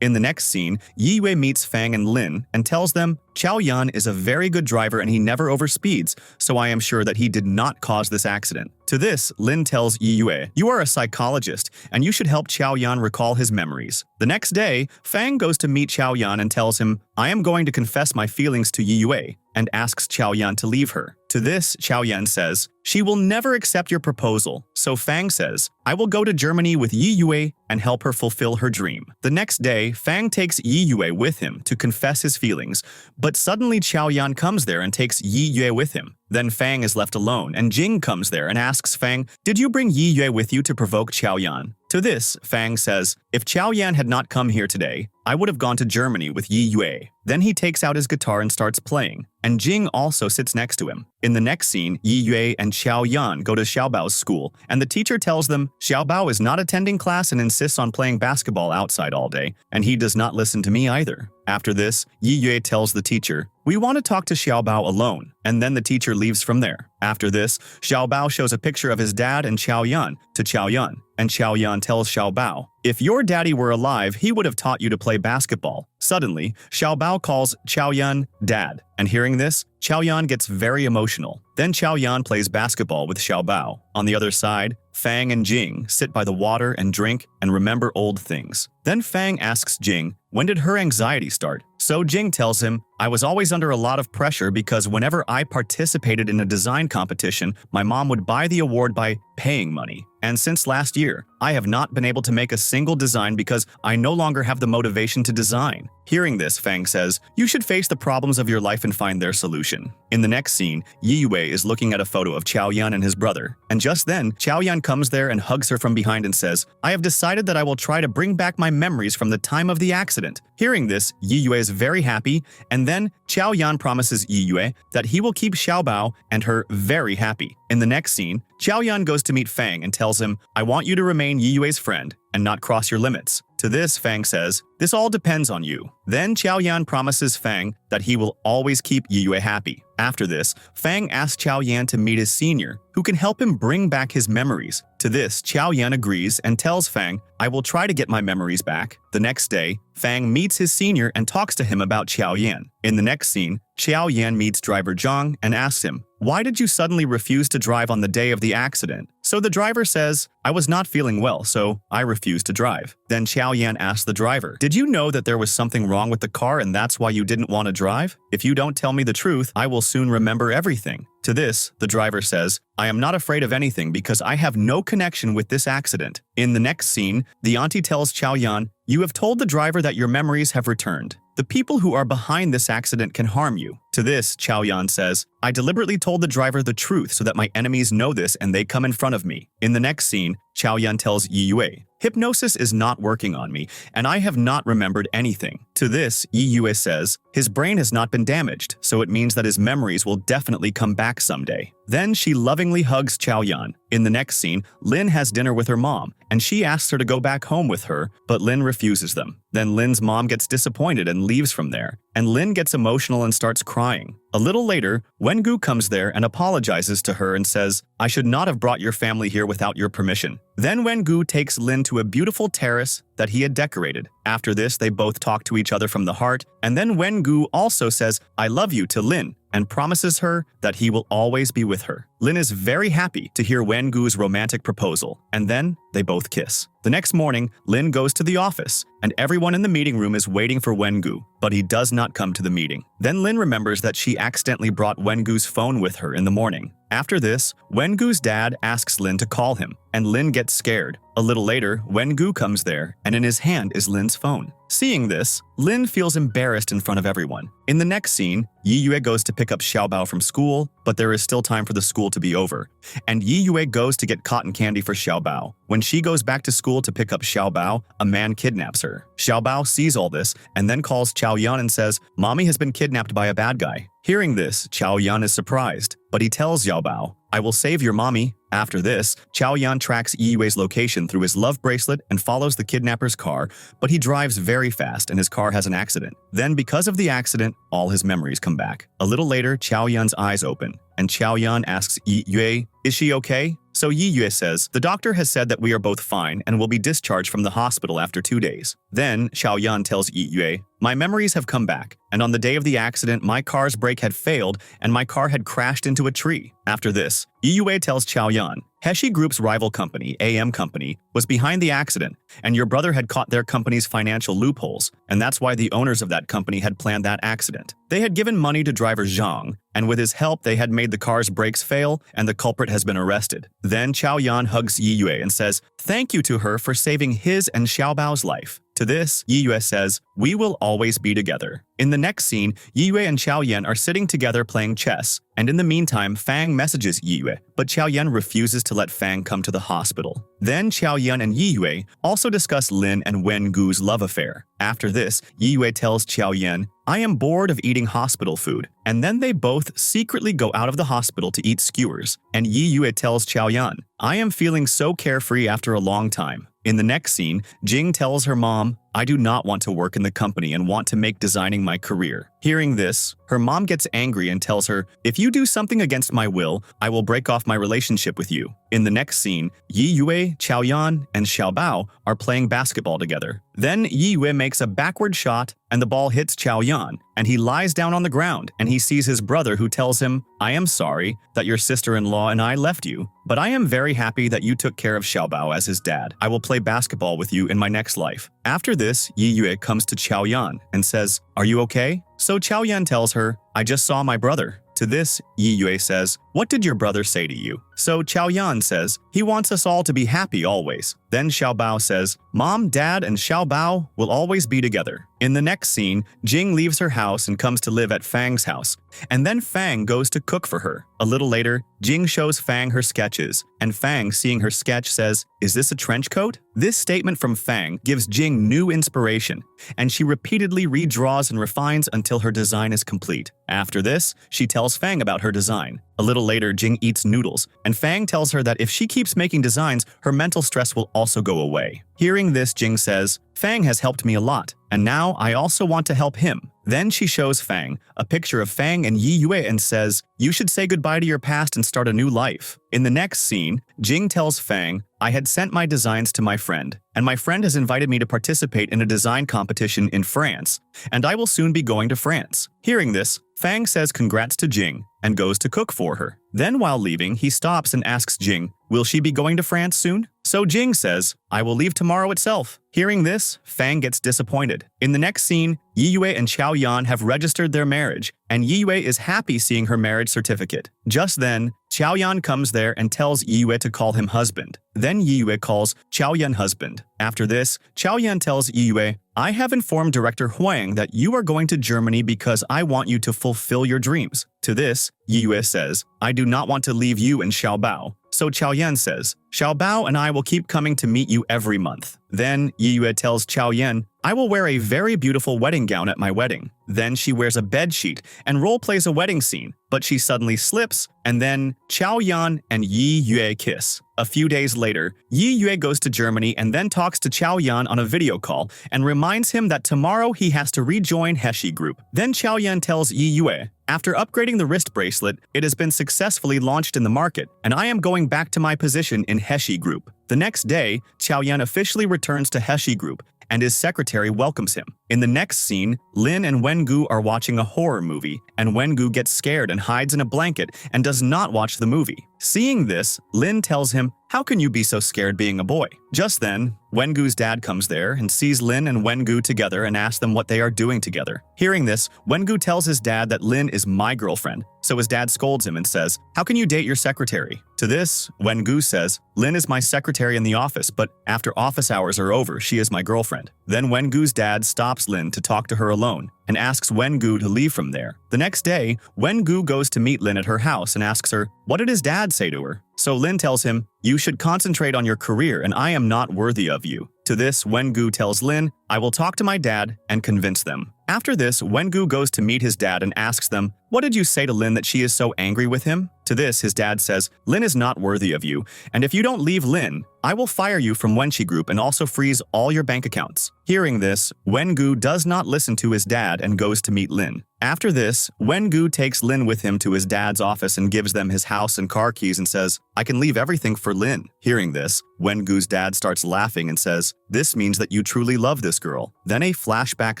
In the next scene, Yiyue meets Fang and Lin and tells them, "Xiao Yan is a very good driver and he never overspeeds, so I am sure that he did not cause this accident." To this, Lin tells Yiyue, "You are a psychologist, and you should help Xiao Yan recall his memories." The next day, Fang goes to meet Xiao Yan and tells him, "I am going to confess my feelings to Yiyue," and asks Xiao Yan to leave her. To this, Xiao Yan says, "She will never accept your proposal." So Fang says, "I will go to Germany with Yiyue and help her fulfill her dream." The next day, Fang takes Yiyue with him to confess his feelings, but suddenly Xiao Yan comes there and takes Yiyue with him. Then Fang is left alone, and Jing comes there and asks Fang, "Did you bring Yiyue with you to provoke Xiao Yan?" To this, Fang says, if Xiao Yan had not come here today, I would have gone to Germany with Yi Yue. Then he takes out his guitar and starts playing, and Jing also sits next to him. In the next scene, Yi Yue and Xiao Yan go to Xiao Bao's school, and the teacher tells them Xiao Bao is not attending class and insists on playing basketball outside all day, and he does not listen to me either. After this, Yi Yue tells the teacher, we want to talk to Xiao Bao alone, and then the teacher leaves from there. After this, Xiao Bao shows a picture of his dad and Xiao Yan to Xiao Yan, and Xiao Yan tells Xiao Bao, if your daddy were alive, he would have taught you to play basketball. Suddenly, Xiao Bao calls Xiao Yan dad, and hearing this, Xiao Yan gets very emotional. Then Xiao Yan plays basketball with Xiao Bao. On the other side, Fang and Jing sit by the water and drink and remember old things. Then Fang asks Jing, when did her anxiety start? So Jing tells him, I was always under a lot of pressure because whenever I participated in a design competition, my mom would buy the award by paying money. And since last year, I have not been able to make a single design because I no longer have the motivation to design. Hearing this, Fang says, you should face the problems of your life and find their solution. In the next scene, Yi Yue is looking at a photo of Xiao Yan and his brother. And just then, Xiao Yan comes there and hugs her from behind and says, I have decided that I will try to bring back my memories from the time of the accident. Hearing this, Yi Yue is very happy, and then Xiao Yan promises Yi Yue that he will keep Xiao Bao and her very happy. In the next scene, Xiao Yan goes to meet Fang and tells him, I want you to remain Yi Yue's friend and not cross your limits. To this, Fang says, this all depends on you. Then Xiao Yan promises Fang that he will always keep Yi Yue happy. After this, Fang asks Xiao Yan to meet his senior, who can help him bring back his memories. To this, Xiao Yan agrees and tells Fang, I will try to get my memories back. The next day, Fang meets his senior and talks to him about Xiao Yan. In the next scene, Xiao Yan meets driver Zhang and asks him, why did you suddenly refuse to drive on the day of the accident? So the driver says, I was not feeling well, so I refused to drive. Then Xiao Yan asks the driver, did you know that there was something wrong with the car and that's why you didn't want to drive? If you don't tell me the truth, I will soon remember everything. To this, the driver says, I am not afraid of anything because I have no connection with this accident. In the next scene, the auntie tells Xiao Yan, you have told the driver that your memories have returned. The people who are behind this accident can harm you. To this, Xiao Yan says, I deliberately told the driver the truth so that my enemies know this and they come in front of me. In the next scene, Xiao Yan tells Yi Yue, hypnosis is not working on me, and I have not remembered anything. To this, Yi Yue says, his brain has not been damaged, so it means that his memories will definitely come back someday. Then she lovingly hugs Xiao Yan. In the next scene, Lin has dinner with her mom, and she asks her to go back home with her, but Lin refuses them. Then Lin's mom gets disappointed and leaves from there, and Lin gets emotional and starts crying. A little later, Wengu comes there and apologizes to her and says, I should not have brought your family here without your permission. Then Wengu takes Lin to a beautiful terrace that he had decorated. After this, they both talk to each other from the heart, and then Wengu also says, I love you to Lin, and promises her that he will always be with her. Lin is very happy to hear Wengu's romantic proposal, and then they both kiss. The next morning, Lin goes to the office, and everyone in the meeting room is waiting for Wengu, but he does not come to the meeting. Then Lin remembers that she accidentally brought Wengu's phone with her in the morning. After this, Wengu's dad asks Lin to call him, and Lin gets scared. A little later, Wengu comes there, and in his hand is Lin's phone. Seeing this, Lin feels embarrassed in front of everyone. In the next scene, Yi Yue goes to pick up Xiao Bao from school, but there is still time for the school to be over. And Yi Yue goes to get cotton candy for Xiao Bao. When she goes back to school to pick up Xiao Bao, a man kidnaps her. Xiao Bao sees all this and then calls Xiao Yan and says, Mommy has been kidnapped by a bad guy. Hearing this, Xiao Yan is surprised, but he tells Xiao Bao, I will save your mommy. After this, Xiao Yan tracks Yi Yue's location through his love bracelet and follows the kidnapper's car, but he drives very fast and his car has an accident. Then, because of the accident, all his memories come back. A little later, Xiao Yan's eyes open, and Xiao Yan asks Yi Yue, is she okay? So Yi Yue says, the doctor has said that we are both fine and will be discharged from the hospital after 2 days. Then, Xiao Yan tells Yi Yue, my memories have come back, and on the day of the accident, my car's brake had failed and my car had crashed into a tree. After this, Yi Yue tells Xiao Yan, Heshi Group's rival company, AM Company, was behind the accident, and your brother had caught their company's financial loopholes, and that's why the owners of that company had planned that accident. They had given money to driver Zhang, and with his help they had made the car's brakes fail and the culprit has been arrested. Then Xiao Yan hugs Yiyue and says thank you to her for saving his and Xiao Bao's life. To this, Yiyue says, we will always be together. In the next scene, Yiyue and Xiao Yan are sitting together playing chess, and in the meantime, Fang messages Yiyue, but Xiao Yan refuses to let Fang come to the hospital. Then Xiao Yan and Yiyue also discuss Lin and Wengu's love affair. After this, Yiyue tells Xiao Yan, I am bored of eating hospital food, and then they both secretly go out of the hospital to eat skewers, and Yiyue tells Xiao Yan, I am feeling so carefree after a long time. In the next scene, Jing tells her mom, I do not want to work in the company and want to make designing my career. Hearing this, her mom gets angry and tells her, if you do something against my will, I will break off my relationship with you. In the next scene, Yiyue, Xiao Yan, and Xiao Bao are playing basketball together. Then Yiyue makes a backward shot and the ball hits Xiao Yan, and he lies down on the ground and he sees his brother who tells him, I am sorry that your sister-in-law and I left you, but I am very happy that you took care of Xiao Bao as his dad. I will play basketball with you in my next life. After this, Yiyue comes to Xiao Yan and says, are you okay? So Xiao Yan tells her, I just saw my brother. To this, Yiyue says, what did your brother say to you? So Xiao Yan says, he wants us all to be happy always. Then Xiao Bao says, Mom, Dad, and Xiao Bao will always be together. In the next scene, Jing leaves her house and comes to live at Fang's house, and then Fang goes to cook for her. A little later, Jing shows Fang her sketches, and Fang, seeing her sketch, says, is this a trench coat? This statement from Fang gives Jing new inspiration, and she repeatedly redraws and refines until her design is complete. After this, she tells Fang about her design. A little later, Jing eats noodles, and Fang tells her that if she keeps making designs, her mental stress will also go away. Hearing this, Jing says, Fang has helped me a lot, and now I also want to help him. Then she shows Fang a picture of Fang and Yiyue and says, you should say goodbye to your past and start a new life. In the next scene, Jing tells Fang, I had sent my designs to my friend, and my friend has invited me to participate in a design competition in France, and I will soon be going to France. Hearing this, Fang says congrats to Jing and goes to cook for her. Then while leaving, he stops and asks Jing, will she be going to France soon? So Jing says, I will leave tomorrow itself. Hearing this, Fang gets disappointed. In the next scene, Yiyue and Xiao Yan have registered their marriage, and Yiyue is happy seeing her marriage certificate. Just then, Xiao Yan comes there and tells Yiyue to call him husband. Then Yiyue calls Xiao Yan husband. After this, Xiao Yan tells Yiyue, I have informed Director Huang that you are going to Germany because I want you to fulfill your dreams. To this, Yiyue says, I do not want to leave you and Xiao Bao. So Xiao Yan says, Xiao Bao and I will keep coming to meet you every month. Then Yiyue tells Xiao Yan, I will wear a very beautiful wedding gown at my wedding. Then she wears a bed sheet and role-plays a wedding scene, but she suddenly slips, and then Xiao Yan and Yiyue kiss. A few days later, Yiyue goes to Germany and then talks to Xiao Yan on a video call and reminds him that tomorrow he has to rejoin Heshi Group. Then Xiao Yan tells Yiyue, after upgrading the wrist bracelet, it has been successfully launched in the market, and I am going back to my position in Heshi Group. The next day, Xiao Yan officially returns to Heshi Group, and his secretary welcomes him. In the next scene, Lin and Wengu are watching a horror movie, and Wengu gets scared and hides in a blanket and does not watch the movie. Seeing this, Lin tells him, how can you be so scared being a boy? Just then, Wengu's dad comes there and sees Lin and Wengu together and asks them what they are doing together. Hearing this, Wengu tells his dad that Lin is my girlfriend, so his dad scolds him and says, how can you date your secretary? To this, Wengu says, Lin is my secretary in the office, but after office hours are over, she is my girlfriend. Then Wengu's dad stops Lin to talk to her alone and asks Wengu to leave from there. The next day, Wengu goes to meet Lin at her house and asks her, what did his dad say to her? So Lin tells him, you should concentrate on your career and I am not worthy of you. To this, Wengu tells Lin, I will talk to my dad and convince them. After this, Wengu goes to meet his dad and asks them, what did you say to Lin that she is so angry with him? To this, his dad says, Lin is not worthy of you, and if you don't leave Lin, I will fire you from Wenxi Group and also freeze all your bank accounts. Hearing this, Wengu does not listen to his dad and goes to meet Lin. After this, Wengu takes Lin with him to his dad's office and gives them his house and car keys and says, I can leave everything for Lin. Hearing this, Wengu's dad starts laughing and says, this means that you truly love this girl. Then a flashback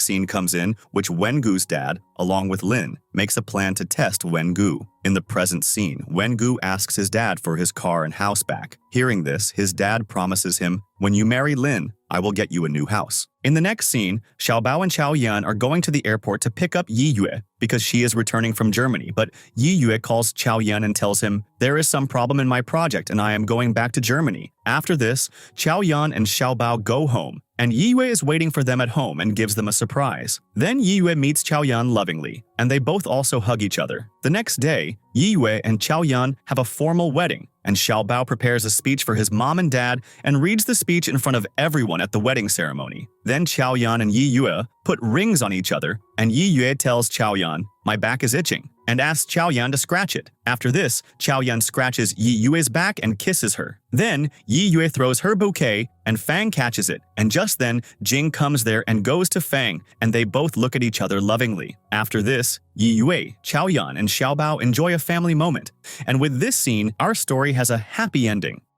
scene comes in, which Wengu's dad, along with Lin, makes a plan to test Wengu. In the present scene, Wengu asks his dad for his car and house back. Hearing this, his dad promises him, "When you marry Lin, I will get you a new house." In the next scene, Xiao Bao and Xiao Yan are going to the airport to pick up Yi Yue because she is returning from Germany, but Yi Yue calls Xiao Yan and tells him, "There is some problem in my project and I am going back to Germany." After this, Xiao Yan and Xiao Bao go home, and Yi Yue is waiting for them at home and gives them a surprise. Then Yi Yue meets Xiao Yan lovingly, and they both also hug each other. The next day, Yi Yue and Xiao Yan have a formal wedding, and Xiao Bao prepares a speech for his mom and dad and reads the speech in front of everyone at the wedding ceremony. Then Xiao Yan and Yi Yue put rings on each other, and Yi Yue tells Xiao Yan, "My back is itching," and asks Xiao Yan to scratch it. After this, Xiao Yan scratches Yi Yue's back and kisses her. Then, Yi Yue throws her bouquet, and Fang catches it, and just then, Jing comes there and goes to Fang, and they both look at each other lovingly. After this, Yi Yue, Xiao Yan, and Xiao Bao enjoy a family moment. And with this scene, our story has a happy ending.